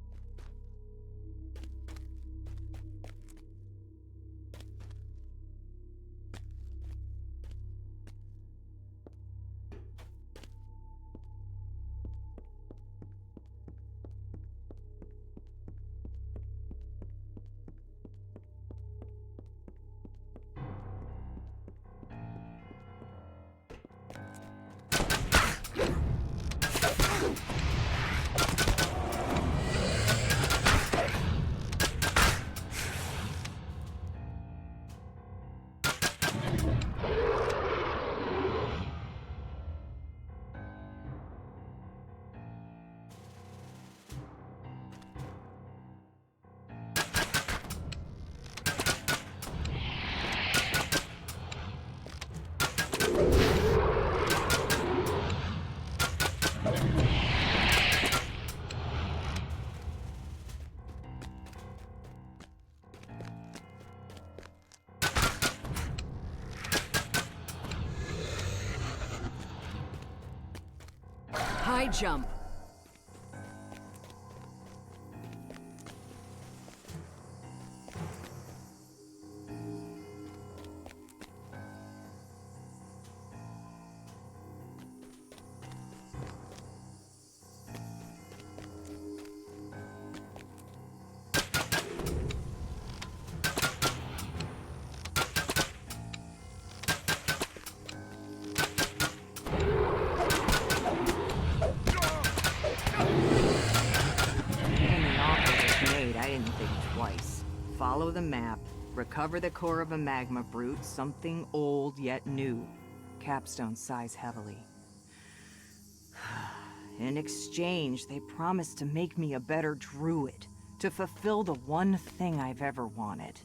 High jump. Follow the map, recover the core of a magma brute, something old yet new. Capstone sighs heavily. In exchange, they promised to make me a better druid, to fulfill the one thing I've ever wanted.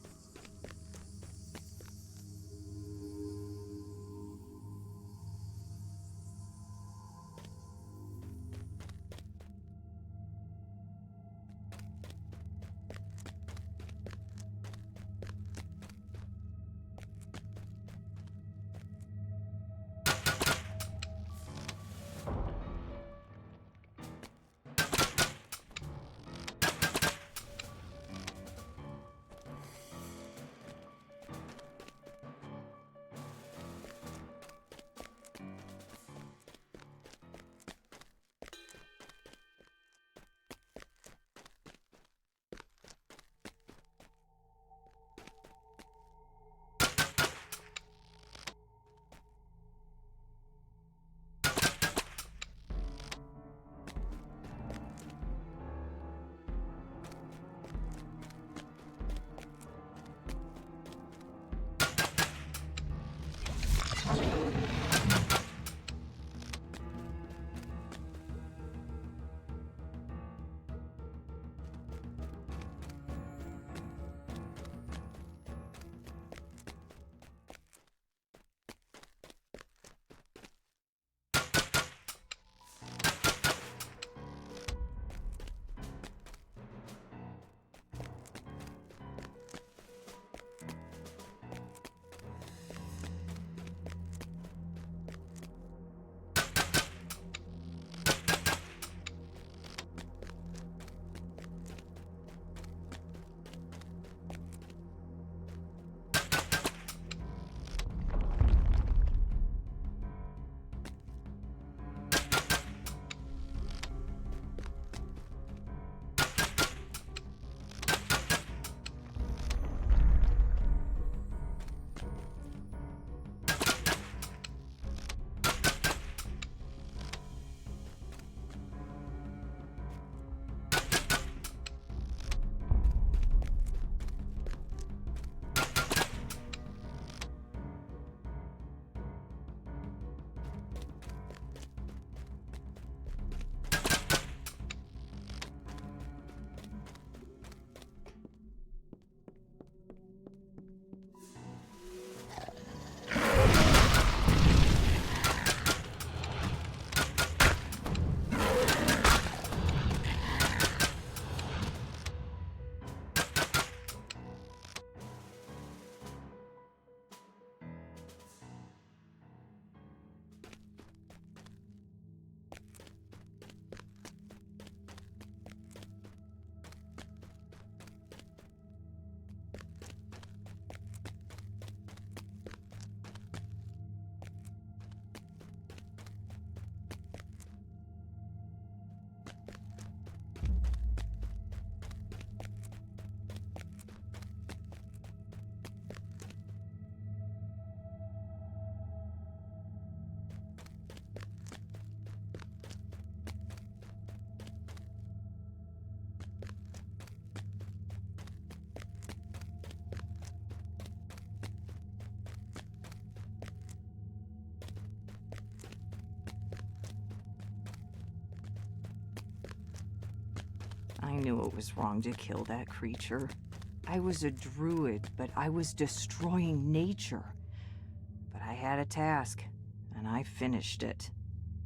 I knew it was wrong to kill that creature. I was a druid, but I was destroying nature. But I had a task, and I finished it,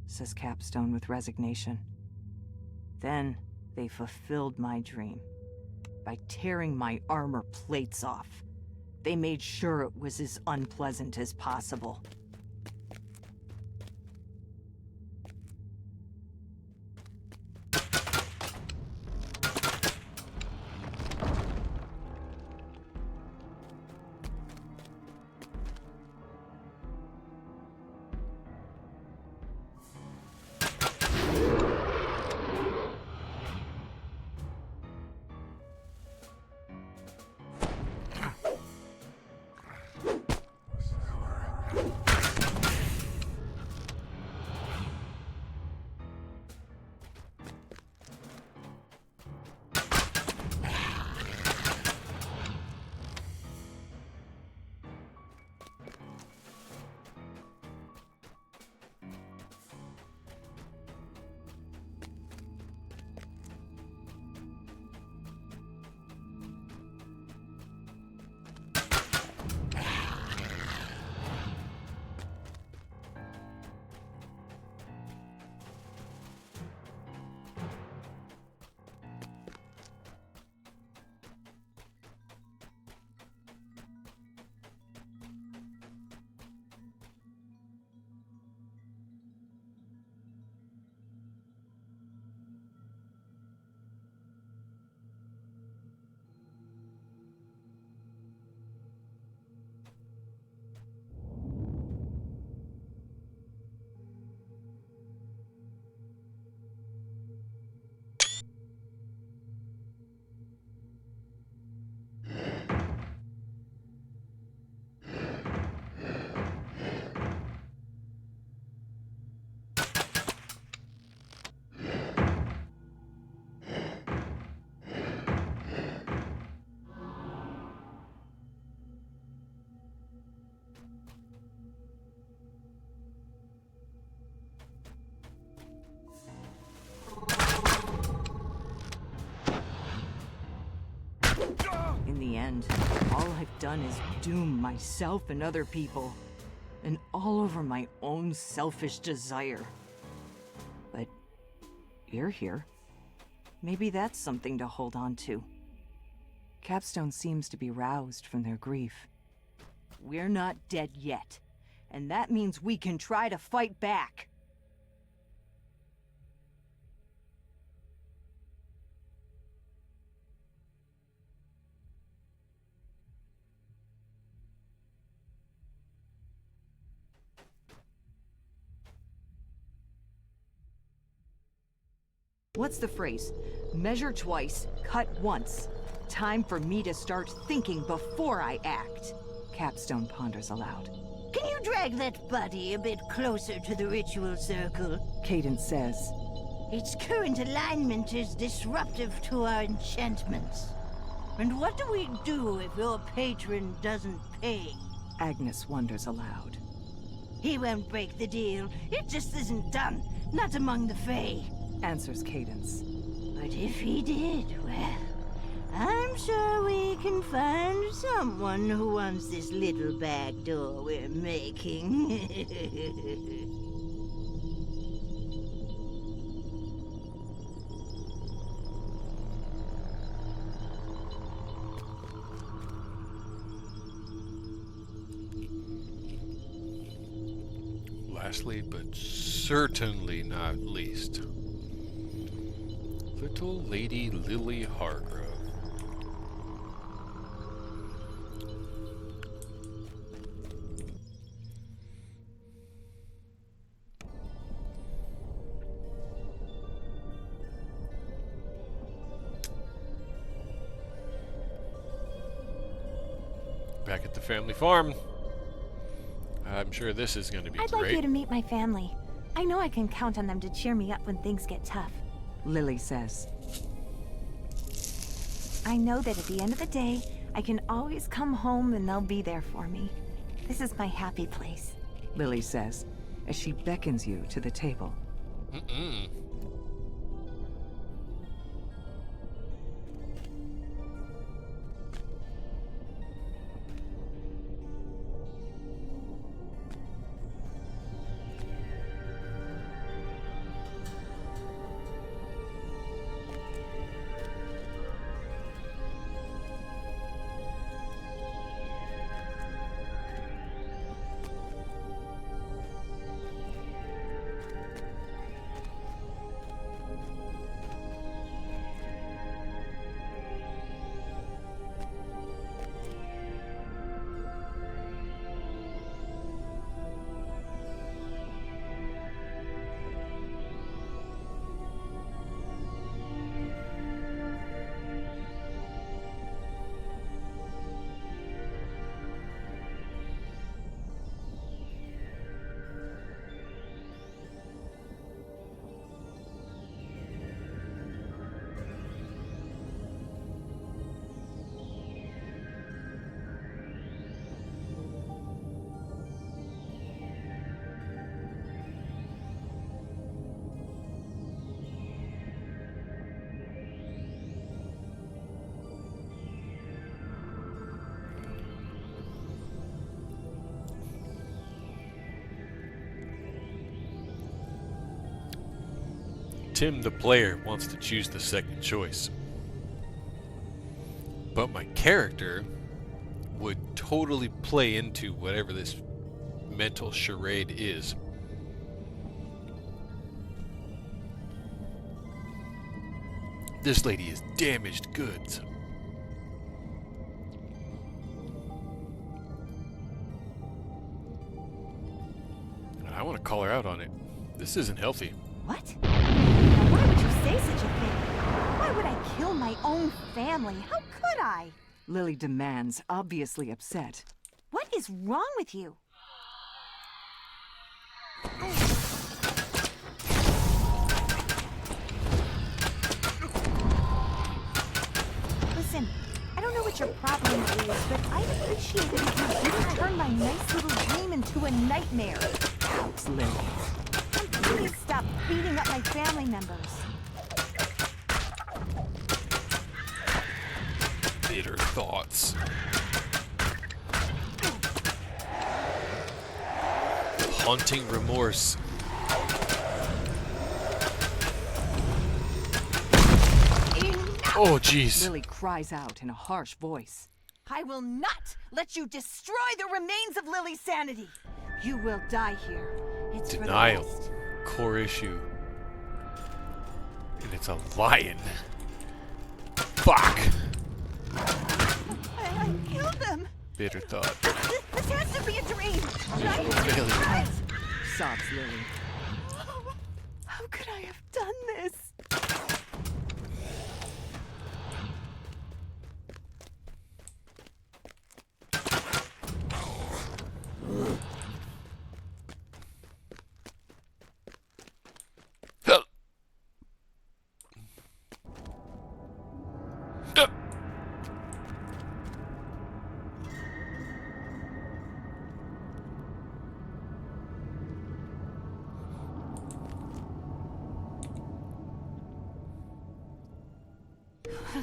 says Capstone with resignation. Then they fulfilled my dream by tearing my armor plates off. They made sure it was as unpleasant as possible. In the end, all I've done is doom myself and other people. And all over my own selfish desire. But you're here. Maybe that's something to hold on to. Capstone seems to be roused from their grief. We're not dead yet, and that means we can try to fight back. What's the phrase? Measure twice, cut once. Time for me to start thinking before I act. Capstone ponders aloud. Can you drag that body a bit closer to the ritual circle? Cadence says, Its current alignment is disruptive to our enchantments. And what do we do if your patron doesn't pay? Agnes wonders aloud. He won't break the deal. It just isn't done. Not among the Fae. Answers Cadence. But if he did, well, I'm sure we can find someone who wants this little back door we're making. Lastly, but certainly not least, Little Lady Lily Hargrove. Back at the family farm. I'm sure this is going to be I'd great. like you to meet my family. I know I can count on them to cheer me up when things get tough. Lily says, I know that at the end of the day, I can always come home and they'll be there for me. This is my happy place. Lily says, as she beckons you to the table. Mm-mm. Tim, the player, wants to choose the second choice. But my character would totally play into whatever this mental charade is. This lady is damaged goods. And I want to call her out on it. This isn't healthy. What? Why would you say such a thing? Why would I kill my own family? How could I? Lily demands, obviously upset. What is wrong with you? Listen, I don't know what your problem is, but I'd appreciate it if you didn't turn my nice little dream into a nightmare. Pouts Lily. And please stop beating up my family members. bitter thoughts. Haunting remorse. Oh, jeez. Lily cries out in a harsh voice. I will not let you destroy the remains of Lily's sanity. You will die here. It's Denial. for the best. Core issue. And it's a lion. Fuck. I killed them. Bitter thought. This has to be a dream. Right? Failure. Right? Sobs Lily. How could I have done this?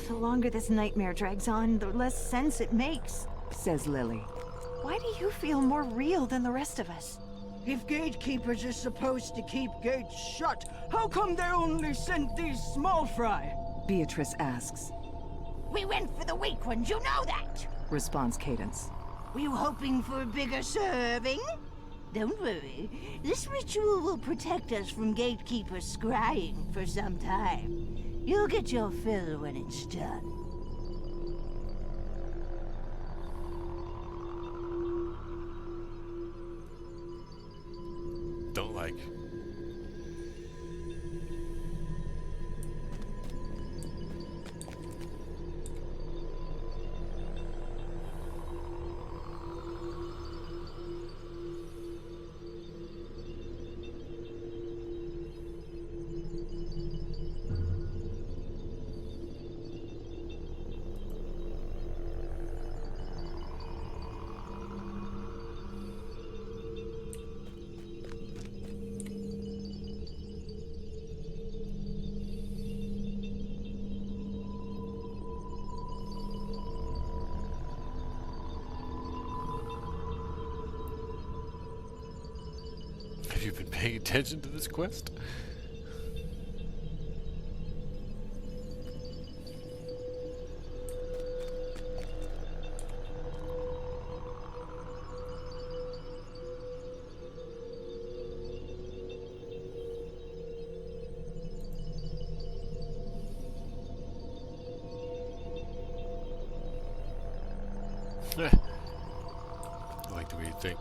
The longer this nightmare drags on, the less sense it makes. Says Lily. Why do you feel more real than the rest of us? If gatekeepers are supposed to keep gates shut, how come they only sent these small fry? Beatrice asks. We went for the weak ones, you know that! Responds Cadence. Were you hoping for a bigger serving? Don't worry, this ritual will protect us from gatekeepers scrying for some time. You'll get your fill when it's done. Don't like. Have you been paying attention to this quest? I like the way you think.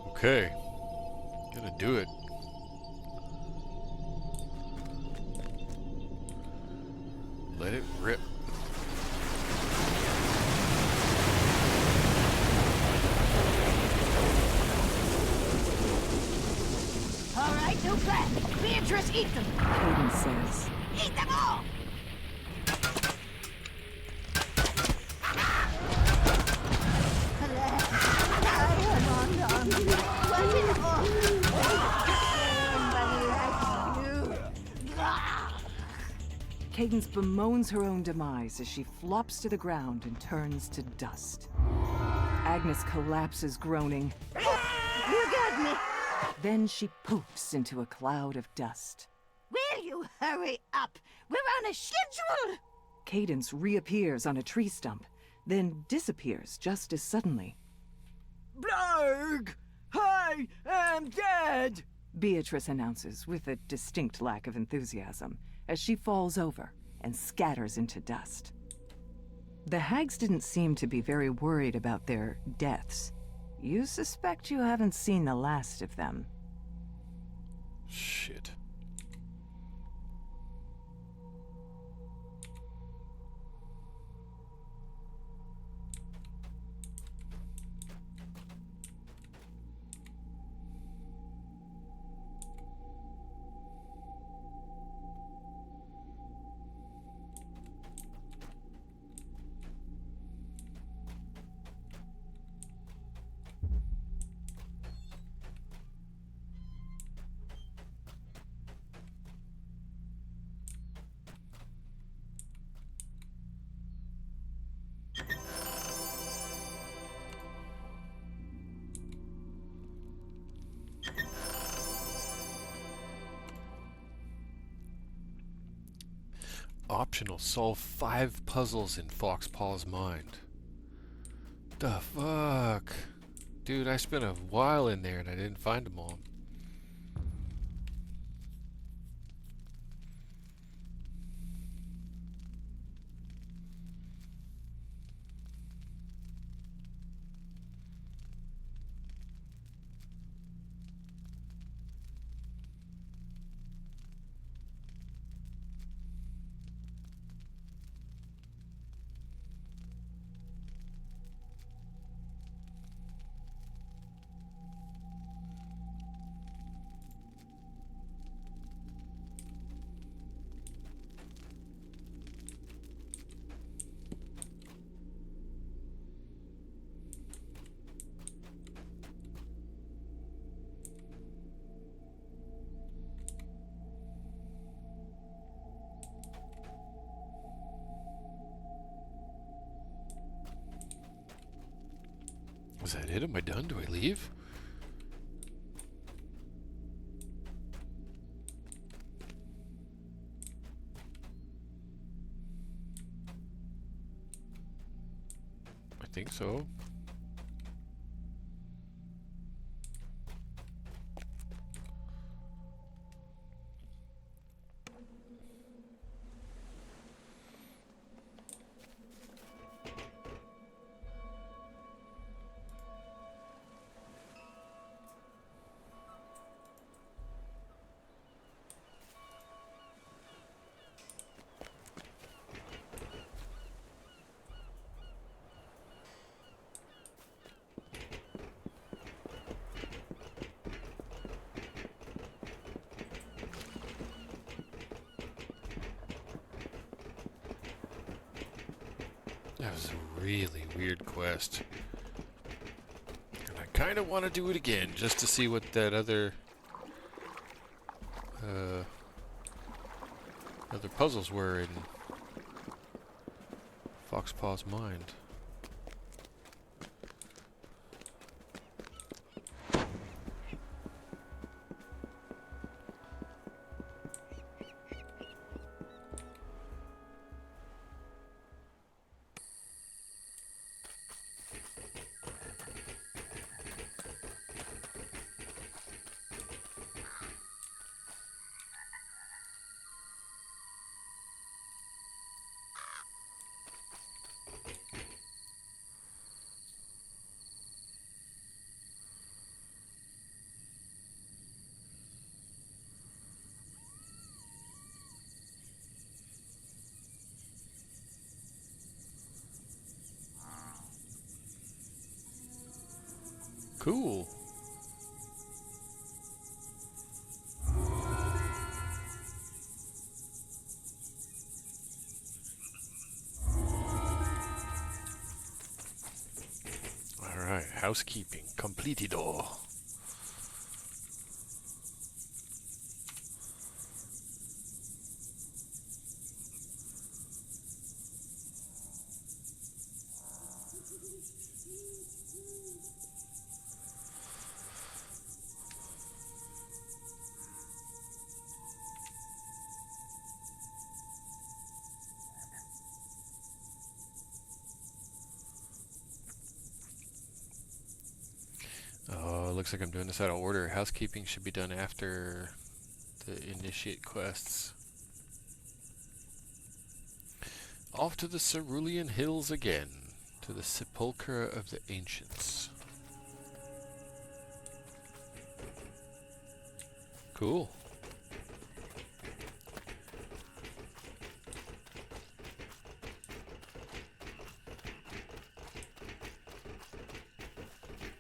Okay. Gonna do it. Let it rip. All right, new plan. Beatrice, eat them. Cadence says. Eat them all! Cadence bemoans her own demise as she flops to the ground and turns to dust. Agnes collapses, groaning. You got me. Then she poofs into a cloud of dust. Will you hurry up? We're on a schedule. Cadence reappears on a tree stump, then disappears just as suddenly. Blarg! I am dead! Beatrice announces with a distinct lack of enthusiasm as she falls over and scatters into dust. The hags didn't seem to be very worried about their deaths. You suspect you haven't seen the last of them. Shit. Optional. Solve 5 puzzles in Foxpaw's mind. The fuck? Dude, I spent a while in there and I didn't find them all. Was that it? Am I done? Do I leave? I think so. That was a really weird quest. And I kind of want to do it again, just to see what that other puzzles were in Foxpaw's mind. Cool. Alright, housekeeping completed all. Looks like I'm doing this out of order. Housekeeping should be done after the initiate quests. Off to the Cerulean Hills again, to the Sepulchre of the Ancients. Cool.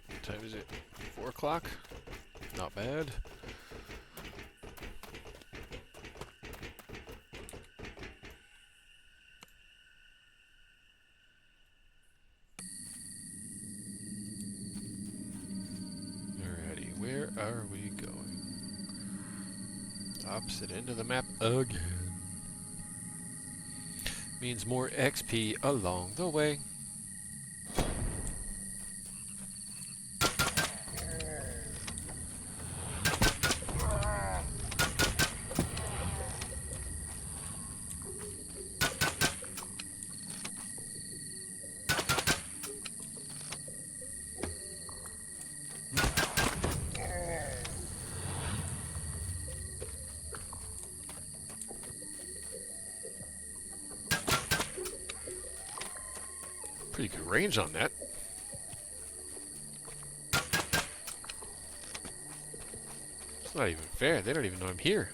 What time is it? 4 o'clock? Not bad. Alrighty, where are we going? Opposite end of the map again. Means more XP along the way. Pretty good range on that. It's not even fair. They don't even know I'm here.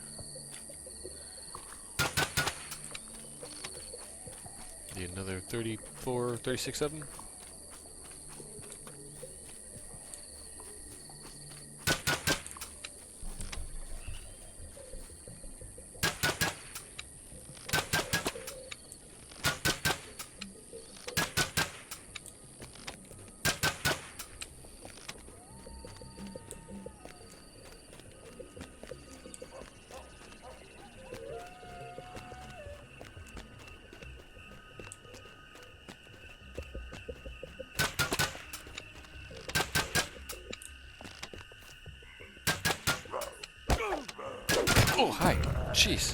Need another 34, 36 of them. Oh, hi. Jeez.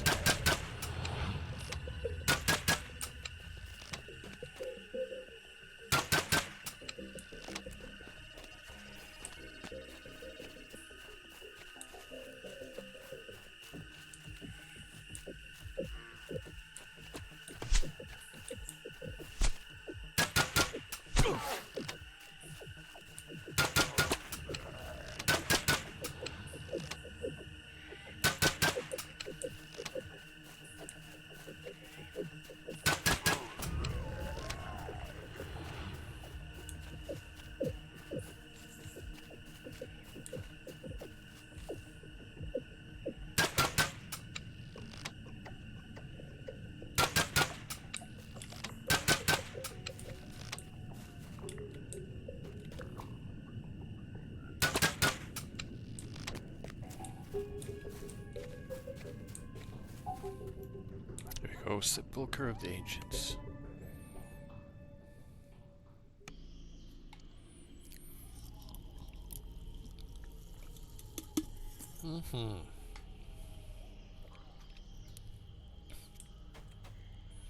There we go. Sepulchre of the Ancients.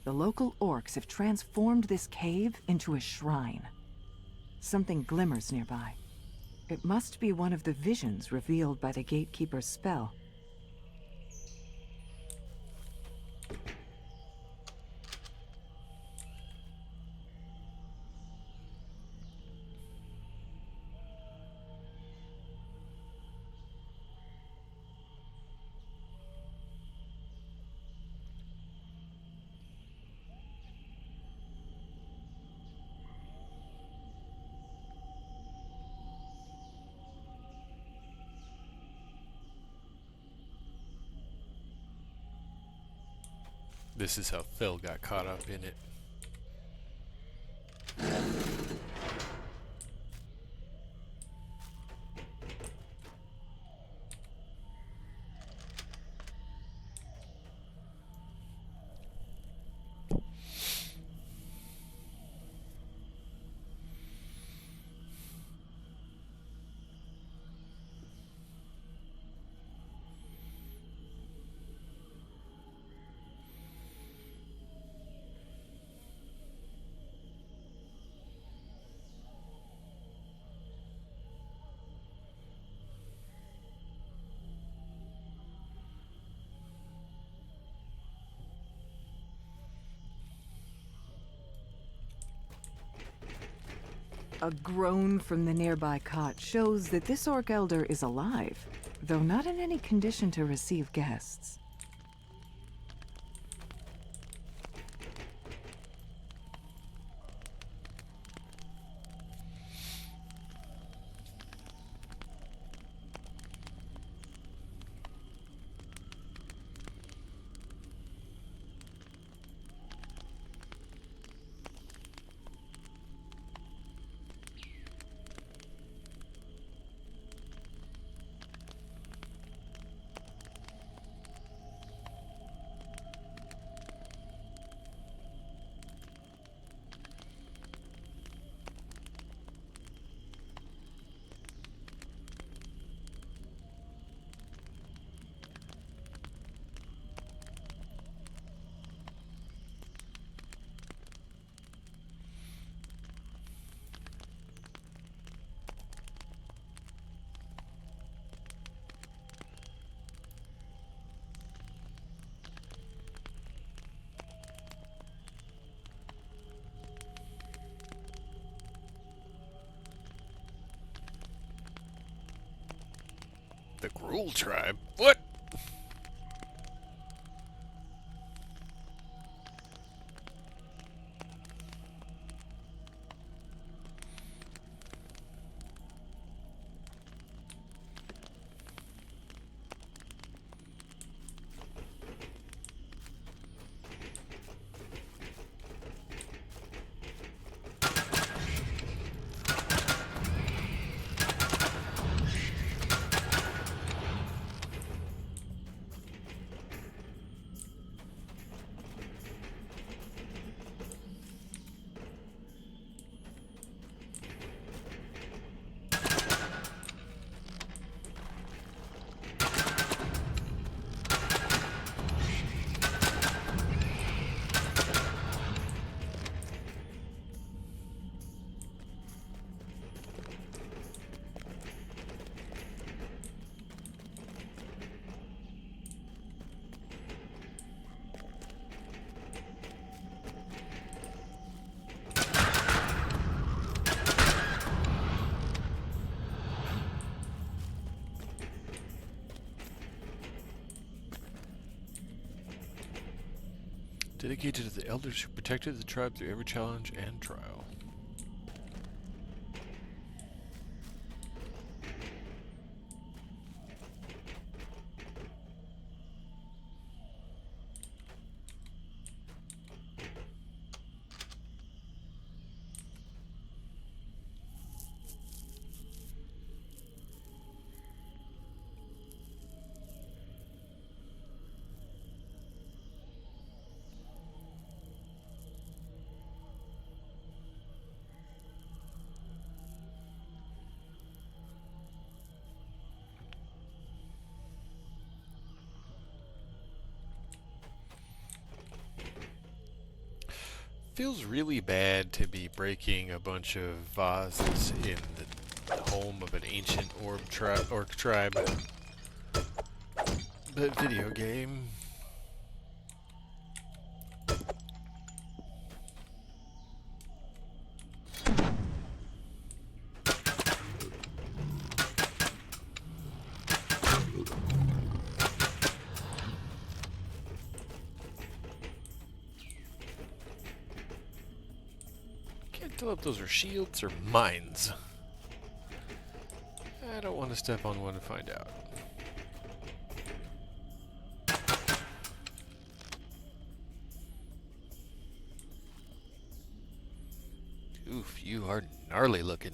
The local orcs have transformed this cave into a shrine. Something glimmers nearby. It must be one of the visions revealed by the Gatekeeper's spell. This is how Phil got caught up in it. A groan from the nearby cot shows that this orc elder is alive, though not in any condition to receive guests. Cruel tribe? What? Dedicated to the elders who protected the tribe through every challenge and trial. Feels really bad to be breaking a bunch of vases in the home of an ancient orc tribe. But video game. Can't tell if those are shields or mines. I don't want to step on one and find out. Oof, you are gnarly looking.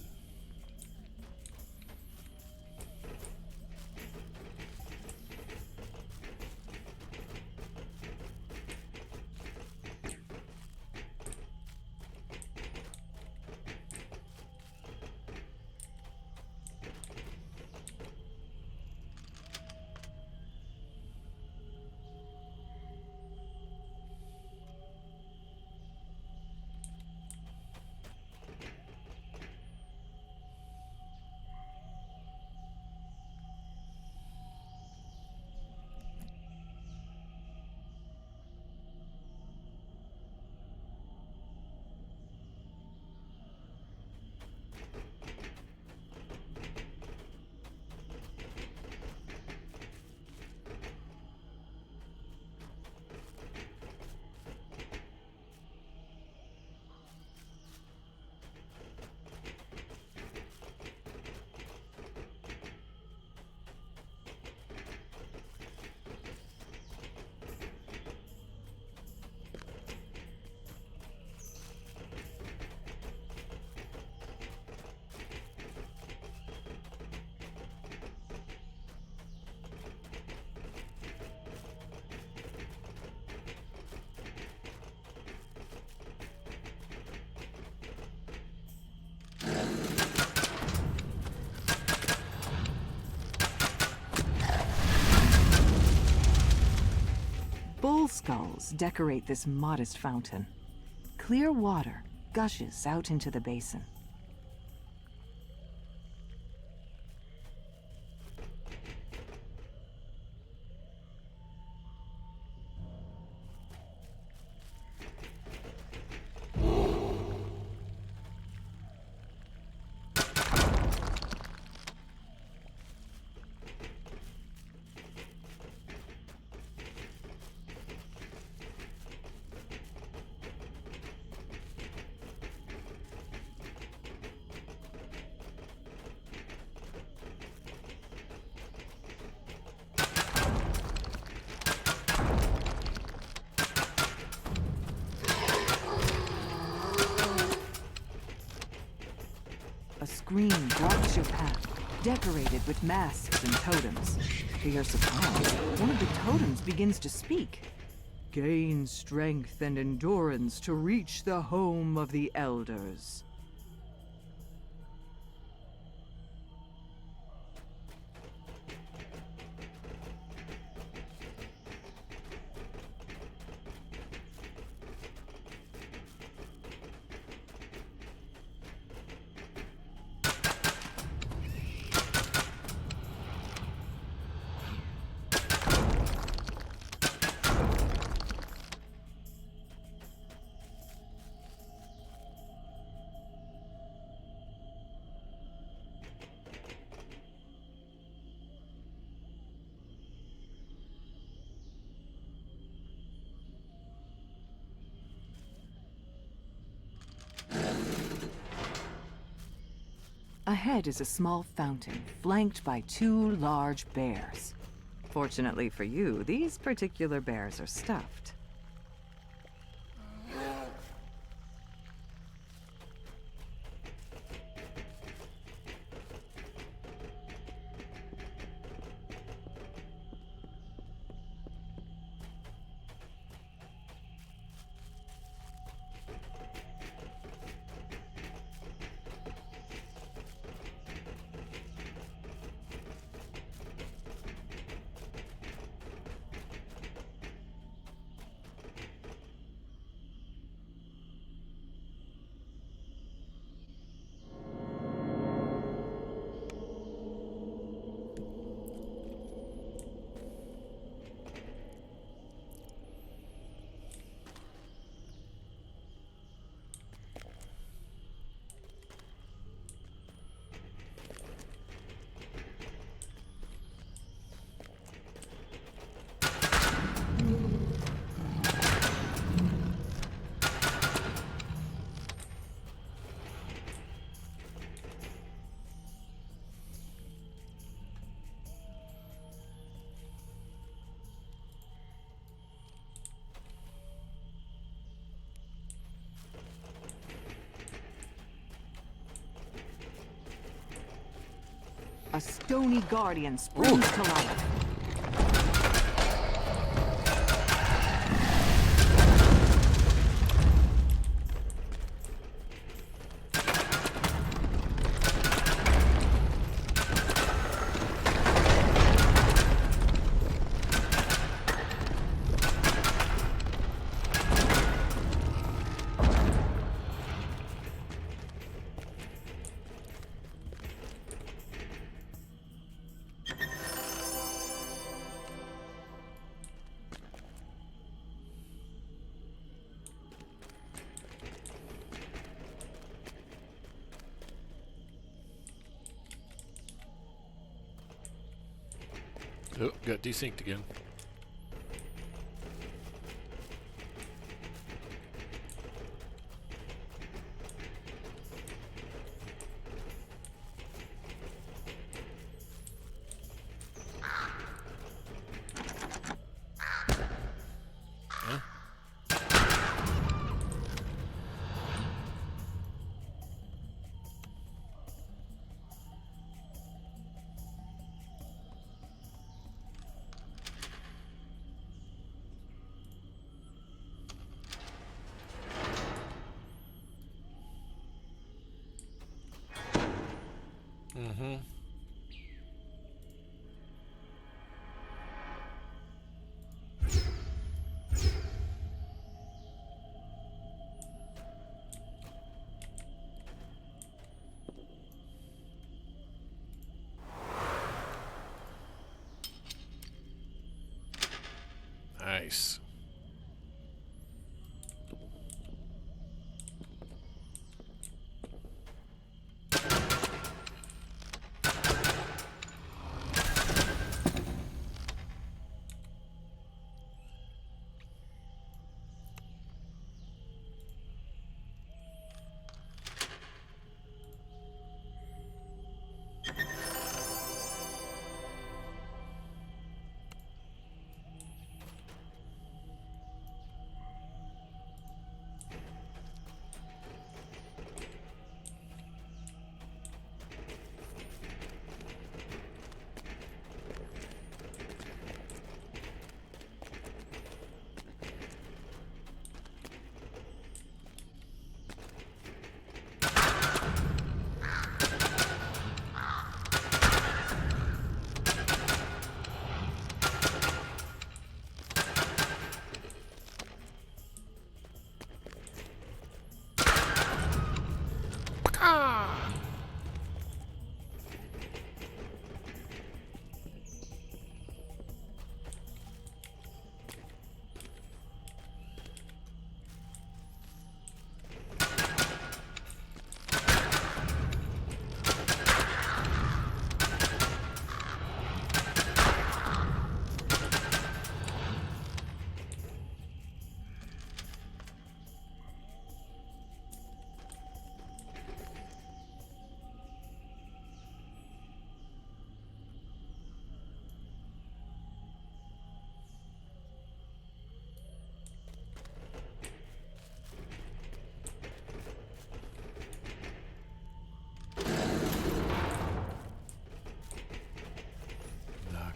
Bull skulls decorate this modest fountain. Clear water gushes out into the basin. A screen blocks your path, decorated with masks and totems. To your surprise, one of the totems begins to speak. Gain strength and endurance to reach the home of the elders. Ahead is a small fountain, flanked by 2 large bears. Fortunately for you, these particular bears are stuffed. A stony guardian springs to life. Oh, got desynced again. Huh? Mm-hmm. Nice.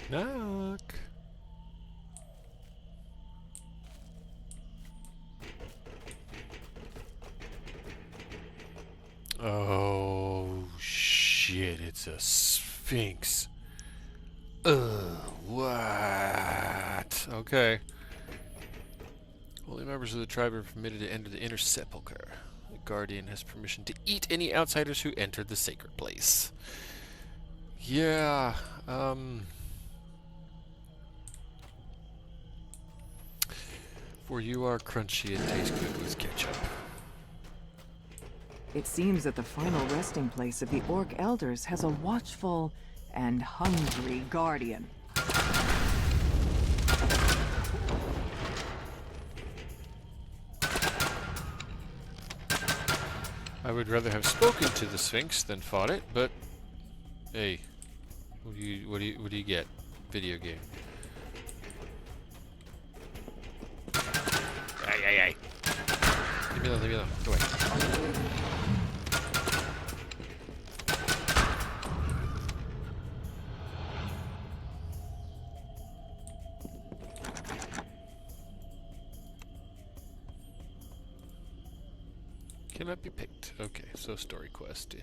Knock. Oh shit, it's a sphinx. What? Okay. Only members of the tribe are permitted to enter the inner sepulchre. The guardian has permission to eat any outsiders who enter the sacred place. Yeah, for you are crunchy and taste good with ketchup. It seems that the final resting place of the Orc Elders has a watchful and hungry guardian. I would rather have spoken to the Sphinx than fought it, but hey, what do you get? Video game. Ay. Leave me alone. Go away. Cannot be picked. Okay, so story quest.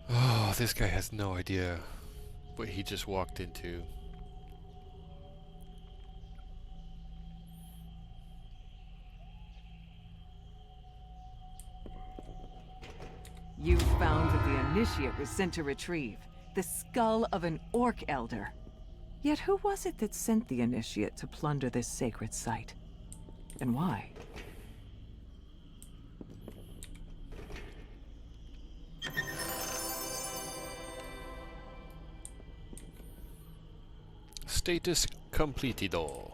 Oh, this guy has no idea what he just walked into. You found that the initiate was sent to retrieve the skull of an Orc Elder. Yet who was it that sent the initiate to plunder this sacred site? And why? Status completido.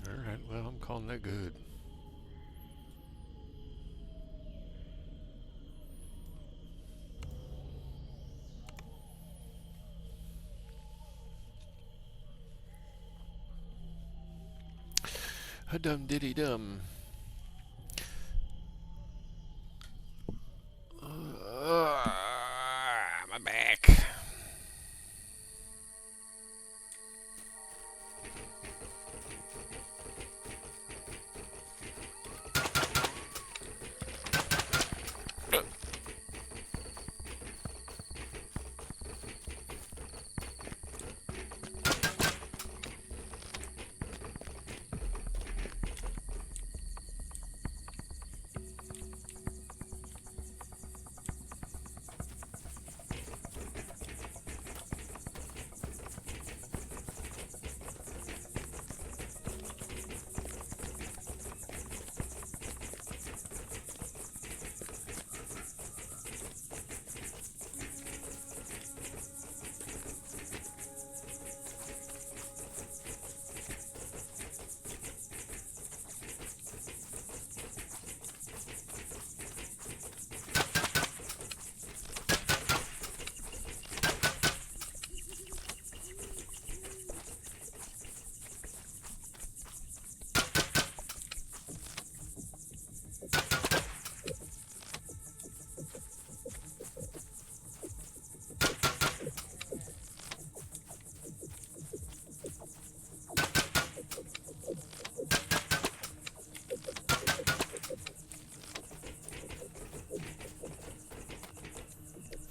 Alright, well, I'm calling that good. Dum diddy dum. My back.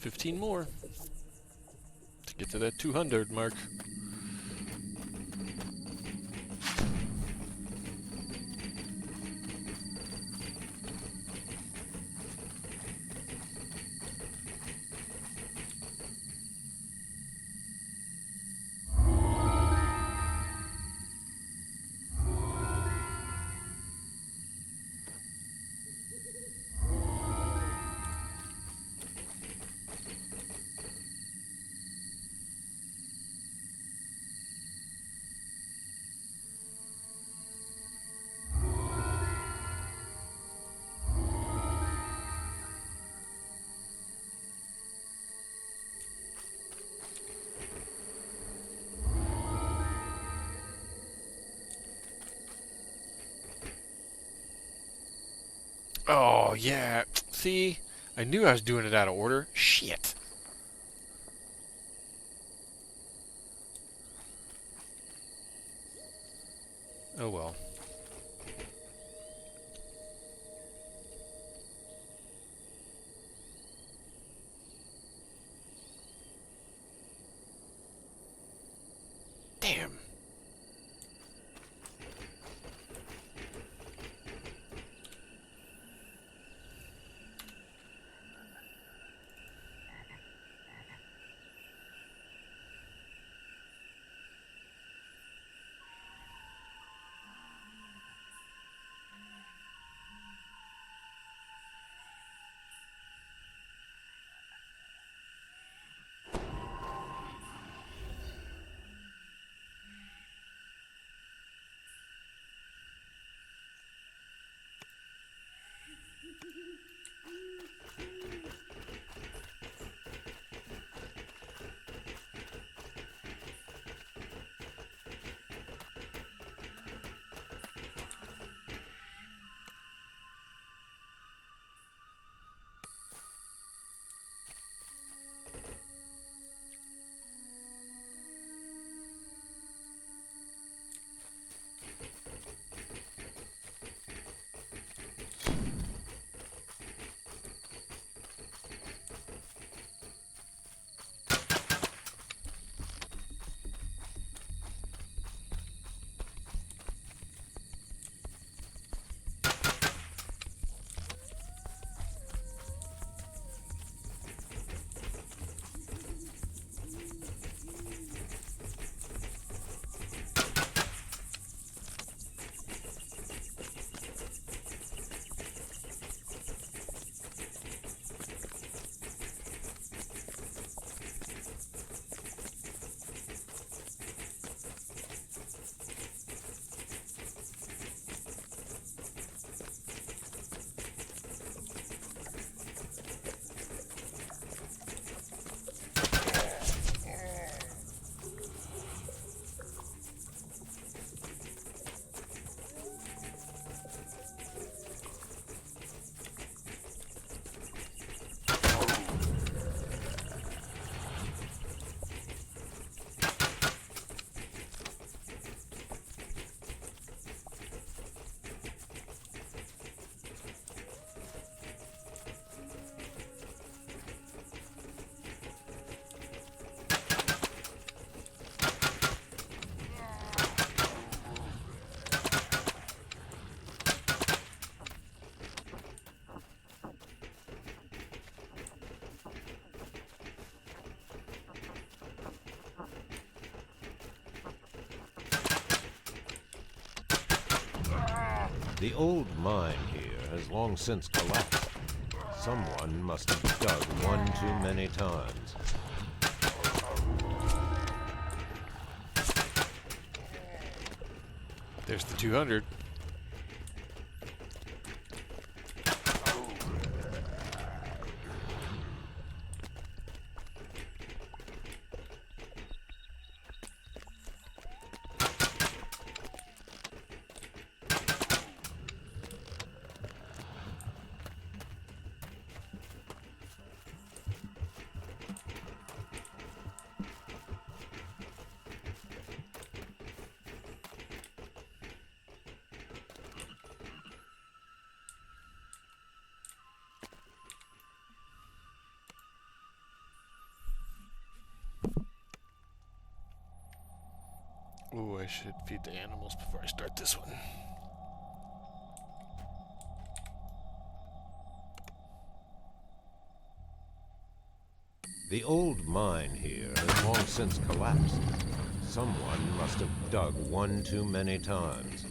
15 more to get to that 200 mark. Oh, yeah. See? I knew I was doing it out of order. Shit. Oh well. Damn. The old mine here has long since collapsed. Someone must have dug one too many times. There's the 200. I should feed the animals before I start this one. The old mine here has long since collapsed. Someone must have dug one too many times.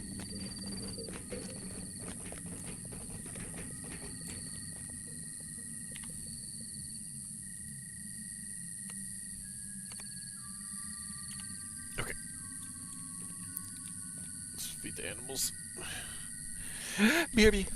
Okay. Let's feed the animals. BRB.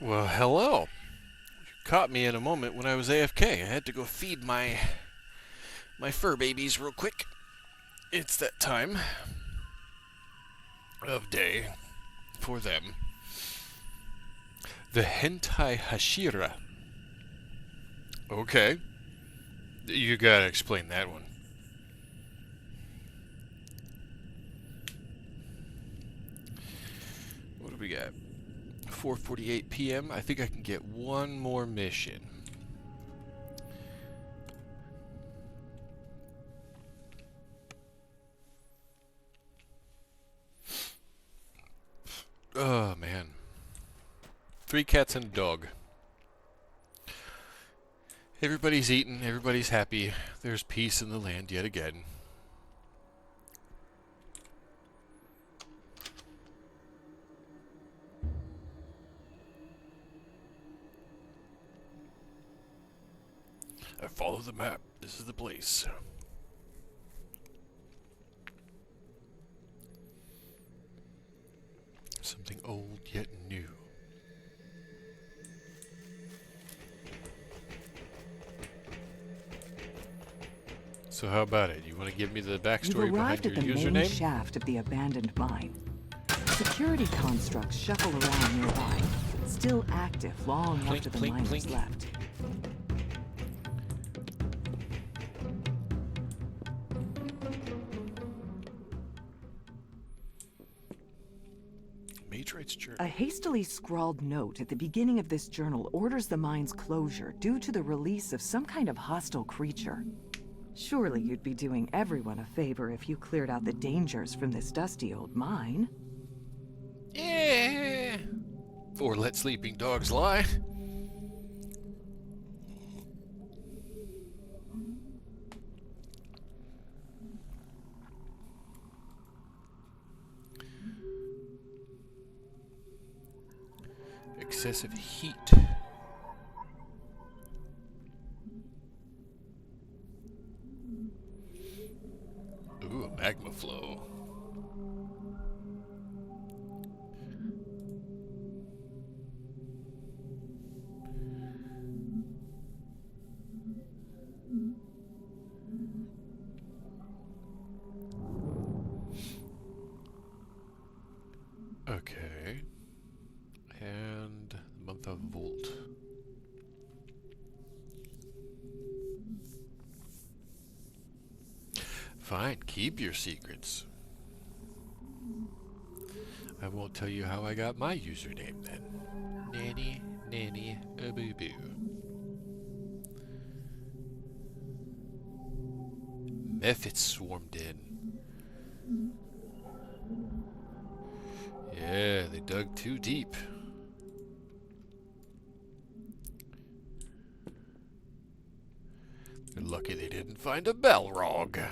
Well, hello. You caught me in a moment when I was AFK. I had to go feed my fur babies real quick. It's that time of day for them. The hentai hashira. Okay. You gotta explain that one. What do we got? 4:48 p.m. I think I can get one more mission. Oh, man. 3 cats and a dog. Everybody's eating, everybody's happy. There's peace in the land yet again. I follow the map. This is the place. Something old yet new. So how about it? You want to give me the backstory You've behind arrived your at the main username? shaft of the abandoned mine. Security constructs shuffle around nearby, still active long Plink, after the plink, miners plink. left. Matrix journal. A hastily scrawled note at the beginning of this journal orders the mine's closure due to the release of some kind of hostile creature. Surely you'd be doing everyone a favor if you cleared out the dangers from this dusty old mine. Yeah. Or let sleeping dogs lie. Excessive heat. Ooh, a magma flow. Okay. And the month of Volt. Fine, keep your secrets. I won't tell you how I got my username then. Nanny, nanny, a boo boo. Mephits swarmed in. Yeah, they dug too deep. They're lucky they didn't find a Balrog.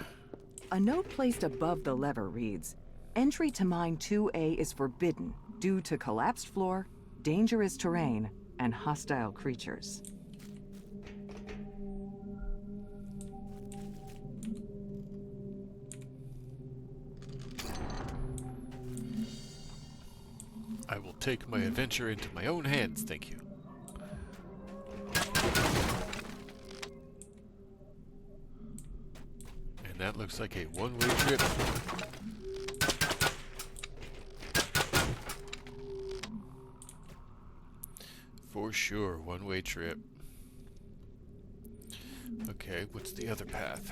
A note placed above the lever reads, "Entry to Mine 2A is forbidden due to collapsed floor, dangerous terrain, and hostile creatures." I will take my adventure into my own hands, thank you. And that looks like a one-way trip. For sure, one-way trip. Okay, what's the other path?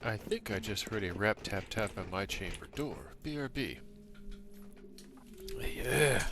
I think I just heard a rap tap tap on my chamber door. BRB. Yeah.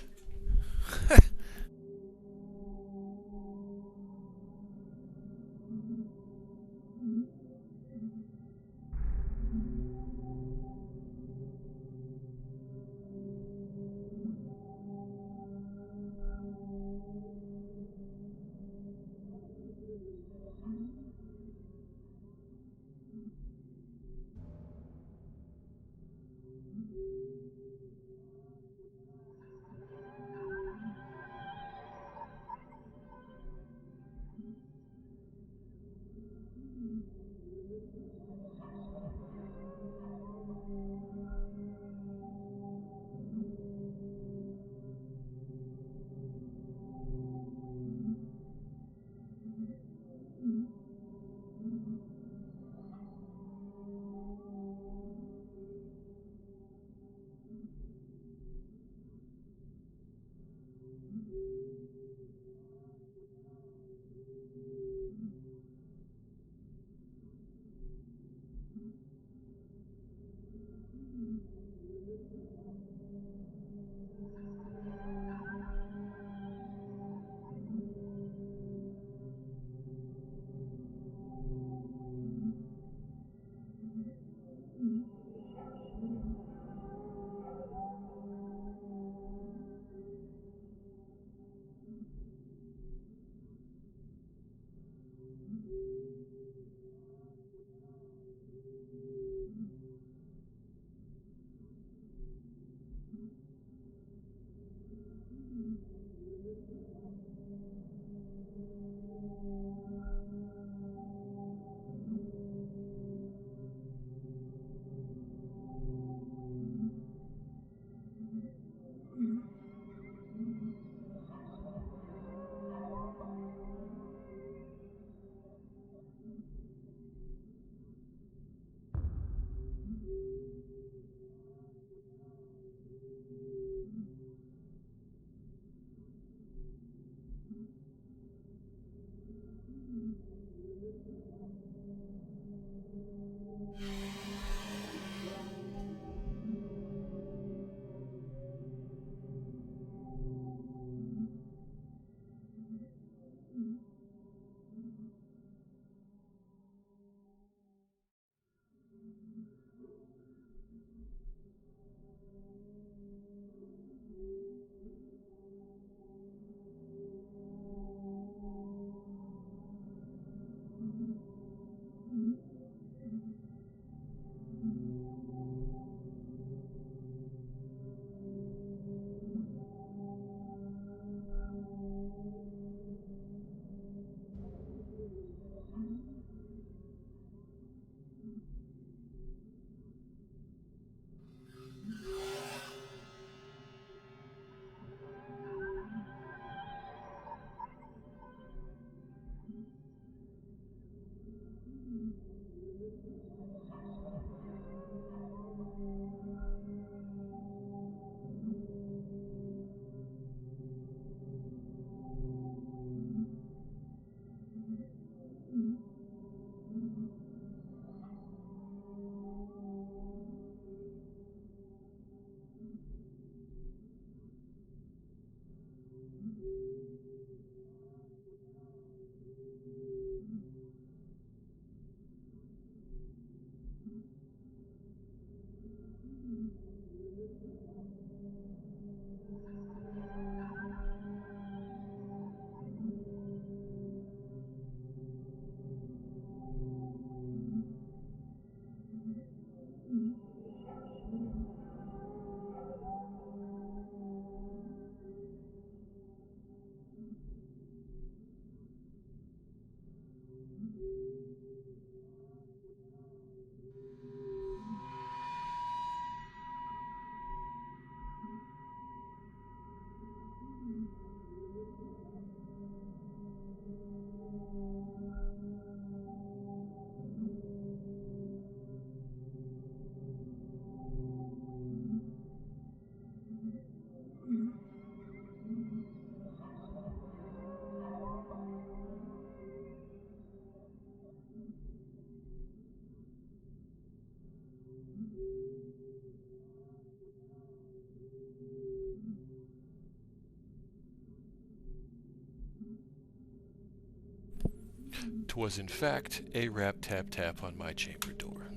'Twas in fact a rap tap tap on my chamber door.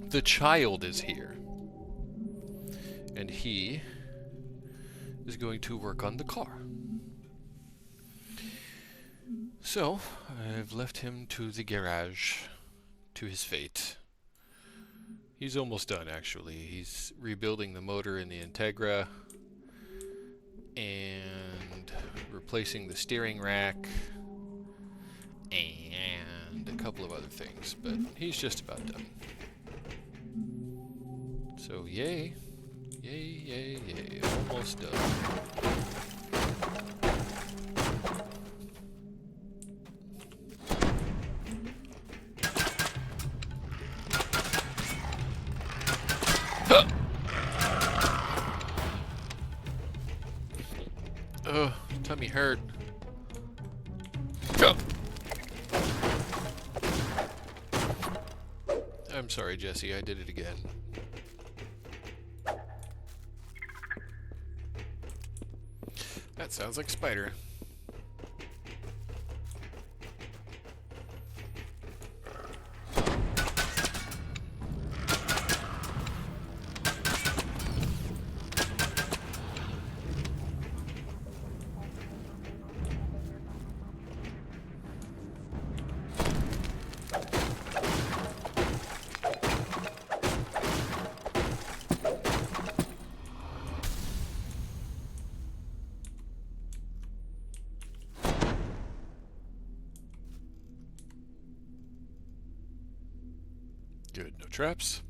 The child is here, and he is going to work on the car. So, I've left him to the garage, to his fate. He's almost done, actually. He's rebuilding the motor in the Integra and replacing the steering rack and a couple of other things, but he's just about done. So yay, yay, yay, yay, almost done. Ugh, tummy hurt. I'm sorry, Jesse, I did it again. That sounds like a spider. Good, no traps.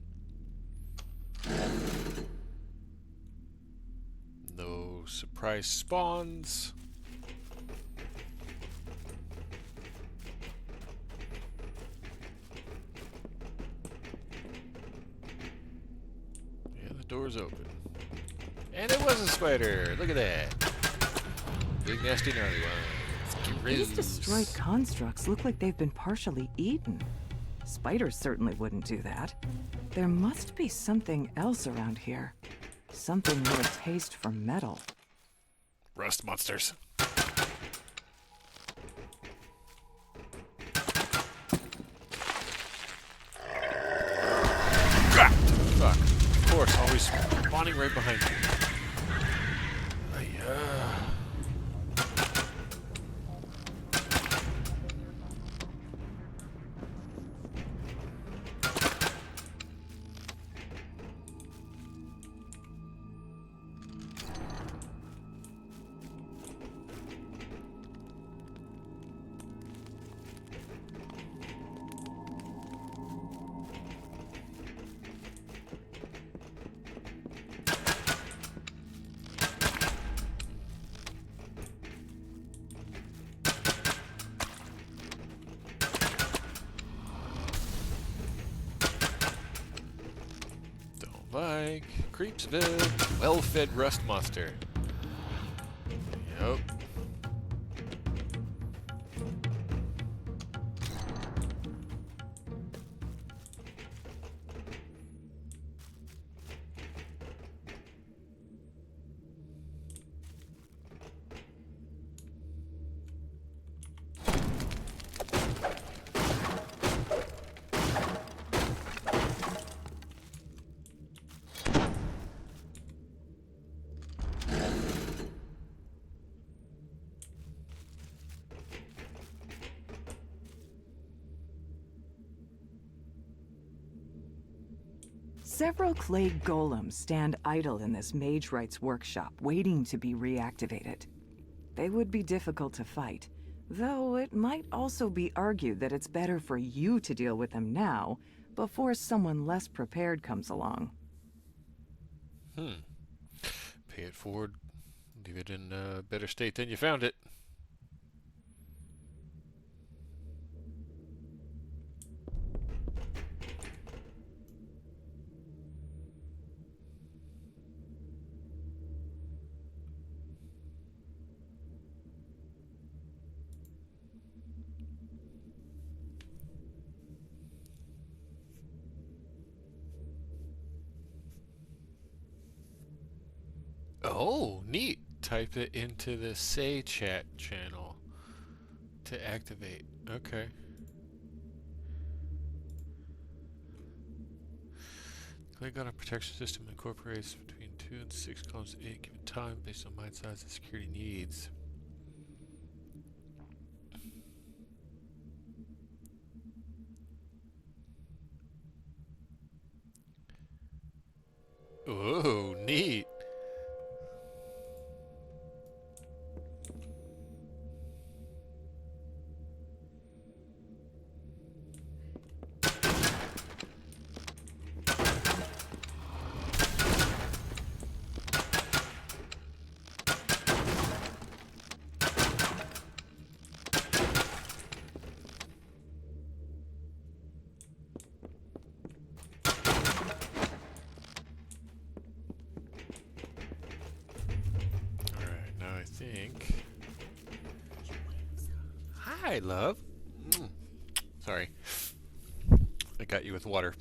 No surprise spawns. And the door's open. And it was a spider! Look at that! Big nasty gnarly one. These destroyed constructs look like they've been partially eaten. Spiders certainly wouldn't do that. There must be something else around here. Something with a taste for metal. Rust monsters. Ah, fuck. Of course, always spawning right behind you. Like Creepsville, well-fed rust monster. Yep. Several clay golems stand idle in this Mage Rites workshop, waiting to be reactivated. They would be difficult to fight, though it might also be argued that it's better for you to deal with them now, before someone less prepared comes along. Pay it forward, leave it in a better state than you found it. Oh, neat. Type it into the Say chat channel to activate. Okay. Clay gun protection system incorporates between 2 and 6 columns at any given time based on mine size and security needs. Oh, neat. I think. Hi, love. Sorry. I got you with water.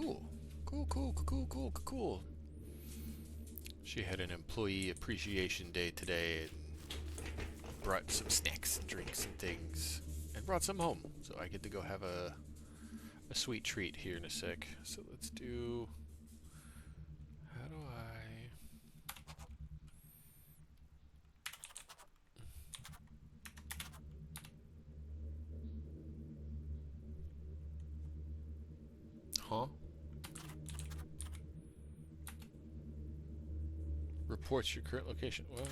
Cool. Cool. She had an employee appreciation day today and brought some snacks and drinks and things and brought some home. So I get to go have a sweet treat here in a sec. So let's do... How do I... Huh? Reports your current location. Well...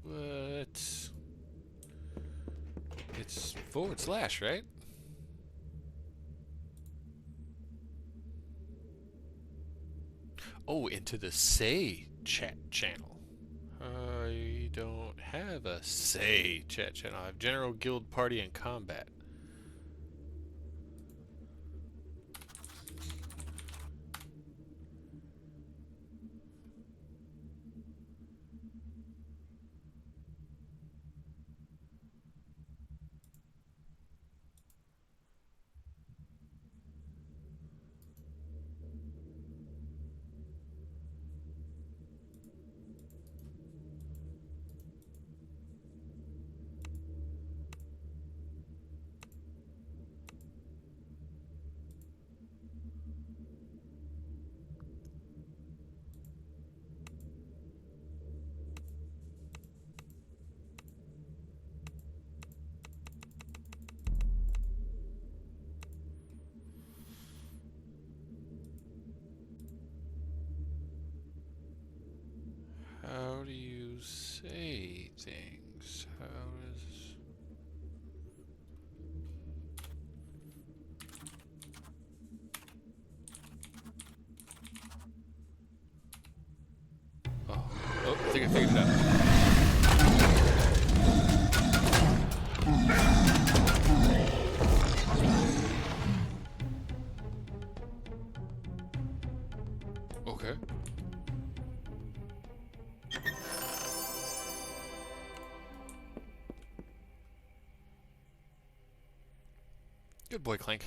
What? It's / right? Oh, into the Say chat channel. I don't have a Say chat channel. I have General Guild Party and Combat. How do you say things? How does... Oh, I think I figured it out. Okay. Good boy, Clank.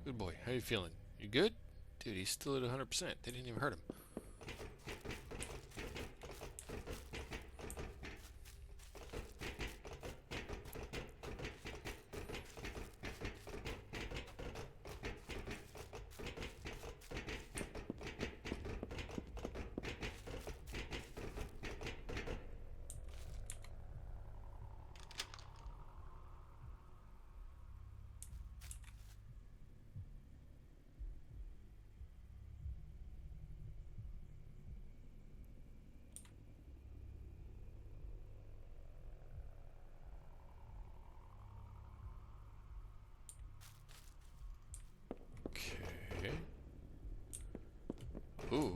Good boy. How you feeling? You good? Dude, he's still at 100%. They didn't even hurt him. Okay. Ooh.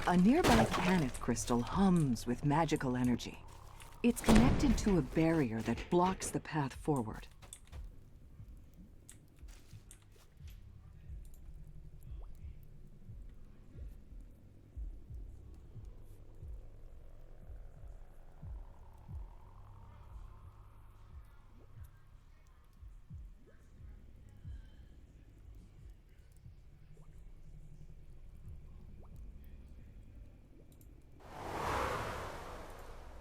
A nearby Caneth crystal hums with magical energy. It's connected to a barrier that blocks the path forward.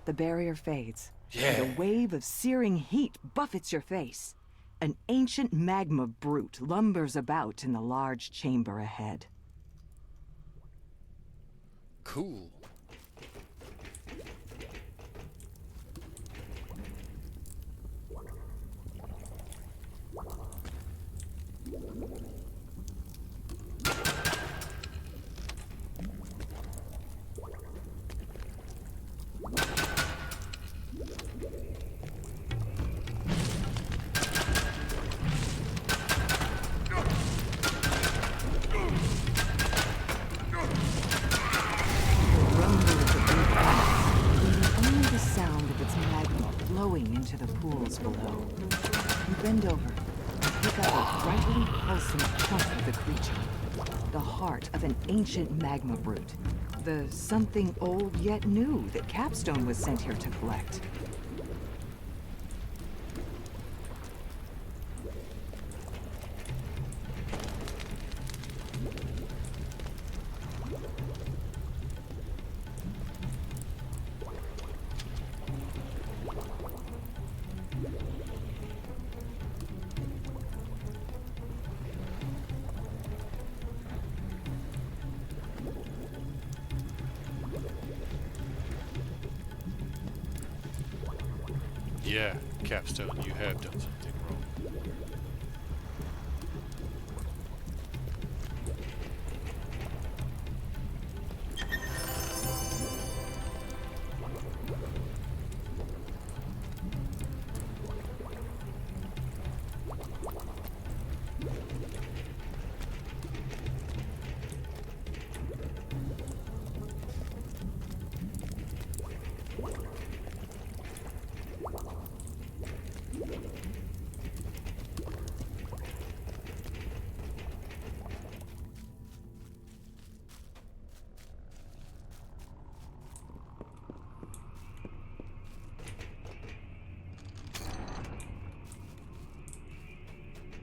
The barrier fades, and a wave of searing heat buffets your face. An ancient magma brute lumbers about in the large chamber ahead. Cool. Into the pools below. You bend over and pick up a brightly pulsing chunk of the creature. The heart of an ancient magma brute. The something old yet new that Capstone was sent here to collect. Yeah, Capstone, you have done something wrong.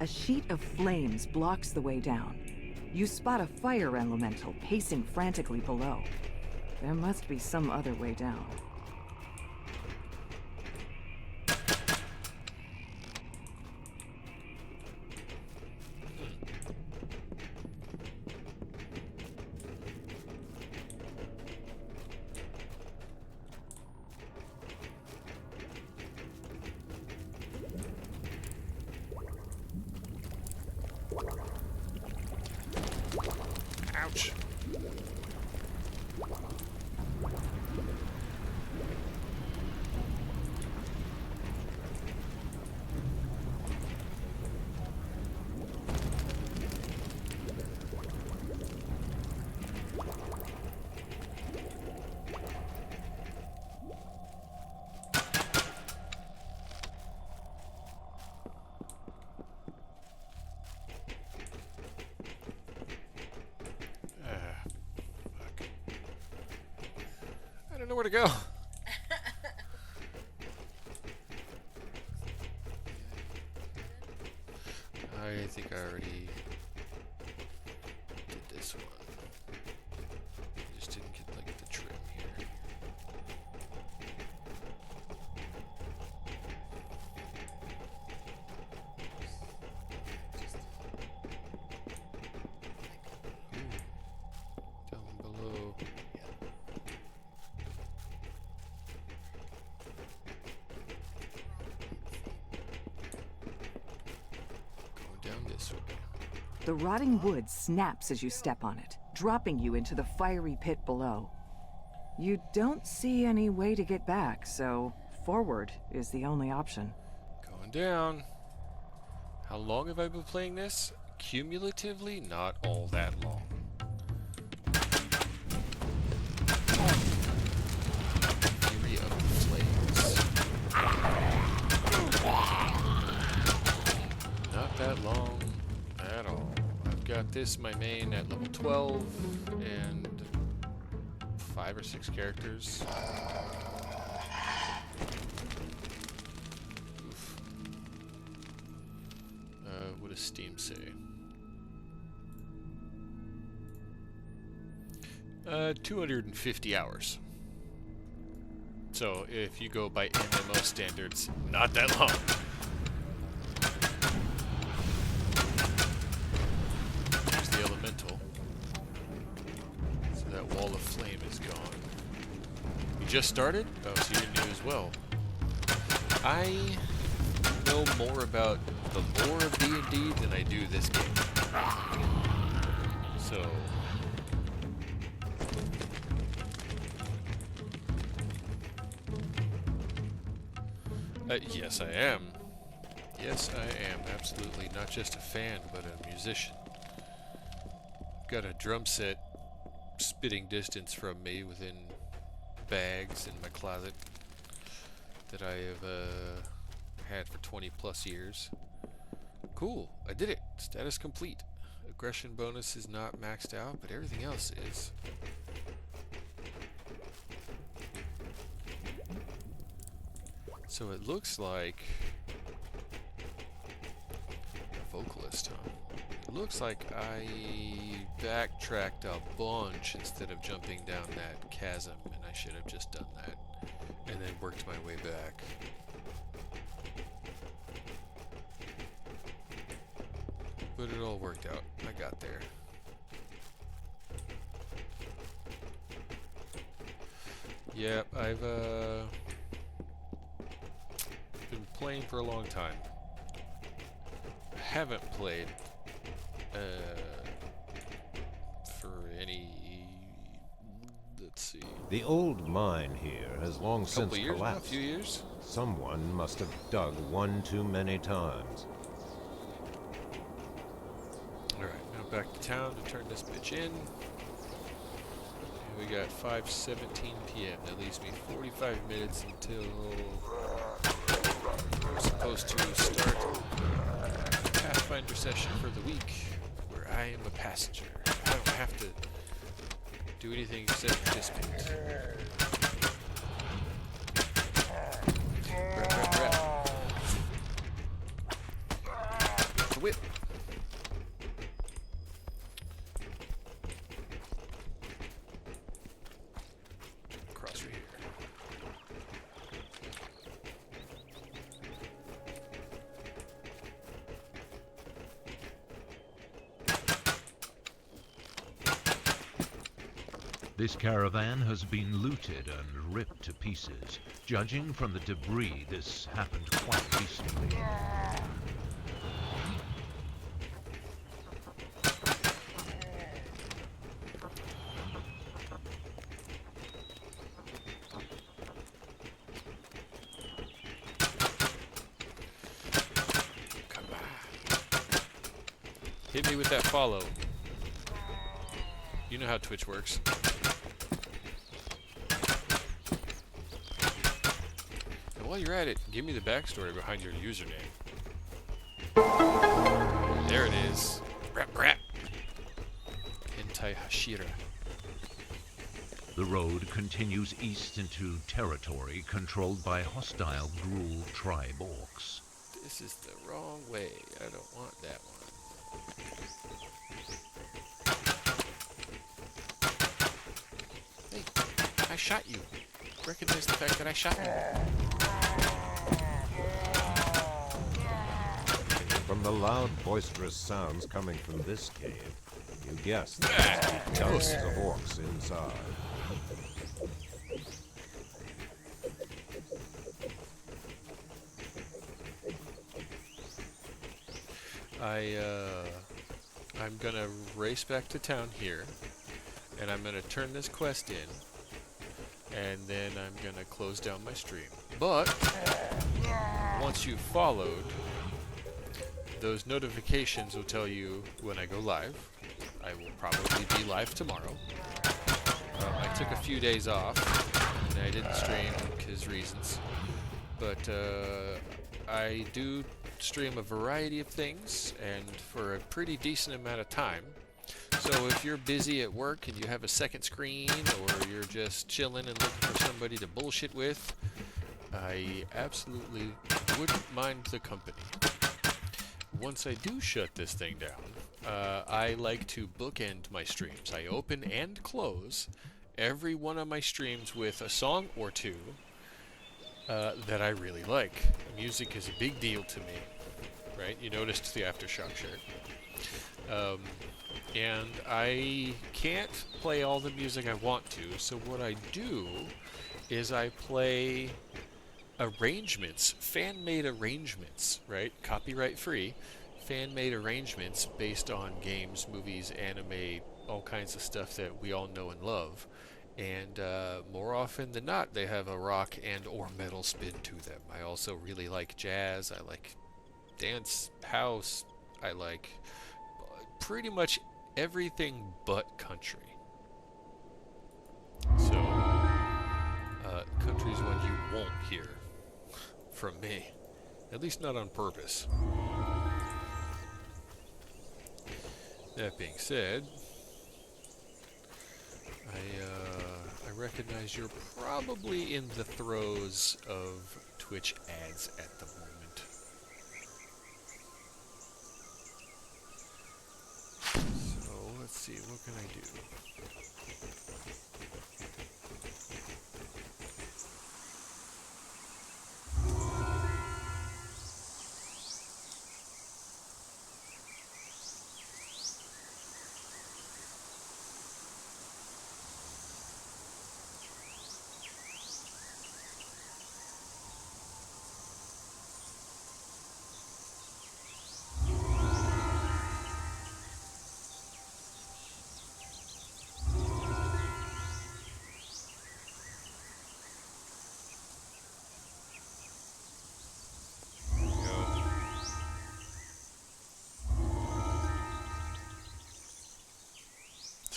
A sheet of flames blocks the way down. You spot a fire elemental pacing frantically below. There must be some other way down. Ouch. Fuck. I don't know where to go. I think I already did this one. Just didn't get like the trim here. Ooh. Down below. Going down this way. The rotting wood snaps as you step on it, dropping you into the fiery pit below. You don't see any way to get back, so forward is the only option. Going down. How long have I been playing this? Cumulatively, not all that long. Fury of the Flames. Not that long at all. I've got this, my main, at level 12, and 5 or 6 characters. Oof. What does Steam say? 250 hours. So if you go by MMO standards, not that long. There's the elemental. So that wall of flame is gone. You just started? Oh, so you're new as well. I know more about the lore of D&D than I do this game. So... yes, I am. Yes, I am. Absolutely. Not just a fan, but a musician. Got a drum set spitting distance from me within bags in my closet that I have had for 20 plus years. Cool. I did it. Status complete. Aggression bonus is not maxed out, but everything else is. So it looks like a vocalist, huh? It looks like I backtracked a bunch instead of jumping down that chasm, and I should have just done that and then worked my way back. But it all worked out. I got there. Yep, I've been playing for a long time. Haven't played for any, let's see, The old mine here has long since couple years now, a collapsed. few years. Someone must have dug one too many times. Alright, now back to town to turn this bitch in. And we got 5:17 p.m. That leaves me 45 minutes until we're supposed to start the Pathfinder session for the week, where I am a passenger. I don't have to do anything except participate. Rap. The whip. Cross right here. This caravan has been looted and ripped to pieces. Judging from the debris, this happened quite recently. Come on. Hit me with that follow. You know how Twitch works. And while you're at it, give me the backstory behind your username. There it is. Rap. Hentai Hashira. The road continues east into territory controlled by hostile Gruul tribe orcs. This is the wrong way. I don't want that one. Hey, I shot you. Recognize the fact that I shot you. From the loud, boisterous sounds coming from this cave, you guessed there must be dozens of orcs inside. I'm gonna race back to town here, and I'm gonna turn this quest in, and then I'm gonna close down my stream. But once you've followed, those notifications will tell you when I go live. I will probably be live tomorrow. I took a few days off, and I didn't stream because reasons. But I do stream a variety of things, and for a pretty decent amount of time. So if you're busy at work and you have a second screen, or you're just chilling and looking for somebody to bullshit with, I absolutely wouldn't mind the company. Once I do shut this thing down, I like to bookend my streams. I open and close every one of my streams with a song or two that I really like. Music is a big deal to me, right? You noticed the Aftershock shirt. And I can't play all the music I want to, so what I do is I play arrangements, fan-made arrangements, right? Copyright-free, fan-made arrangements based on games, movies, anime, all kinds of stuff that we all know and love. And more often than not, they have a rock and or metal spin to them. I also really like jazz. I like dance, house. I like pretty much everything but country. So, country's one you won't hear from me. At least not on purpose. That being said, I recognize you're probably in the throes of Twitch ads at the moment. So let's see, what can I do?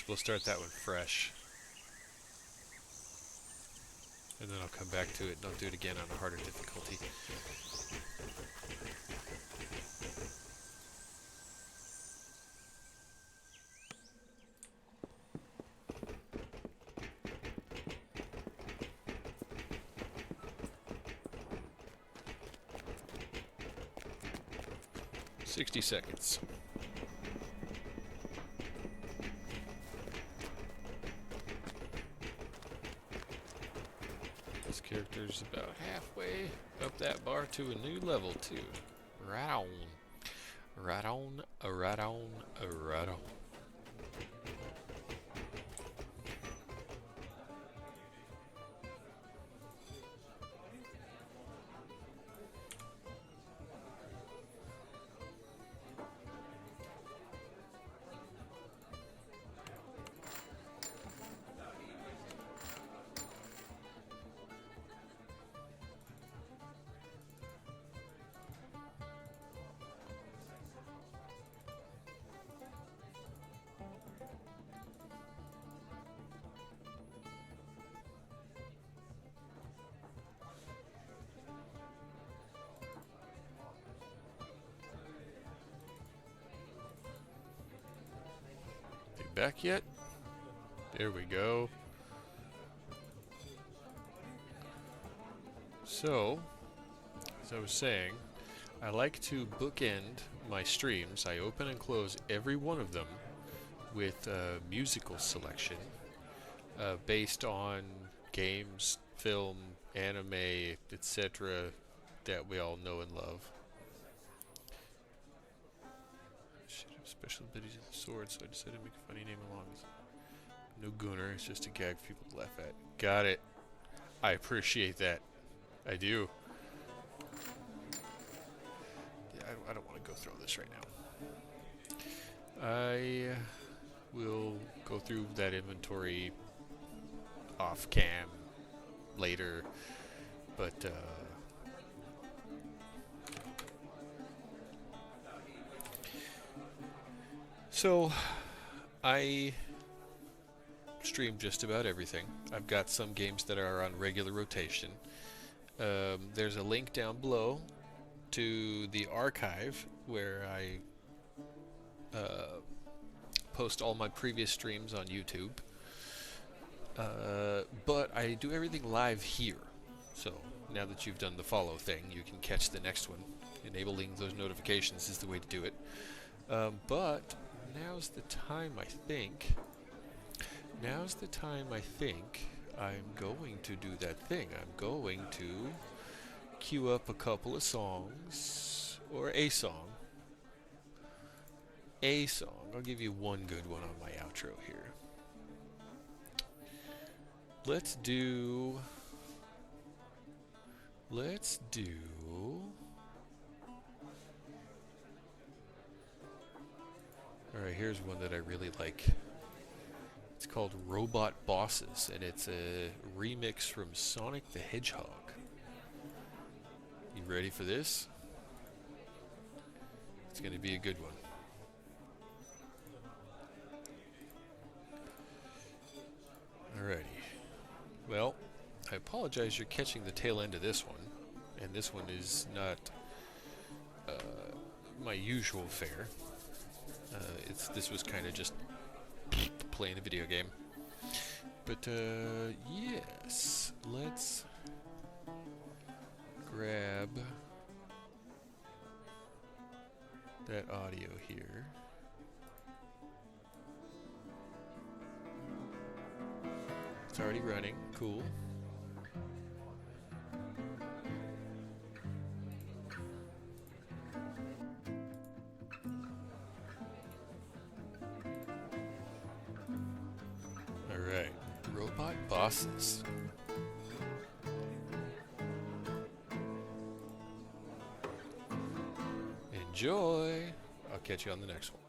We'll start that one fresh. And then I'll come back to it and I'll do it again on a harder difficulty. "60 seconds. This character's about halfway up that bar to a new level too. Right on. Right on, right on, right on. Back yet? There we go. So, as I was saying, I like to bookend my streams. I open and close every one of them with a musical selection based on games, film, anime, etc. that we all know and love. Special abilities of the sword, so I decided to make a funny name along with it. No Gunner, it's just a gag for people to laugh at. Got it. I appreciate that. I do. Yeah, I don't want to go through this right now. I will go through that inventory off cam later, but so, I stream just about everything. I've got some games that are on regular rotation. There's a link down below to the archive where I post all my previous streams on YouTube. But I do everything live here. So, now that you've done the follow thing, you can catch the next one. Enabling those notifications is the way to do it. But now's the time, I think. I'm going to do that thing. I'm going to queue up a couple of songs, or a song. I'll give you one good one on my outro here. Let's do... Alright, here's one that I really like. It's called Robot Bosses, and it's a remix from Sonic the Hedgehog. You ready for this? It's going to be a good one. Alrighty. Well, I apologize you're catching the tail end of this one, and this one is not my usual fare. This was kind of just playing a video game. But, yes. Let's grab that audio here. It's already running. Cool. Alright. Robot bosses. Enjoy! I'll catch you on the next one.